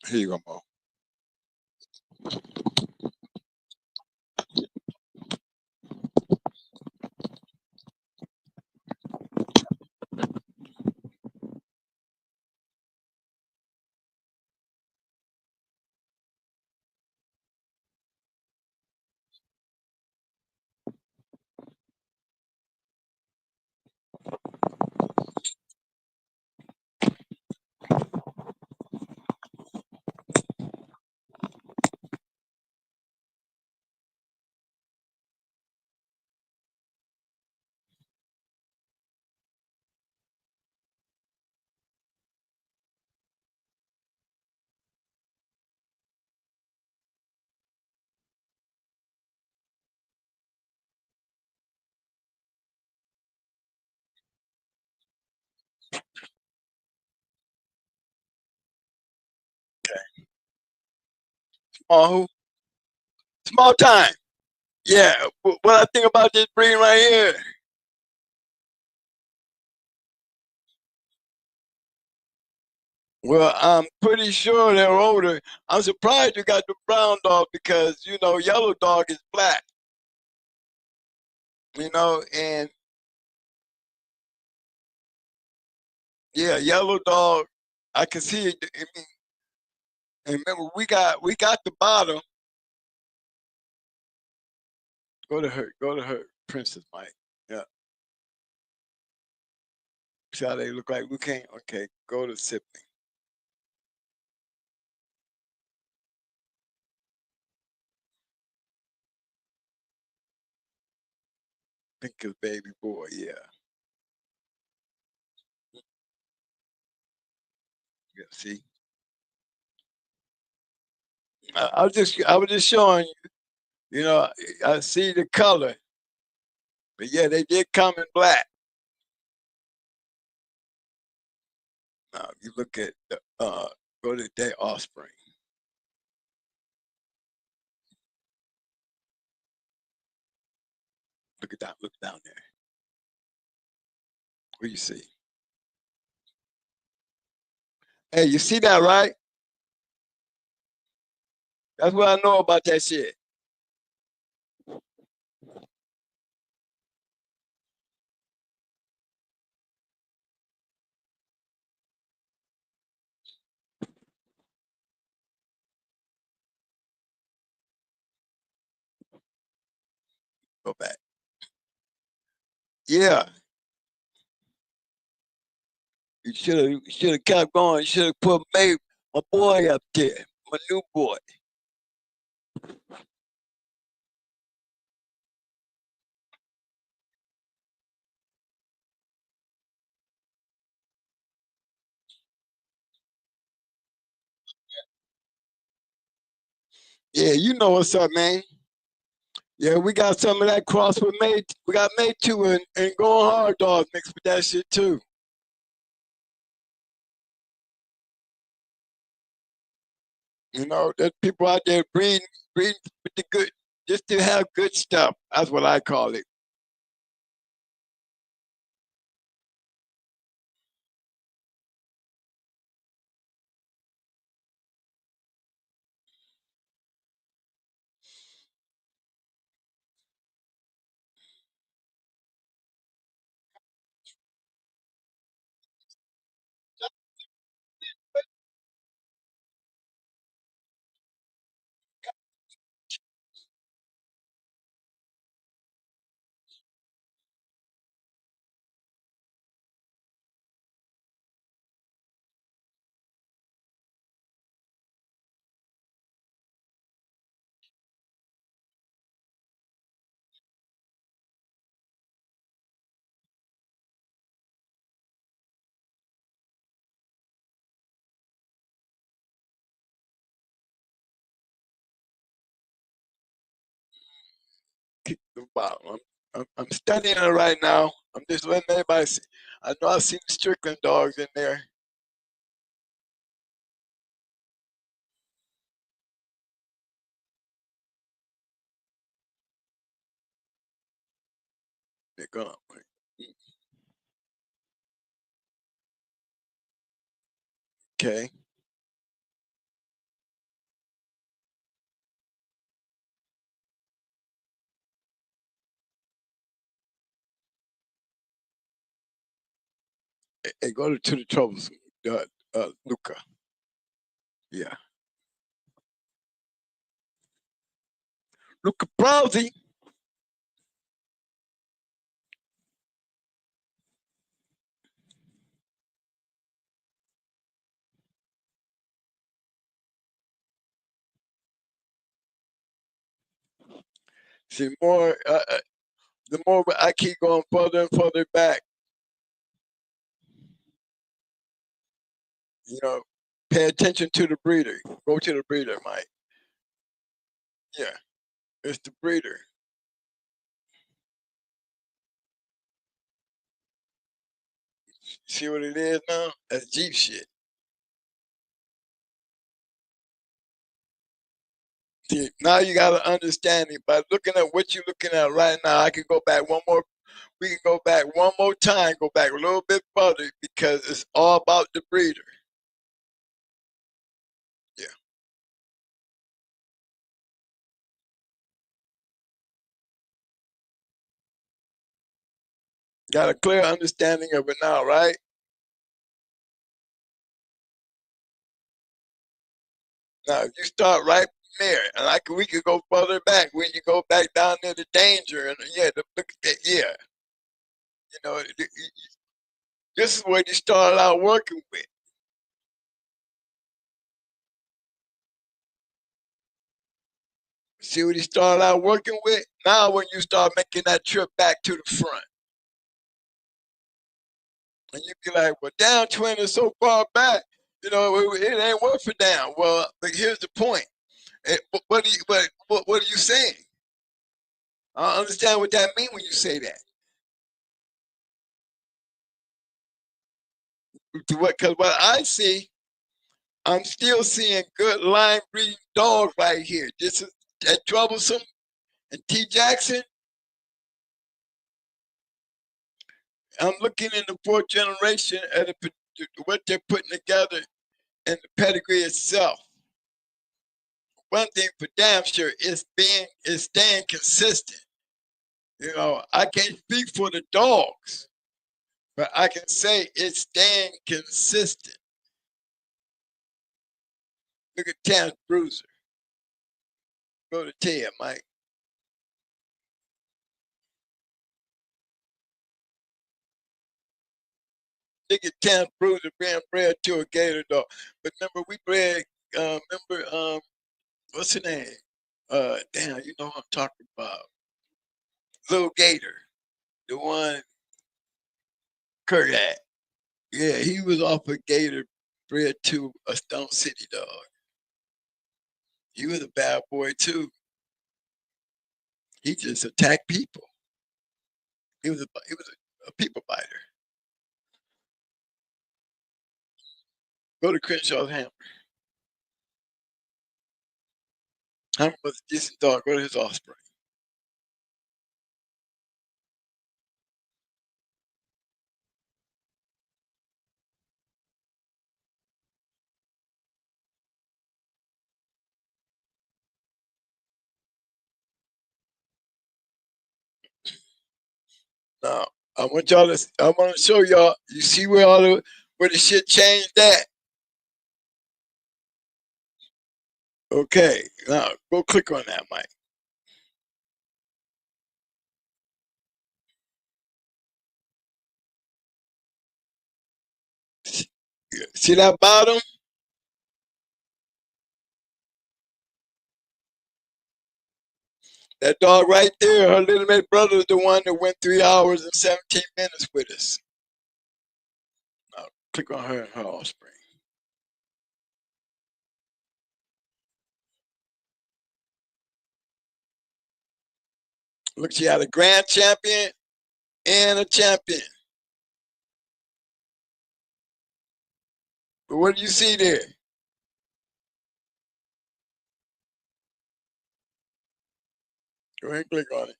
here you go, Mo. Small who? Small time. Yeah. What I think about this breed right here? Well, I'm pretty sure they're older. I'm surprised you got the brown dog because yellow dog is black. And yeah, yellow dog. I can see it. I mean, and remember, we got the bottom. Go to her, Princess Mike. Yeah. See how they look like? We can't. Okay, go to sibling. Think of baby boy. Yeah. Yeah. See, I was just showing you. You know, I see the color, but yeah, they did come in black. Now you look at the go to their offspring. Look at that. Look down there. What do you see? Hey, you see that, right? That's what I know about that shit. Go back. Yeah, you should have kept going. You should have put my boy up there, my new boy. Yeah, you know what's up, man. Yeah, we got some of that cross with May. We got May 2 and Going Hard Dog mixed with that shit too. You know, there's people out there breeding with the good, just to have good stuff. That's what I call it. Kick the bottom. I'm studying it right now. I'm just letting everybody see. I know I've seen Strickland dogs in there. They're gonna. Okay. Hey, go to the troubles, Luca. Yeah. Luca Browsy. See, the more I keep going further and further back, you know, pay attention to the breeder. Go to the breeder, Mike. Yeah, it's the breeder. See what it is now? That's Jeep shit. See, now you got to understand it. By looking at what you're looking at right now, I can go back one more. We can go back one more time, go back a little bit further because it's all about the breeder. Yeah. Got a clear understanding of it now, right? Now, if you start right there, and we could go further back. We can go back down there to danger, and yeah, look at that, yeah. You know, This is what he started out working with. See what he started out working with? Now when you start making that trip back to the front, and you be like, well, down twin is so far back, it ain't worth for down. Well, but here's the point. What are you saying? I don't understand what that means when you say that. Because what I see, I'm still seeing good line breeding dogs right here. This is that Troublesome and T. Jackson. I'm looking in the fourth generation at what they're putting together and the pedigree itself. One thing for damn sure is staying consistent. I can't speak for the dogs, but I can say it's staying consistent. Look at Tam's Bruiser. Go to Ted, Mike. Look at Tam's Bruiser being bred to a gator dog. But remember, we bred, what's her name? Damn, you know what I'm talking about. Little Gator, the one Kurt had. Yeah, he was off a gator bred to a Stone City dog. He was a bad boy too. He just attacked people. He was a people biter. Go to Crenshaw's Hammer. Hammer was a decent dog. Go to his offspring. Now, I want to show y'all. You see where the shit changed at? Okay, now go click on that, Mike. See that bottom? That dog right there, her little mate brother is the one that went 3 hours and 17 minutes with us. Now, click on her and her offspring. Look, she had a grand champion and a champion. But what do you see there? Go ahead and click on it.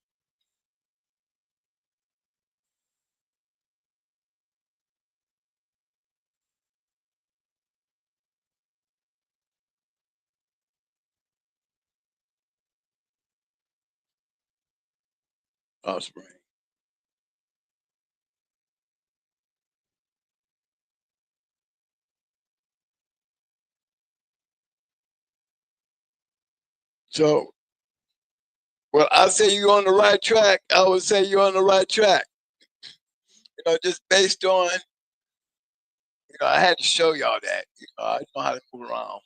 Offspring. So, well, I say you're on the right track. I would say you're on the right track. Just based on, I had to show y'all that. I know how to move around.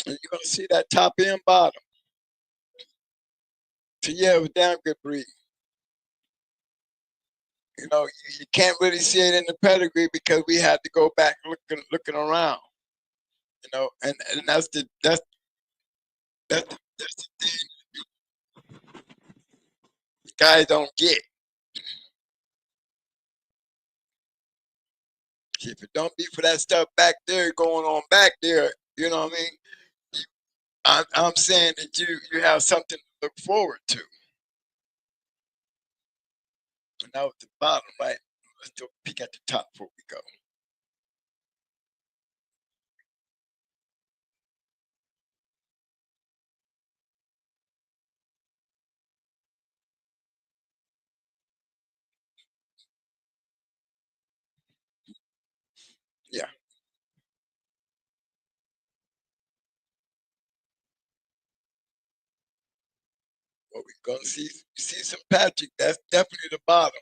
And you're going to see that top and bottom. So, yeah, it was damn good breed. You can't really see it in the pedigree because we had to go back looking around. And that's the thing guys don't get. If it don't be for that stuff back there going on back there, you know what I mean? I'm saying that you have something to look forward to. And now at the bottom, right? Let's do a peek at the top before we go. What we're gonna see some Patrick. That's definitely the bottom.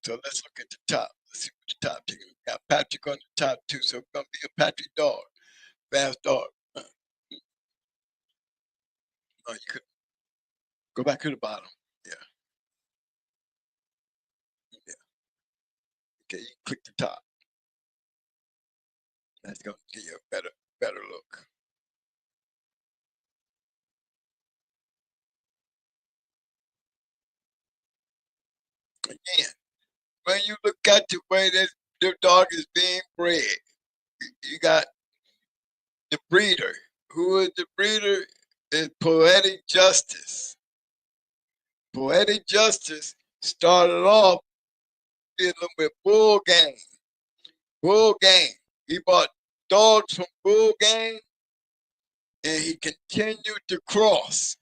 So let's look at the top. Let's see what the top is. We got Patrick on the top too. So it's gonna be a Patrick dog, fast dog. No, you could go back to the bottom. Yeah, yeah. Okay, you click the top. That's gonna give you a better look. Again, when you look at the way that the dog is being bred, you got the breeder. Who is the breeder? Is Poetic Justice. Poetic Justice started off dealing with bull game. Bull game. He bought dogs from bull game, and he continued to cross.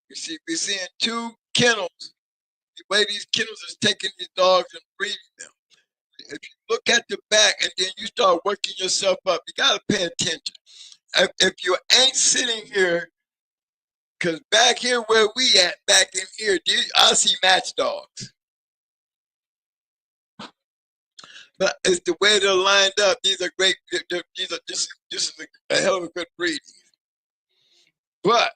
You see, we're seeing two kennels. The way these kennels is taking these dogs and breeding them. If you look at the back and then you start working yourself up, you got to pay attention. If you ain't sitting here, because back here where we at, back in here, I see match dogs. But it's the way they're lined up. These are great. These are this is a hell of a good breeding. But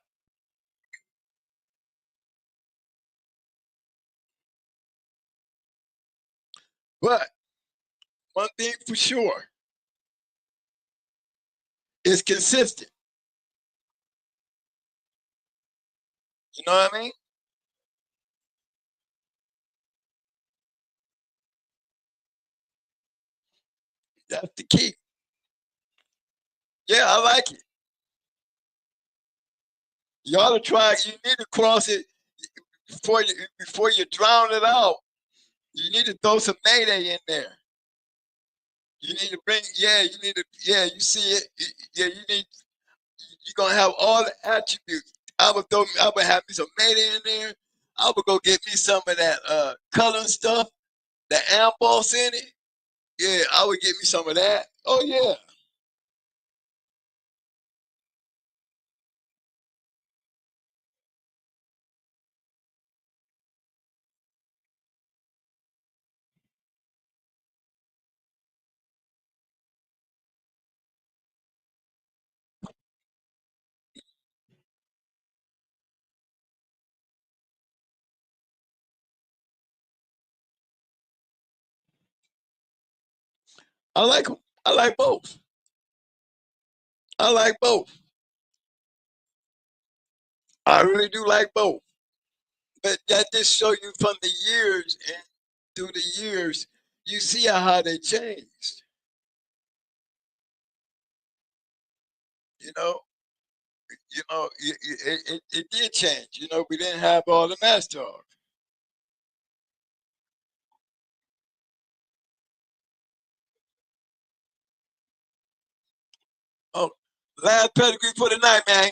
one thing for sure, it's consistent. You know what I mean? That's the key. Yeah, I like it. You ought to try. You need to cross it before you drown it out. You need to throw some mayday in there. You need to bring. Yeah, you need to. Yeah, you see it. Yeah, you need. You're gonna have all the attributes. I would have me some mayday in there. I would go get me some of that color stuff, the emboss in it. Yeah, I would get me some of that. Oh yeah. I like them. I like both. I like both. I really do like both. But that just show you from the years and through the years, you see how they changed. You know, it did change. You know, we didn't have all the match dogs. Oh, last pedigree for the night, man.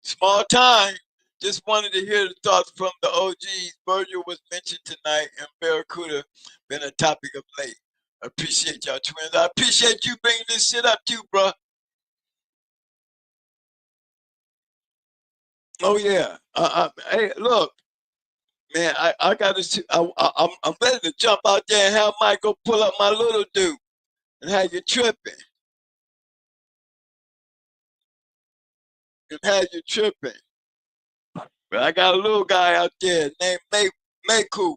Small time. Just wanted to hear the thoughts from the OGs. Virgil was mentioned tonight, and Barracuda been a topic of late. I appreciate y'all twins. I appreciate you bringing this shit up too, bro. Oh yeah. Hey, look, man. I got to. I'm ready to jump out there and have Michael pull up my little dude and have you tripping and have you tripping. But I got a little guy out there named Maku.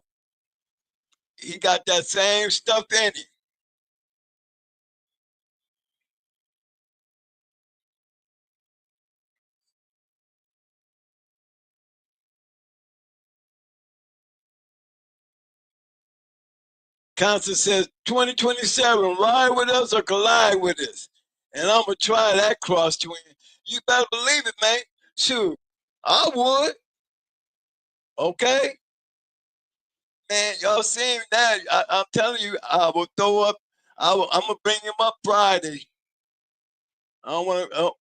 He got that same stuff in him. Constance says 2027, ride with us or collide with us. And I'm going to try that cross twin. You better believe it, man. Shoot, I would. Okay? Man, y'all seen that. I'm telling you, I will throw up. I'm going to bring him up Friday. I want to.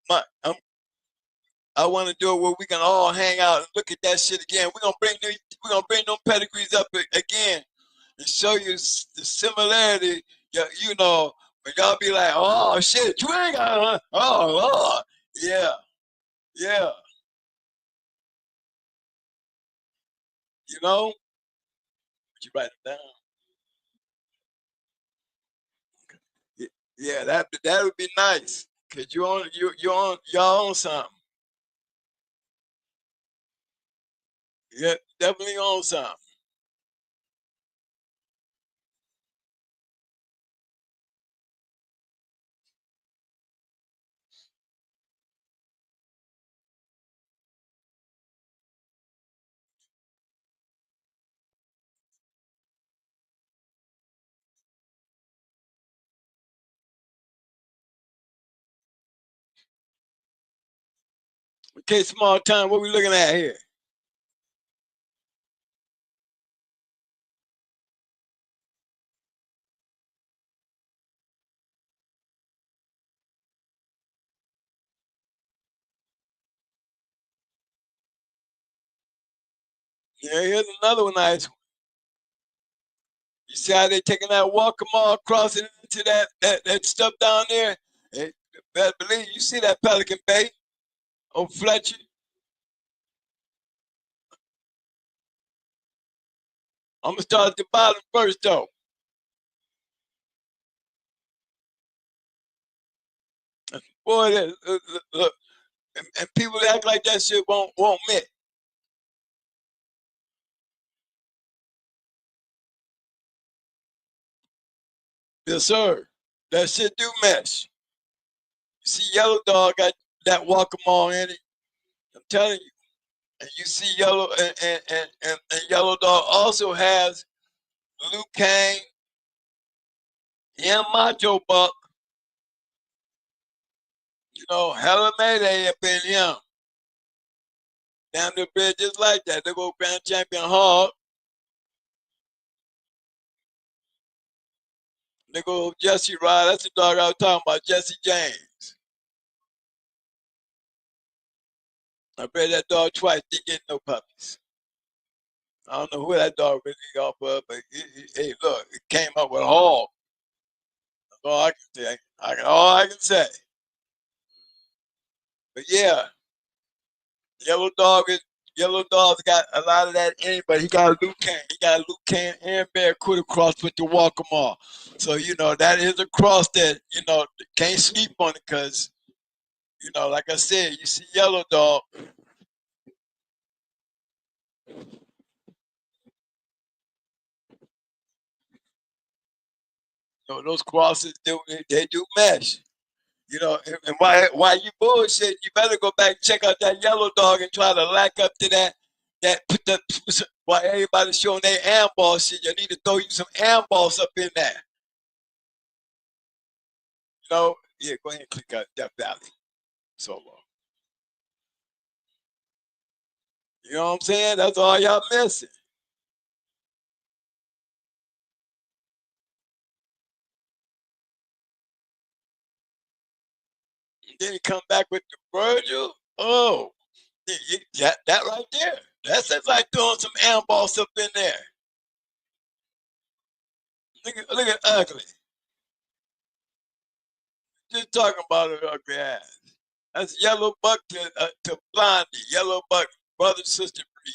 I want to do it where we can all hang out and look at that shit again. We're gonna bring them pedigrees up again and show you the similarity. You know, when y'all be like, "Oh shit, you ain't got, huh? Oh Lord, yeah." Yeah, you know, you write it down. Yeah, that would be nice. Cause y'all own something. Yeah, definitely own something. Okay, small time. What we looking at here? Yeah, here's another one nice. You see how they taking that walk all across it into that stuff down there? Hey, better believe you see that Pelican Bay on Fletcher. I'm gonna start at the bottom first though. Boy, look, and people act like that shit won't mix. Yes, sir. That shit do mesh. You see, Yellow Dog got that walk in it. I'm telling you. And you see Yellow and Yellow Dog also has Luke Kane, Young Macho Buck, Hella Mayday up in him. Down the bridge just like that. They go Grand Champion Hall. They go Jesse Rod. That's the dog I was talking about, Jesse James. I bred that dog twice, didn't get no puppies. I don't know who that dog really got for, but hey, look, it came up with a hog. That's all I can say. All I can say. But yeah, Yellow Dog is Yellow Dog's got a lot of that in, but he got a Luke Kane. He got a Luke Kane and Barracuda cross with the Walkmore. So that is a cross that can't sleep on it because like I said, you see Yellow Dog. Those crosses they do mesh. And why you bullshit? You better go back and check out that Yellow Dog and try to lack up to that put the why everybody's showing their handball shit. You need to throw you some handballs up in there. Yeah, go ahead and click out Death Valley solo. You know what I'm saying? That's all y'all missing. And then he come back with the Virgil. Oh, that right there. That's like throwing some handballs up in there. Look at ugly. Just talking about her ugly ass. That's Yellow Buck to Blondie. Yellow Buck, brother sister breed.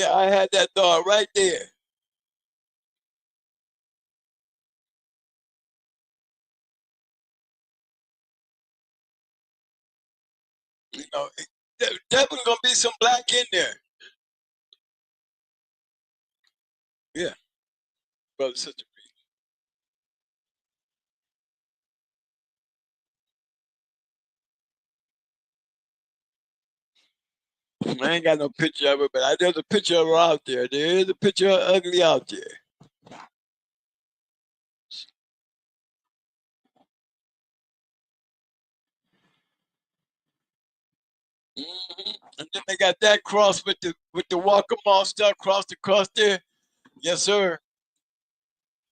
Yeah, I had that dog right there. Definitely gonna be some black in there. Yeah, brother sister breed. I ain't got no picture of her, but there's a picture of her out there. There is a picture of ugly out there. And then they got that cross with the Walkmore stuff across there. Yes, sir.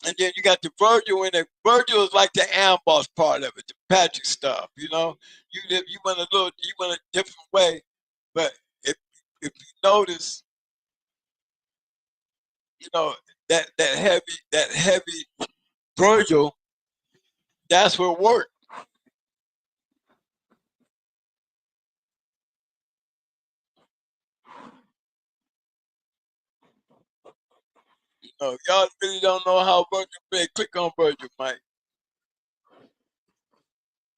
And then you got the Virgil in it. Virgil is like the amboss part of it, the Patrick stuff. You went a different way, but if you notice, you know that heavy Virgil, that's what worked. No, y'all really don't know how Virgin bread. Click on Virgin, Mike,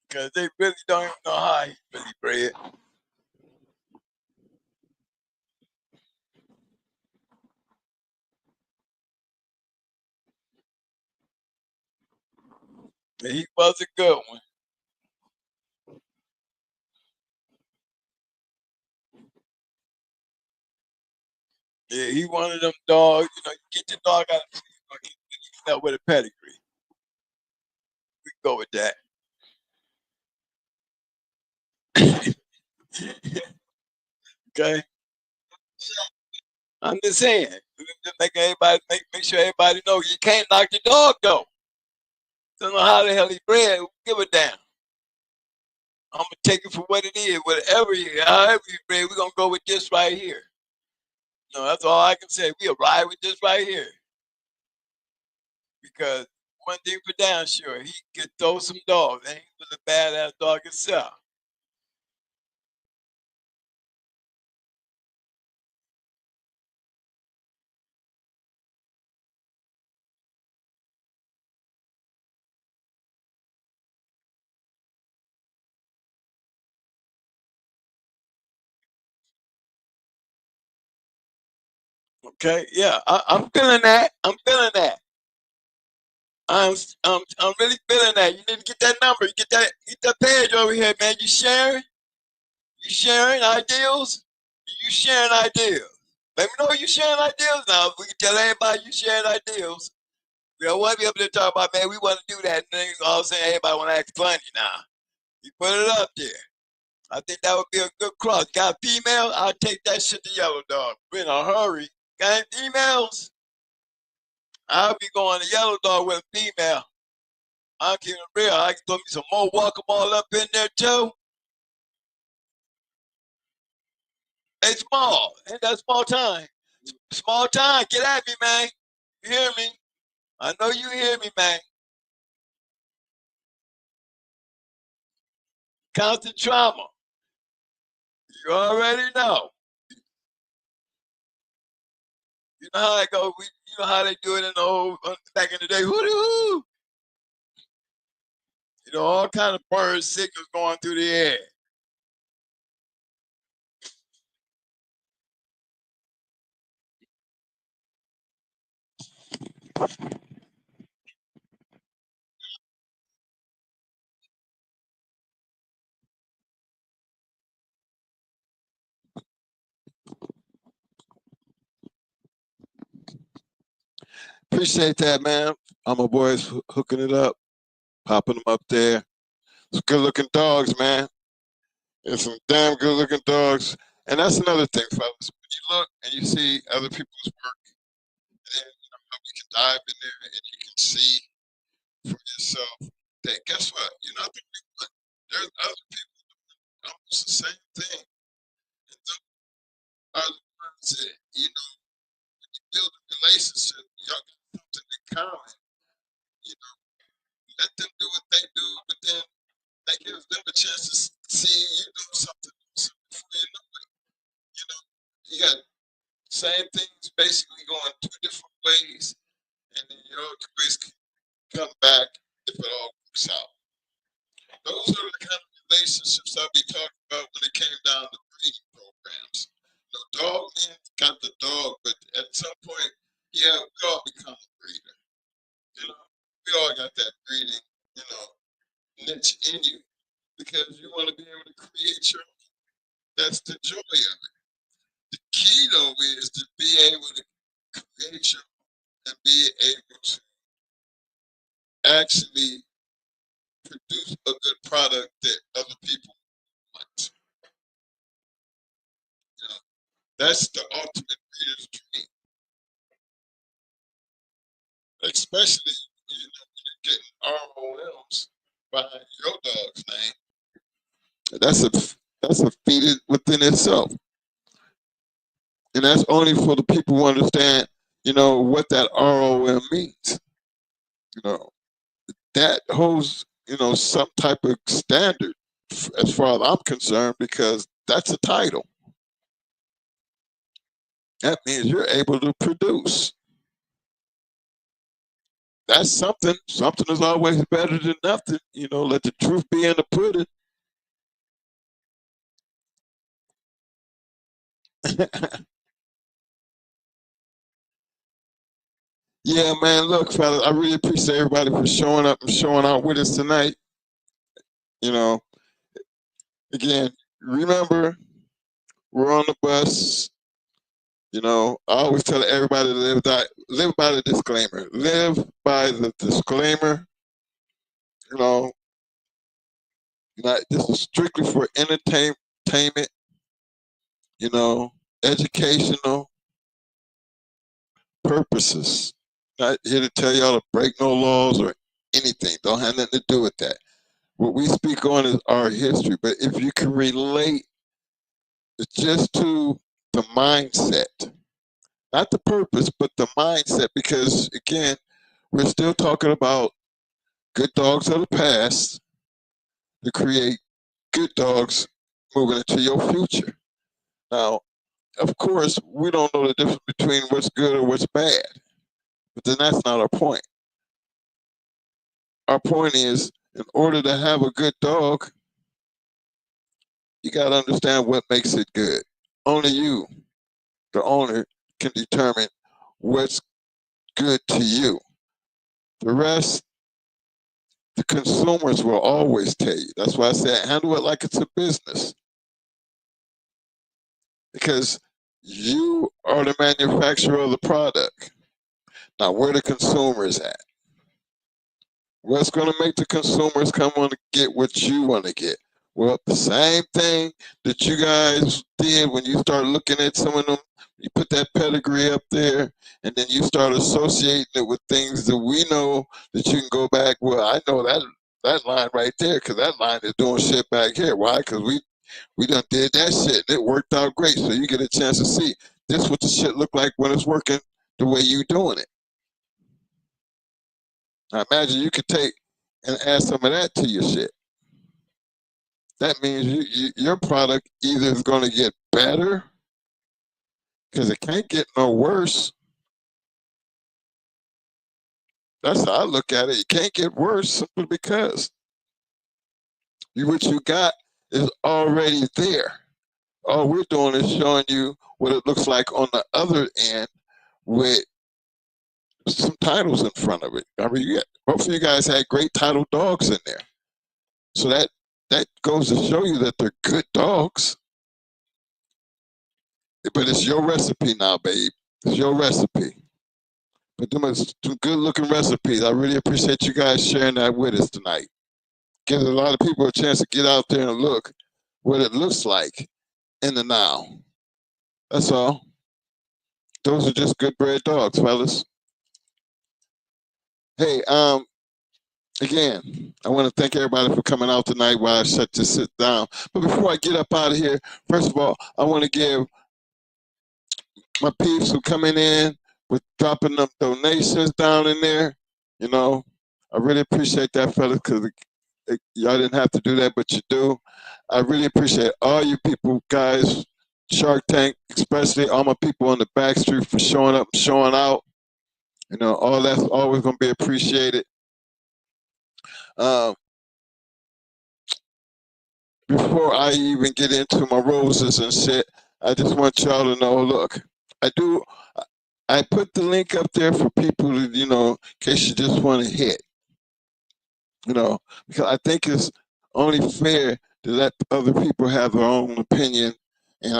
because they really don't even know how he really bread. And he was a good one. Yeah, he one of them dogs. You know, you get the dog out of that with a pedigree. We can go with that. Okay, I'm just saying. Just make everybody make sure everybody know you can't knock the dog though. Don't know how the hell he bred. Give a damn. I'm gonna take it for what it is. Whatever you, however you bred, we're gonna go with this right here. No, that's all I can say. We arrive with this right here because one thing for damn sure, he could throw some dogs, and he was a badass dog himself. Okay, yeah, I'm feeling that. I'm feeling that. I'm really feeling that. You need to get that number. Get that page over here, man. You sharing? You sharing ideals? You sharing ideals? Let me know you sharing ideals now. If we can tell everybody you sharing ideals. We don't want to be able to talk about, man, we want to do that. And then all of a sudden, everybody want to act funny now. You put it up there. I think that would be a good cross. Got a female? I'll take that shit to Yellow Dog. We're in a hurry. Got any females? I'll be going to Yellow Dog with a female. I'm keeping it real. I can throw me some more walk 'em all up in there too. It's small. Ain't that small time? Small time. Get at me, man. You hear me? I know you hear me, man. Constant trauma. You already know. You know how it go. You know how they do it in the old back in the day. Hoo-doo-hoo. You know, all kind of bird signals going through the air. Appreciate that, man. I'm my boys hooking it up, popping them up there. It's good looking dogs, man. It's some damn good looking dogs. And that's another thing, fellas. When you look and you see other people's work, then we can dive in there and you can see for yourself that guess what? You're not the only one. There's other people doing almost the same thing. And those are the ones that, when you build a relationship, y'all got something in common. You know, let them do what they do, but then that gives them a chance to see you do something before you know it. You know, you got same things basically going two different ways, and then your ways can come back if it all works out. Those are the kind of relationships I'll be talking about when it came down to breeding programs. Dog men got the dog, but at some point, yeah, we all become a breeder. We all got that breeding, you know, niche in you because you want to be able to create your own. That's the joy of it. The key though is to be able to create your own and be able to actually produce a good product that other people want. You know, that's the ultimate breeder's dream. Especially, when you're getting ROMs behind your dog's name. That's a feat within itself. And that's only for the people who understand, what that ROM means. You know, that holds, some type of standard as far as I'm concerned, because that's a title. That means you're able to produce. that's something. Something is always better than nothing. Let the truth be in the pudding. Yeah, man. Look, fellas, I really appreciate everybody for showing up and showing out with us tonight. You know, again, remember, we're on the bus. I always tell everybody to live by the disclaimer. Live by the disclaimer. You know, this is strictly for entertainment. Educational purposes. Not here to tell y'all to break no laws or anything. Don't have nothing to do with that. What we speak on is our history. But if you can relate just to the mindset, not the purpose, but the mindset, because again, we're still talking about good dogs of the past to create good dogs moving into your future. Now, of course, we don't know the difference between what's good or what's bad, but then that's not our point. Our point is, in order to have a good dog, you got to understand what makes it good. Only you, the owner, can determine what's good to you. The rest, the consumers will always tell you. That's why I say handle it like it's a business. Because you are the manufacturer of the product. Now, where the consumer is at? What's going to make the consumers come on to get what you want to get? Well, the same thing that you guys did when you start looking at some of them. You put that pedigree up there, and then you start associating it with things that we know that you can go back. Well, I know that line right there because that line is doing shit back here. Why? Because we done did that shit and it worked out great. So you get a chance to see this what the shit look like when it's working the way you doing it. Now imagine you could take and add some of that to your shit. That means your product either is going to get better because it can't get no worse. That's how I look at it. It can't get worse simply because what you got is already there. All we're doing is showing you what it looks like on the other end with some titles in front of it. I mean, both of you guys had great title dogs in there. So that goes to show you that they're good dogs. But it's your recipe now, babe. It's your recipe. But them are some good looking recipes. I really appreciate you guys sharing that with us tonight. Gives a lot of people a chance to get out there and look what it looks like in the now. That's all. Those are just good bred dogs, fellas. Hey, again, I want to thank everybody for coming out tonight while I shut this sit down. But before I get up out of here, first of all, I want to give my peeps who coming in with dropping them donations down in there. I really appreciate that, fellas, because y'all didn't have to do that, but you do. I really appreciate all you people, guys, Shark Tank, especially all my people on the back street for showing up and showing out. All that's always going to be appreciated. Before I even get into my roses and shit, I just want y'all to know, look, I put the link up there for people to, in case you just want to hit. Because I think it's only fair to let other people have their own opinion. And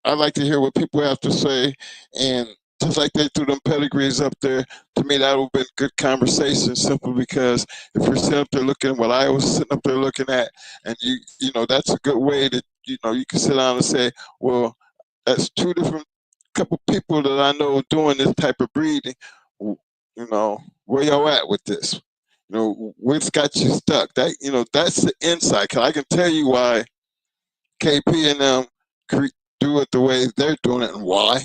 I like to hear what people have to say. And just like they threw them pedigrees up there, to me that would have been good conversation. Simply because if you're sitting up there looking at what I was sitting up there looking at, and that's a good way that you can sit down and say, well, that's two different couple people that I know doing this type of breeding. Where y'all at with this? What's got you stuck? That's the insight. Cause I can tell you why KP and them do it the way they're doing it and why,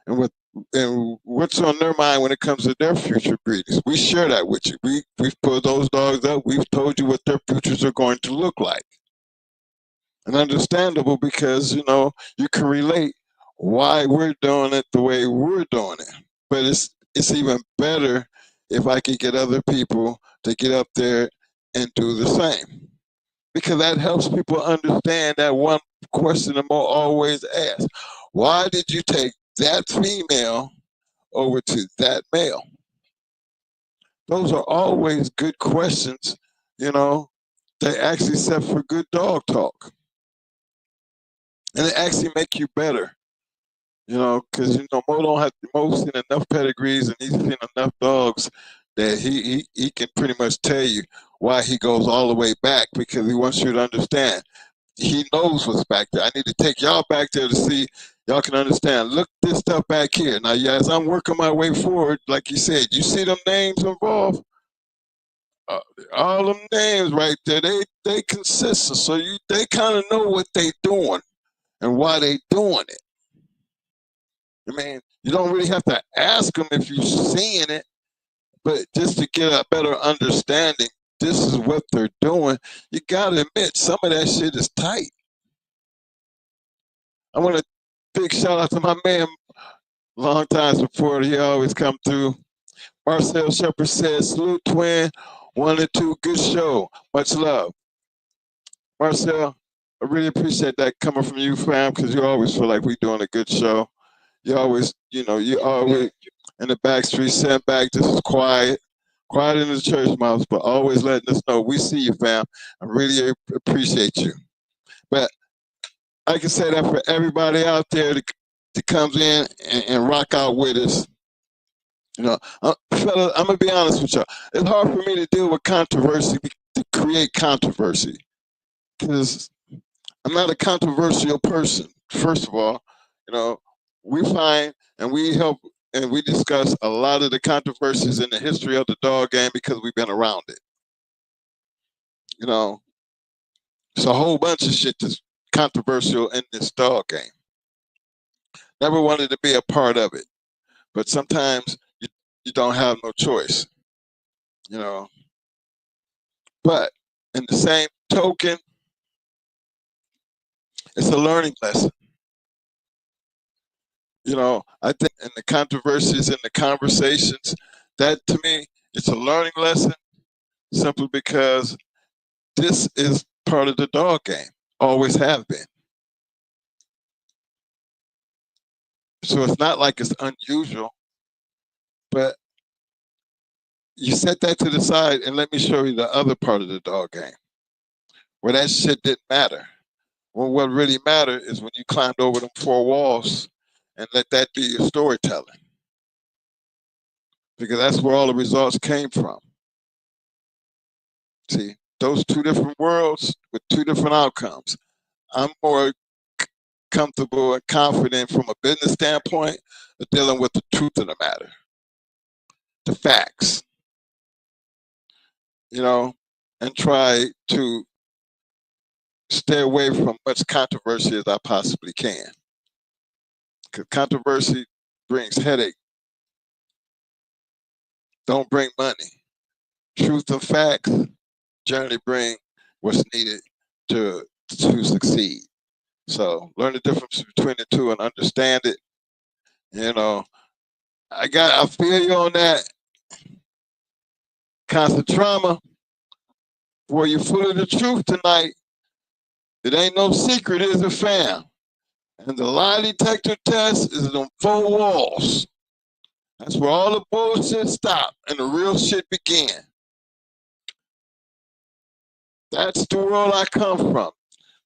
and what's on their mind when it comes to their future breedings. We share that with you. We've put those dogs up. We've told you what their futures are going to look like, and understandable because you can relate why we're doing it the way we're doing it. But it's even better if I could get other people to get up there and do the same. Because that helps people understand that one question I'm always ask. Why did you take that female over to that male? Those are always good questions, you know. They actually set for good dog talk. And they actually make you better, you know, because, you know, Mo's seen enough pedigrees and he's seen enough dogs that he can pretty much tell you why he goes all the way back, because he wants you to understand. He knows what's back there. I need to take y'all back there to see y'all can understand. Look this stuff back here. Now, yeah, as I'm working my way forward, like you said, you see them names involved? All them names right there, they consistent. So they kind of know what they doing and why they doing it. I mean, you don't really have to ask them if you're seeing it, but just to get a better understanding, this is what they're doing. You gotta admit, some of that shit is tight. I want a big shout out to my man, long time supporter. He always come through. Marcel Shepard says, salute twin, 1 and 2, good show. Much love. Marcel, I really appreciate that coming from you, fam, because you always feel like we're doing a good show. You always, you know, you always in the back street, sitting back, just as quiet in the church mouse, but always letting us know we see you, fam. I really appreciate you. But I can say that for everybody out there that comes in and rock out with us. You know, fella, I'm gonna be honest with y'all. It's hard for me to deal with controversy, to create controversy, because I'm not a controversial person. First of all, you know, we find and we help and we discuss a lot of the controversies in the history of the dog game because we've been around it. You know, it's a whole bunch of shit that's controversial in this dog game. Never wanted to be a part of it, but sometimes you don't have no choice. You know, but in the same token, it's a learning lesson. You know, I think in the controversies and the conversations, that to me, it's a learning lesson simply because this is part of the dog game, always have been. So it's not like it's unusual, but you set that to the side and let me show you the other part of the dog game where that shit didn't matter. Well, what really mattered is when you climbed over them 4 walls and let that be your storytelling. Because that's where all the results came from. See, those 2 different worlds with 2 different outcomes. I'm more comfortable and confident from a business standpoint of dealing with the truth of the matter, the facts, you know, and try to stay away from much controversy as I possibly can. Because controversy brings headache, don't bring money. Truth and facts generally bring what's needed to succeed. So learn the difference between the two and understand it. You know, I feel you on that. Constant trauma. Boy, you're full of the truth tonight. It ain't no secret, is it, fam? And the lie detector test is on 4 walls. That's where all the bullshit stopped and the real shit began. That's the world I come from.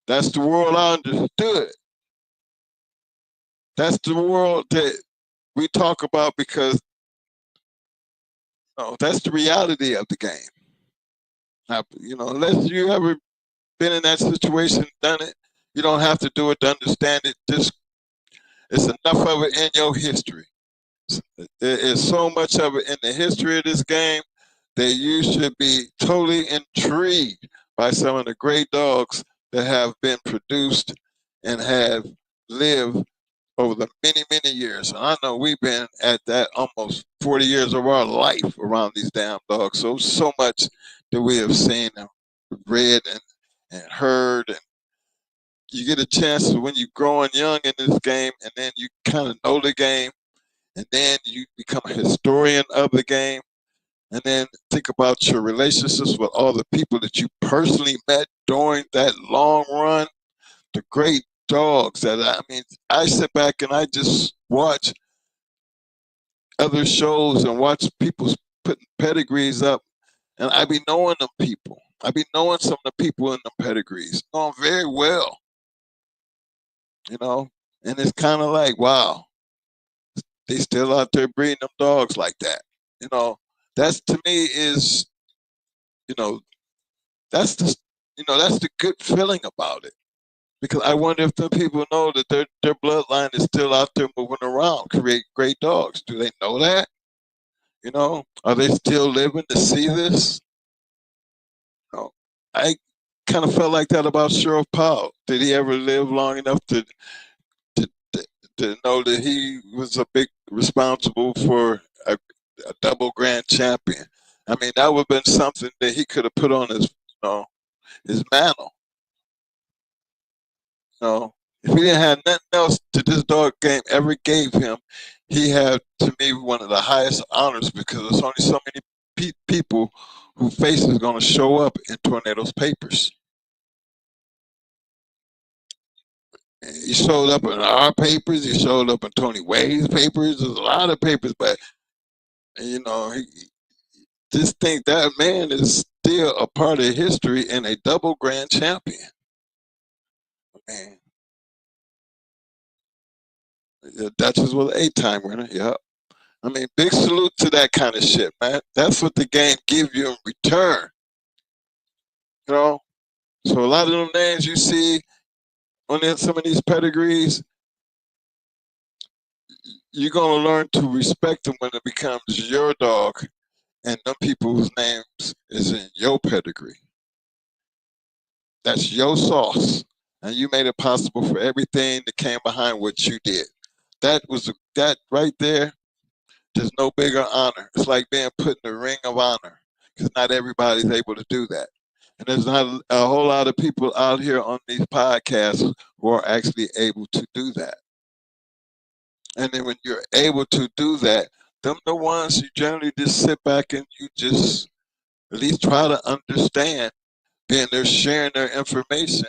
That's the world I understood. That's the world that we talk about because that's the reality of the game. Now, unless you ever been in that situation, done it, you don't have to do it to understand it. Just it's enough of it in your history. There is so much of it in the history of this game that you should be totally intrigued by some of the great dogs that have been produced and have lived over the many, many years. And I know we've been at that almost 40 years of our life around these damn dogs. So much that we have seen and read and heard. And you get a chance when you're growing young in this game and then you kind of know the game and then you become a historian of the game. And then think about your relationships with all the people that you personally met during that long run. The great dogs that I sit back and I just watch other shows and watch people putting pedigrees up, and I be knowing them people. I be knowing some of the people in the pedigrees, know them very well, you know. And it's kind of like, wow, they still out there breeding them dogs like that, you know. That's to me is, you know, that's the, that's the good feeling about it. Because I wonder if the people know that their bloodline is still out there moving around, create great dogs. Do they know that? You know, are they still living to see this? No. I kind of felt like that about Sheriff Powell. Did he ever live long enough to, to know that he was a big responsible for a double grand champion? I mean, that would have been something that he could have put on his mantle. You know, if he didn't have nothing else that this dog game ever gave him, he had to me one of the highest honors because there's only so many people whose face is going to show up in Tornado's papers. He showed up in our papers. He showed up in Tony Wade's papers. There's a lot of papers, but you know, just think that man is still a part of history and a double grand champion. Man, the Duchess was an 8-time winner. Yeah, I mean, big salute to that kind of shit, man. That's what the game gives you in return. You know, so a lot of them names you see on some of these pedigrees, you're gonna learn to respect them when it becomes your dog and them people's names is in your pedigree. That's your sauce, and you made it possible for everything that came behind what you did. That right there. There's no bigger honor. It's like being put in the ring of honor because not everybody's able to do that. And there's not a whole lot of people out here on these podcasts who are actually able to do that. And then when you're able to do that, them the ones you generally just sit back and you just at least try to understand, being they're sharing their information,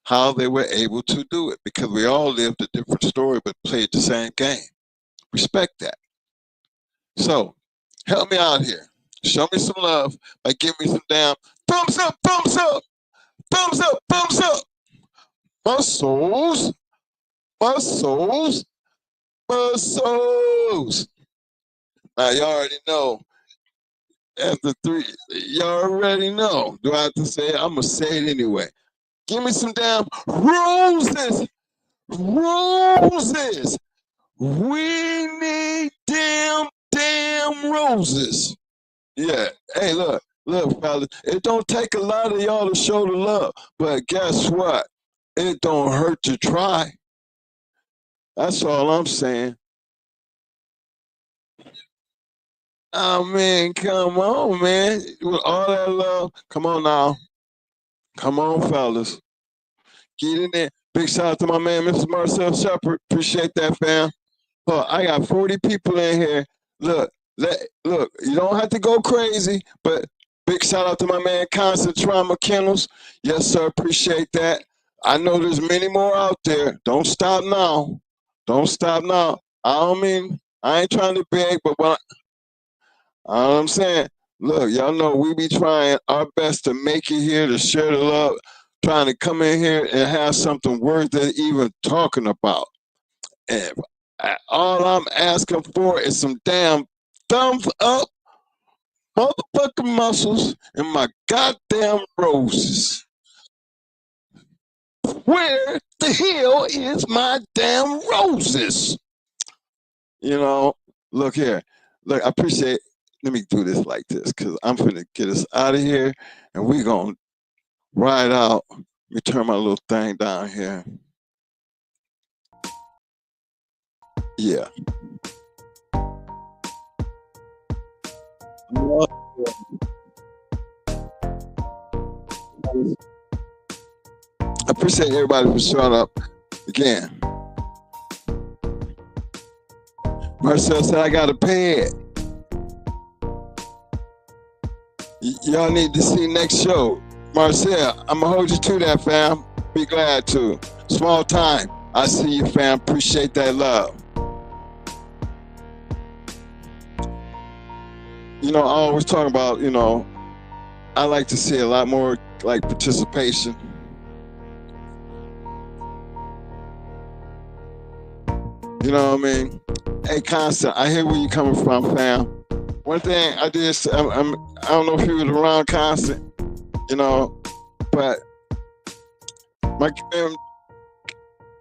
how they were able to do it. Because we all lived a different story but played the same game. Respect that. So, help me out here. Show me some love by giving me some damn thumbs up, thumbs up, thumbs up, thumbs up. Muscles, muscles, muscles. Now, you already know. After 3, you already know. Do I have to say it? I'm going to say it anyway. Give me some damn roses, roses. We need damn roses. Yeah. Hey, look, fellas. It don't take a lot of y'all to show the love, but guess what? It don't hurt to try. That's all I'm saying. Oh man, come on, man. With all that love, come on now. Come on, fellas. Get in there. Big shout out to my man, Mr. Marcel Shepard. Appreciate that, fam. Oh, I got 40 people in here. Look, you don't have to go crazy, but big shout out to my man, Constant Trauma Kennels. Yes, sir, appreciate that. I know there's many more out there. Don't stop now. Don't stop now. I ain't trying to beg, but all I'm saying, look, y'all know we be trying our best to make it here, to share the love, trying to come in here and have something worth even talking about. And all I'm asking for is some damn thumbs up, motherfucking muscles, and my goddamn roses. Where the hell is my damn roses? You know, look here. Look, I appreciate. Let me do this like this because I'm finna get us out of here and we gonna ride out. Let me turn my little thing down here. Yeah. I appreciate everybody for showing up again. Marcel said I gotta pay it. Y'all need to see next show. Marcel, I'm gonna hold you to that, fam. Be glad to. Small time. I see you, fam. Appreciate that love. You know, I always talk about, you know, I like to see a lot more like participation. You know what I mean? Hey, Constant, I hear where you coming from, fam. One thing I did, I don't know if you was around, Constant, you know, but my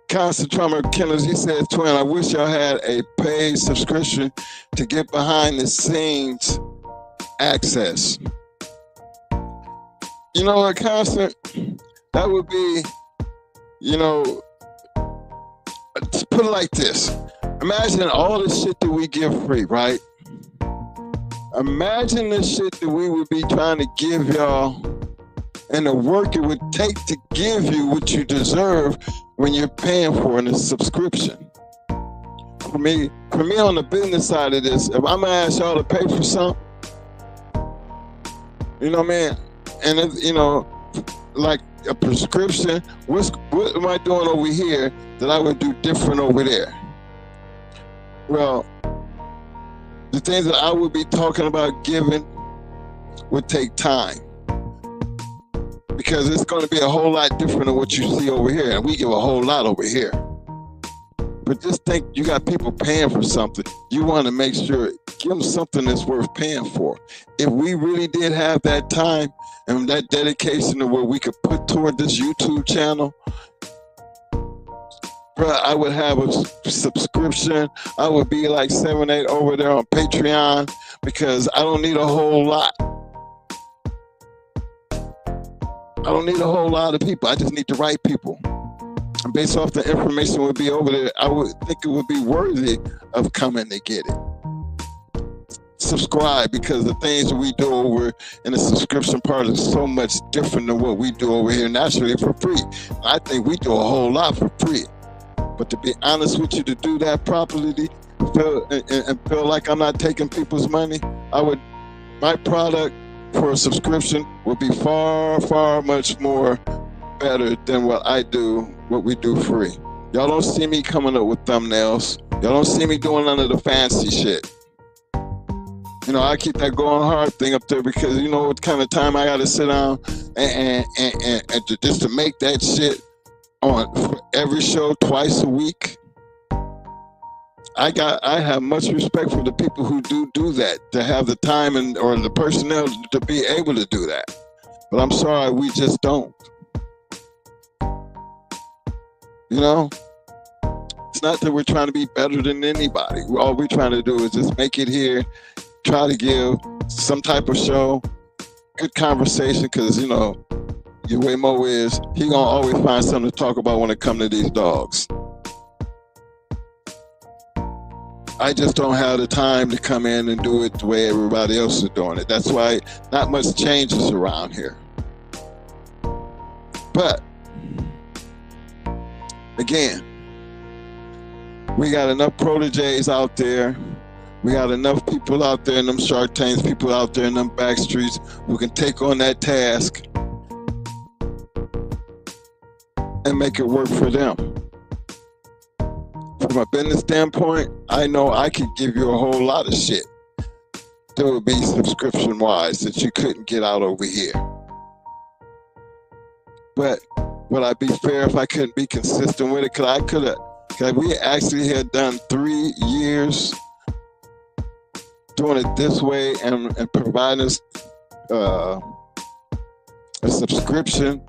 Constant drummer Kennels, he said, Twin, I wish y'all had a paid subscription to get behind the scenes access. You know what, Constant? That would be, you know, let's put it like this. Imagine all the shit that we give free, right? Imagine the shit that we would be trying to give y'all and the work it would take to give you what you deserve when you're paying for a subscription. For me on the business side of this, if I'm gonna ask y'all to pay for something, you know what I mean? And if, you know, like a prescription, what am I doing over here that I would do different over there? Well, the things that I would be talking about giving would take time, because it's going to be a whole lot different than what you see over here, and we give a whole lot over here. But just think, you got people paying for something. You want to make sure, give them something that's worth paying for. If we really did have that time and that dedication to what we could put toward this YouTube channel, bro, I would have a subscription. I would be like 7, 8 over there on Patreon, because I don't need a whole lot. I don't need a whole lot of people. I just need the right people. And based off the information would be over there, I would think it would be worthy of coming to get it. Subscribe, because the things that we do over in the subscription part is so much different than what we do over here naturally for free. I think we do a whole lot for free. But to be honest with you, to do that properly, feel like I'm not taking people's money, my product for a subscription would be far, far much more better than what we do free. Y'all don't see me coming up with thumbnails. Y'all don't see me doing none of the fancy shit. You know, I keep that going hard thing up there, because you know what kind of time I got to sit down and just to make that shit on for every show twice a week. I have much respect for the people who do that, to have the time or the personnel to be able to do that. But I'm sorry, we just don't. You know, it's not that we're trying to be better than anybody. All we're trying to do is just make it here, try to give some type of show, good conversation, because, you know, your way Mo is, he gonna always find something to talk about when it comes to these dogs. I just don't have the time to come in and do it the way everybody else is doing it. That's why not much changes around here. But again, we got enough proteges out there. We got enough people out there in them Shark Tanks, people out there in them back streets who can take on that task and make it work for them. From a business standpoint, I know I could give you a whole lot of shit that would be subscription-wise that you couldn't get out over here. But would I be fair if I couldn't be consistent with it? Because we actually had done 3 years doing it this way and providing us a subscription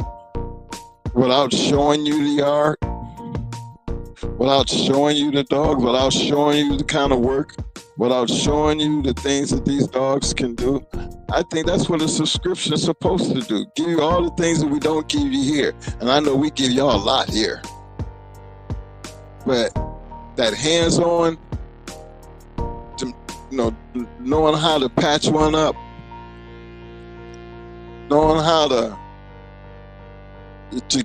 without showing you the art, without showing you the dogs, without showing you the kind of work, without showing you the things that these dogs can do. I think that's what a subscription is supposed to do. Give you all the things that we don't give you here. And I know we give y'all a lot here. But that hands-on, you know, knowing how to patch one up, knowing how to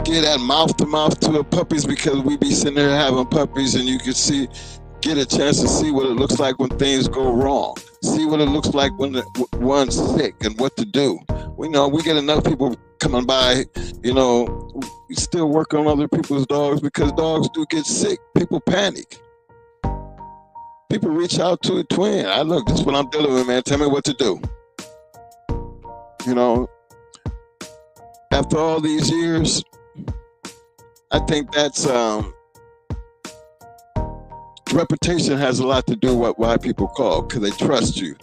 get that mouth-to-mouth to the puppies, because we be sitting there having puppies and you can get a chance to see what it looks like when things go wrong. see what it looks like when one's sick and what to do. We know we get enough people coming by, we still work on other people's dogs because dogs do get sick. People panic. People reach out to a twin. Look, this is what I'm dealing with, man. Tell me what to do. After all these years, I think that's reputation has a lot to do with why people call, because they trust you.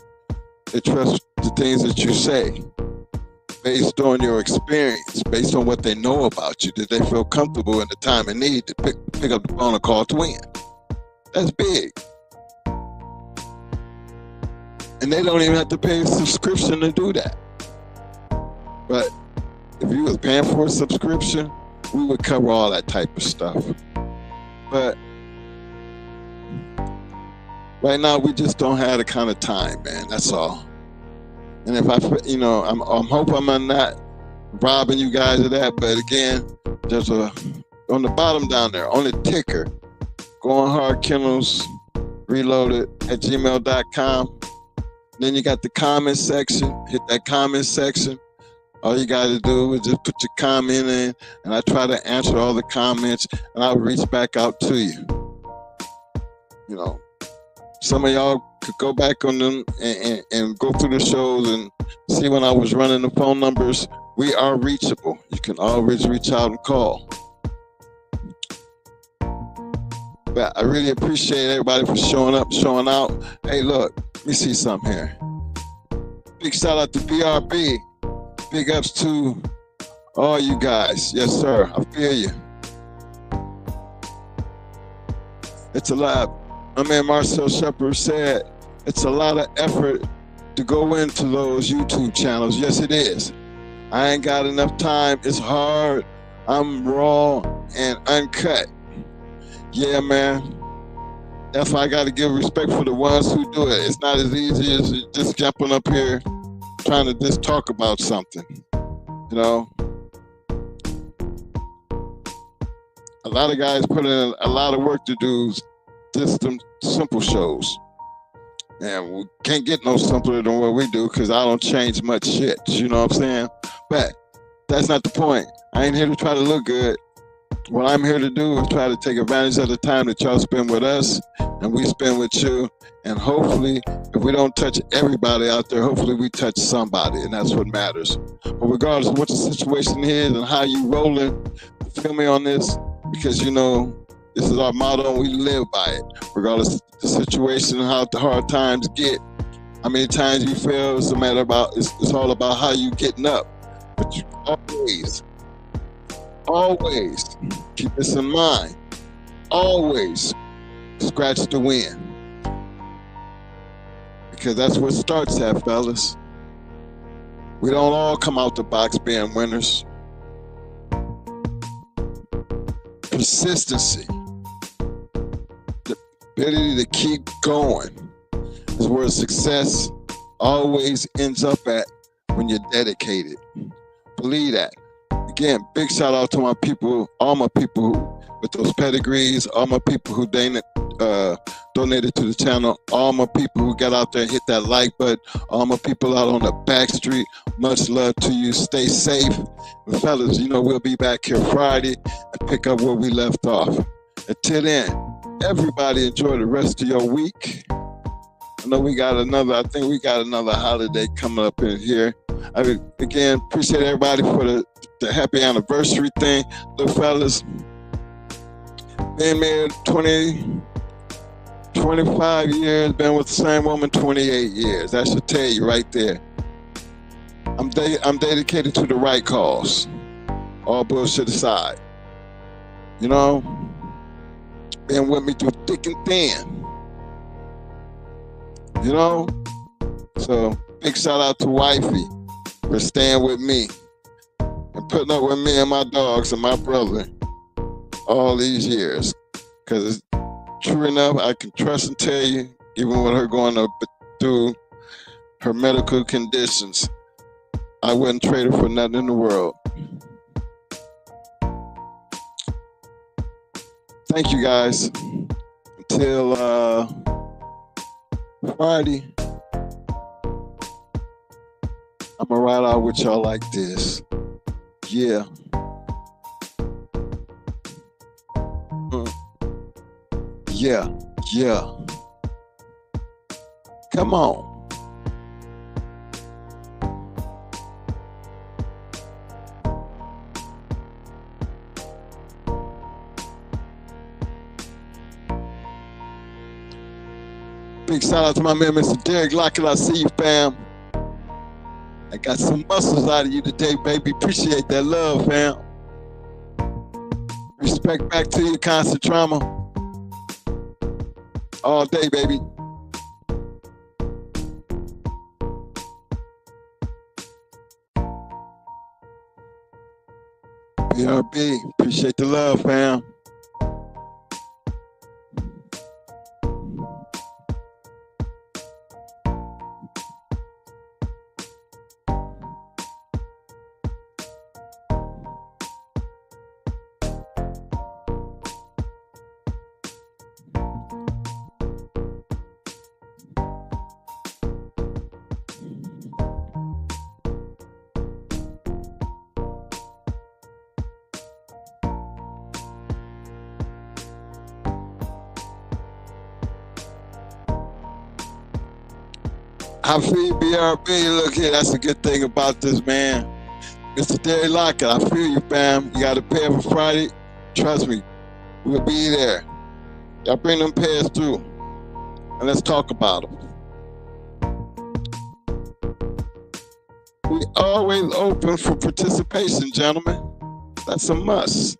They trust the things that you say based on your experience, based on what they know about you, that they feel comfortable in the time of need to pick up the phone and call twin. That's big. And they don't even have to pay a subscription to do that. But if you was paying for a subscription, we would cover all that type of stuff. But right now, we just don't have the kind of time, man. That's all. And if I'm hoping I'm not robbing you guys of that. But again, there's on the bottom down there, on the ticker, go on Hard Kennels Reloaded at gmail.com. Then you got the comment section. Hit that comment section. All you got to do is just put your comment in, and I try to answer all the comments, and I'll reach back out to you. Some of y'all could go back on them and go through the shows and see when I was running the phone numbers. We are reachable. You can always reach out and call. But I really appreciate everybody for showing up, showing out. Hey, look, let me see something here. Big shout out to BRB. Big ups to all you guys. Yes, sir. I feel you. It's a lot. My man Marcel Shepard said it's a lot of effort to go into those YouTube channels. Yes, it is. I ain't got enough time. It's hard. I'm raw and uncut. Yeah, man. That's why I got to give respect for the ones who do it. It's not as easy as just jumping up here trying to just talk about something. A lot of guys put in a lot of work to do just some simple shows. And we can't get no simpler than what we do because I don't change much shit. You know what I'm saying? But that's not the point. I ain't here to try to look good. What I'm here to do is try to take advantage of the time that y'all spend with us and we spend with you. And hopefully, if we don't touch everybody out there, hopefully we touch somebody, and that's what matters. But regardless of what the situation is and how you rolling, feel me on this, because this is our motto and we live by it. Regardless of the situation and how the hard times get, how many times you fail, it's all about how you getting up. But you always keep this in mind. Always scratch the win. Because that's what starts at, fellas. We don't all come out the box being winners. Persistency, the ability to keep going, is where success always ends up at when you're dedicated. Believe that. Again, big shout out to my people, all my people with those pedigrees, all my people who donated to the channel, all my people who got out there and hit that like button, all my people out on the back street, much love to you. Stay safe. And fellas, we'll be back here Friday and pick up where we left off. Until then, everybody enjoy the rest of your week. I know we got another holiday coming up in here. Again, appreciate everybody for the happy anniversary thing. Look, fellas, been married 25 years, been with the same woman 28 years. That should tell you right there. I'm dedicated to the right cause. All bullshit aside. Been with me through thick and thin. So big shout out to wifey for staying with me and putting up with me and my dogs and my brother all these years. Because true enough, I can trust and tell you, even with her going through her medical conditions, I wouldn't trade her for nothing in the world. Thank you guys. Until Friday, gonna ride out with y'all like this. Yeah. Yeah, yeah. Come on. Big shout out to my man, Mr. Derek Lockett. I see you, fam. I got some muscles out of you today, baby. Appreciate that love, fam. Respect back to your constant trauma. All day, baby. BRB, appreciate the love, fam. I feel you, BRB. Look here, that's a good thing about this, man. Mr. Derry Lockett, I feel you, fam. You got a pair for Friday. Trust me, we'll be there. Y'all bring them pairs through, and let's talk about them. We always open for participation, gentlemen. That's a must.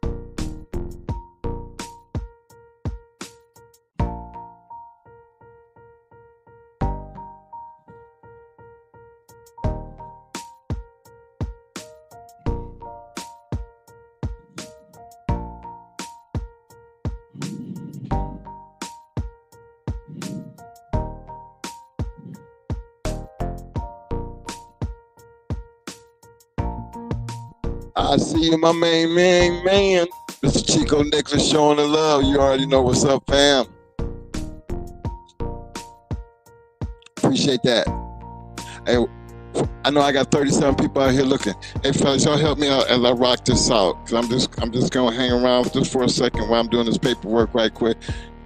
I see you, my main man. Mr. Chico Nicholas showing the love. You already know what's up, fam. Appreciate that. Hey, I know I got 37 people out here looking. Hey, fellas, y'all help me out as I rock this out. Cause I'm just gonna hang around just for a second while I'm doing this paperwork right quick.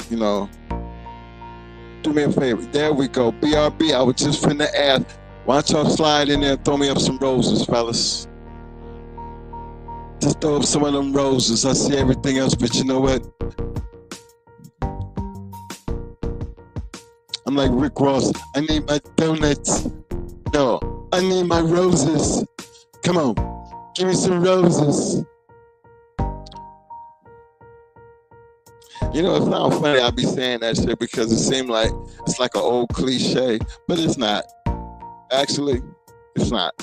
You know, do me a favor. There we go. BRB, I was just finna ask. Why don't y'all slide in there and throw me up some roses, fellas? Just throw up some of them roses. I see everything else, but you know what? I'm like Rick Ross. I need my donuts. No, I need my roses. Come on, give me some roses. You know, it sounds funny I be saying that shit because it seems like it's like an old cliche, but it's not. Actually, it's not.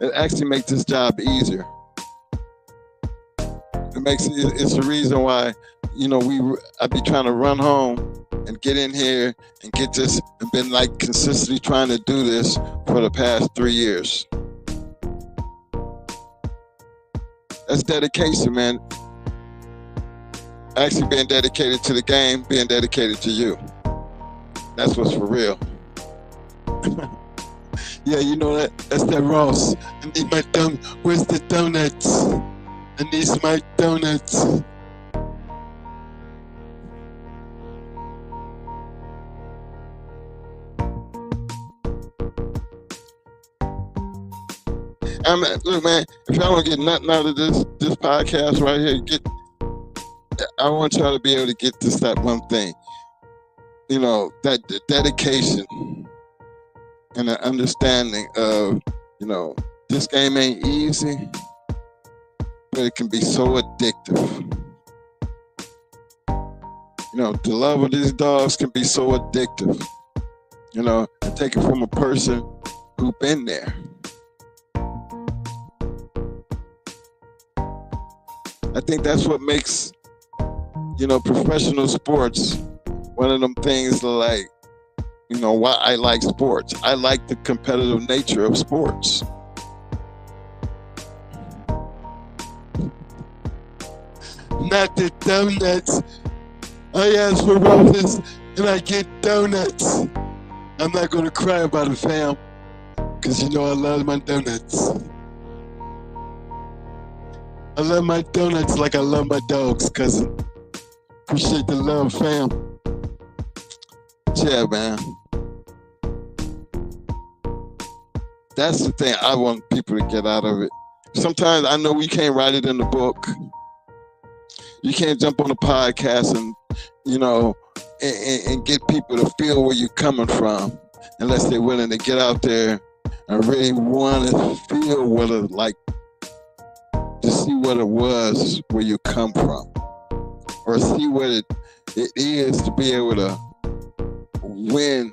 It actually makes this job easier. It's the reason why, you know, I be trying to run home and get in here and get this, and been like consistently trying to do this for the past 3 years. That's dedication, man. Actually being dedicated to the game, being dedicated to you. That's what's for real. Yeah, you know that's that Ross. I need my where's the donuts? I need my donuts. Look, man, if y'all don't get nothing out of this podcast right here, I want y'all to be able to get that one thing. You know, that the dedication and an understanding of, you know, this game ain't easy, but it can be so addictive. You know, the love of these dogs can be so addictive. You know, and take it from a person who's been there. I think that's what makes, you know, professional sports one of them things like, you know, why I like sports. I like the competitive nature of sports. Not the donuts. I ask for roses and I get donuts. I'm not gonna cry about it, fam. Because you know I love my donuts. I love my donuts like I love my dogs, cousin. Appreciate the love, fam. Yeah, man. That's the thing I want people to get out of it. Sometimes I know we can't write it in the book. You can't jump on a podcast and, you know, and get people to feel where you're coming from unless they're willing to get out there and really want to feel what it like to see what it was where you come from, or see what it is to be able to win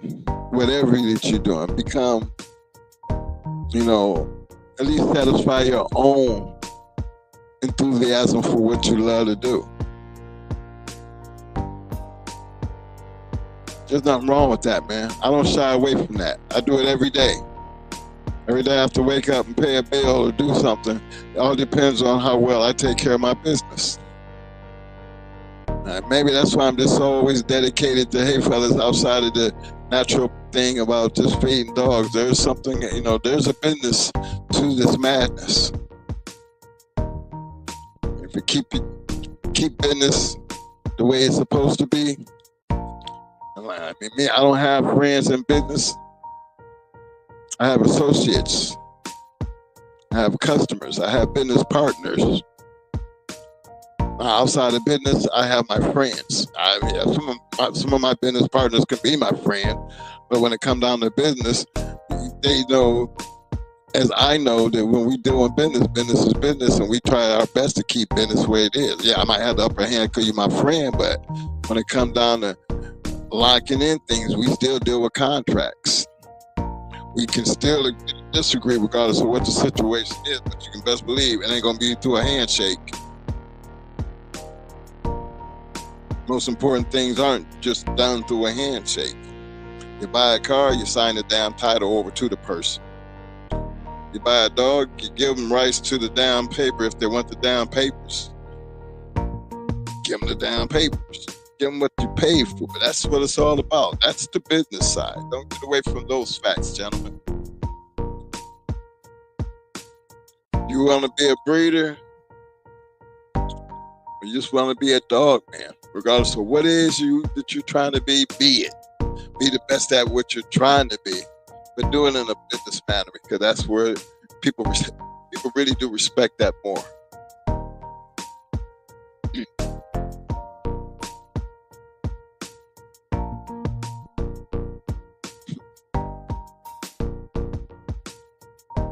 whatever that you're doing, become, you know, at least satisfy your own enthusiasm for what you love to do. There's nothing wrong with that, man. I don't shy away from that. I do it every day. Every day I have to wake up and pay a bill or do something. It all depends on how well I take care of my business. Maybe that's why I'm just always dedicated to, hey, fellas, outside of the natural thing about just feeding dogs, there's something, you know, there's a business to this madness. If you keep business the way it's supposed to be, I mean, me, I don't have friends in business. I have associates. I have customers. I have business partners. Outside of business, I have my friends. Some of my business partners can be my friend, but when it comes down to business, they know, as I know, that when we doing business, business is business, and we try our best to keep business where it is. Yeah, I might have the upper hand because you're my friend, but when it comes down to locking in things, we still deal with contracts. We can still disagree regardless of what the situation is, but you can best believe it ain't gonna be through a handshake. Most important things aren't just done through a handshake. You buy a car, you sign the damn title over to the person. You buy a dog, you give them rights to the damn paper if they want the damn papers. Give them the damn papers. Give them what you paid for. That's what it's all about. That's the business side. Don't get away from those facts, gentlemen. You want to be a breeder, or you just want to be a dog man, regardless of what it is that you're trying to be it. Be the best at what you're trying to be, but do it in a business manner, because that's where people really do respect that more.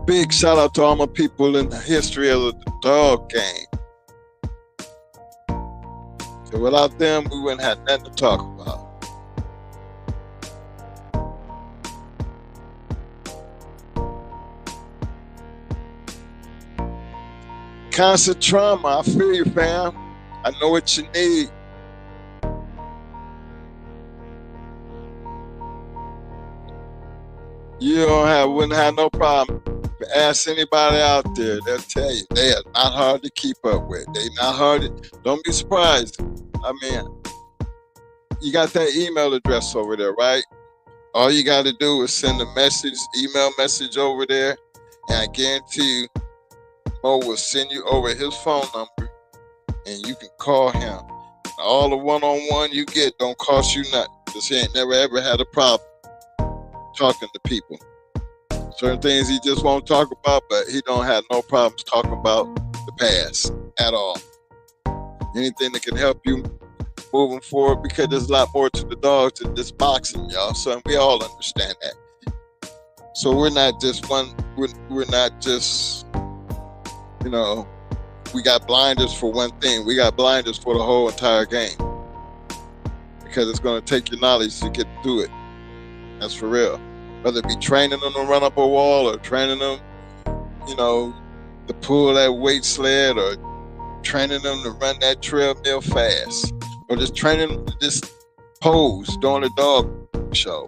Big shout out to all my people in the history of the dog game. So without them, we wouldn't have nothing to talk about. Constant trauma, I feel you, fam. I know what you need. You wouldn't have no problem. Ask anybody out there, they'll tell you they are not hard to keep up with. They not hard to, don't be surprised. I mean, you got that email address over there, right? All you got to do is send a message, email message over there, and I guarantee you, Mo will send you over his phone number, and you can call him. All the one-on-one you get don't cost you nothing, because he ain't never ever had a problem talking to people. Certain things he just won't talk about, but he don't have no problems talking about the past at all. Anything that can help you moving forward, because there's a lot more to the dogs than just boxing, y'all. So we all understand that. So we're not just we're not just, you know, we got blinders for one thing. We got blinders for the whole entire game, because it's going to take your knowledge to get through it. That's for real. Whether it be training them to run up a wall, or training them, you know, to pull that weight sled, or training them to run that treadmill fast, or just training them to just pose during a dog show.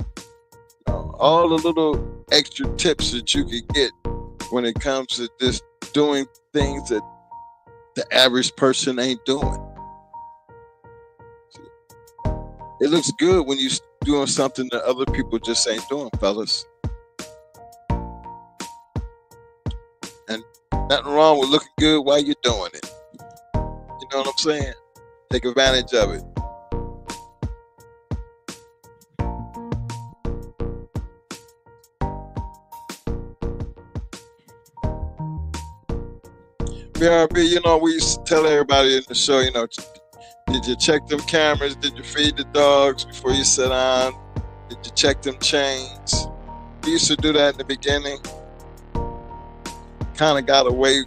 You know, all the little extra tips that you can get when it comes to just doing things that the average person ain't doing. It looks good when you're doing something that other people just ain't doing, fellas. And nothing wrong with looking good while you're doing it. You know what I'm saying? Take advantage of it. BRB, you know, we used to tell everybody in the show, you know, did you check them cameras? Did you feed the dogs before you sit down? Did you check them chains? We used to do that in the beginning. Kind of got away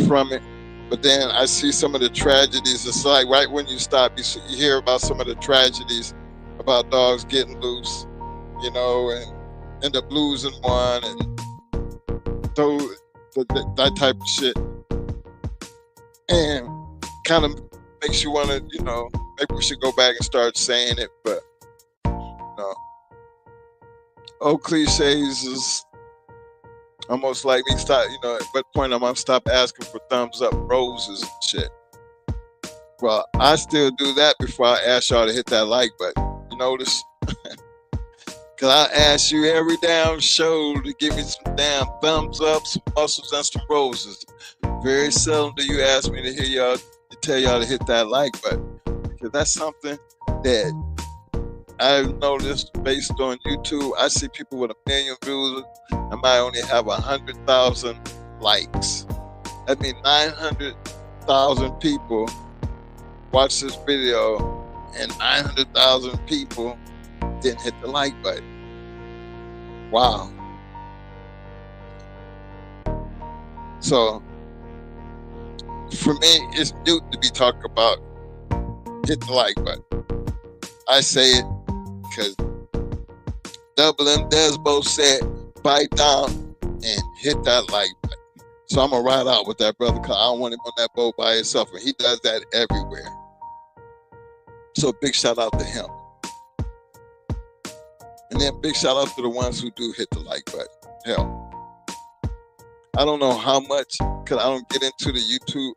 from it. But then I see some of the tragedies. It's like right when you stop, you hear about some of the tragedies about dogs getting loose, you know, and end up losing one, and that type of shit. And kind of makes you want to, you know, maybe we should go back and start saying it, but no. Old cliches is almost like me stop, you know, at what point I'm gonna stop asking for thumbs up roses and shit. Well, I still do that before I ask y'all to hit that like button. You notice? Cause I ask you every damn show to give me some damn thumbs up, some muscles, and some roses. Very seldom do you ask me to tell y'all to hit that like button. Because that's something that I've noticed based on YouTube. I see people with 1 million views. I might only have 100,000 likes. That means 900,000 people watch this video, and 900,000 people didn't hit the like button. Wow. So for me, it's new to be talking about hit the like button. I say it because Double M Desbo said bite down and hit that like button. So I'm gonna ride out with that brother because I don't want him on that boat by himself, and he does that everywhere. So big shout out to him. And then big shout out to the ones who do hit the like button. Hell, I don't know how much, because I don't get into the YouTube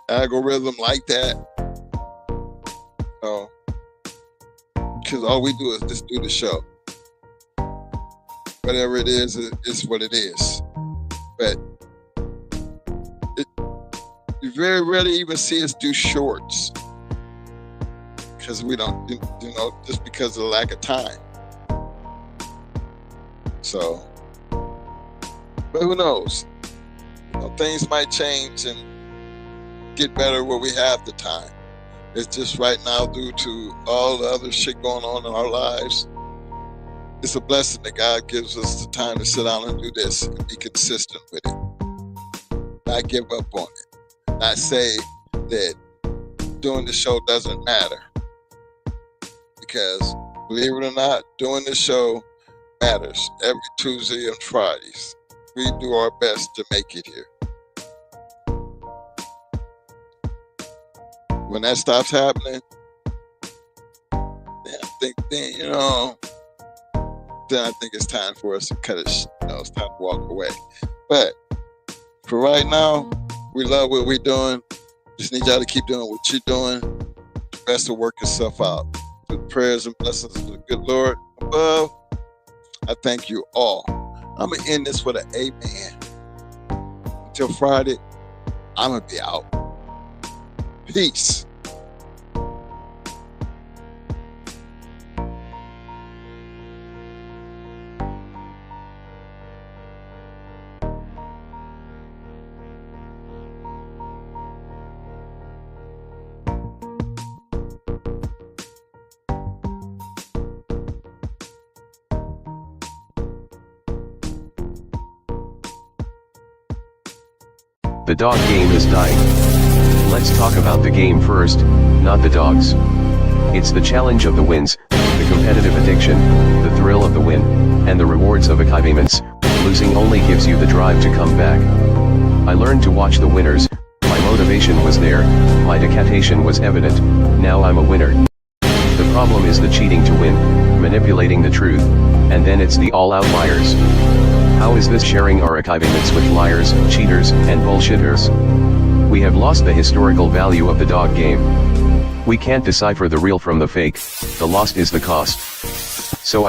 algorithm like that. No, because all we do is just do the show. Whatever it is what it is. But you very rarely even see us do shorts. Because we don't, you know, just because of the lack of time. So, but who knows? You know, things might change and get better where we have the time. It's just right now, due to all the other shit going on in our lives, it's a blessing that God gives us the time to sit down and do this and be consistent with it. Not give up on it. Not say that doing the show doesn't matter. Because, believe it or not, doing the show matters every Tuesday and Fridays. We do our best to make it here. When that stops happening, then I think it's time for us to cut it. You know, it's time to walk away. But for right now, we love what we're doing. Just need y'all to keep doing what you're doing. The best will work itself out. With prayers and blessings of the good Lord above, I thank you all. I'm going to end this with an amen. Until Friday, I'm going to be out. Peace. The dog game is dying. Let's talk about the game first, not the dogs. It's the challenge of the wins, the competitive addiction, the thrill of the win, and the rewards of achievements. Losing only gives you the drive to come back. I learned to watch the winners, my motivation was there, my dedication was evident, now I'm a winner. The problem is the cheating to win, manipulating the truth, and then it's the all-out liars. How is this sharing our achievements with liars, cheaters, and bullshitters? We have lost the historical value of the dog game. We can't decipher the real from the fake, the lost is the cost. So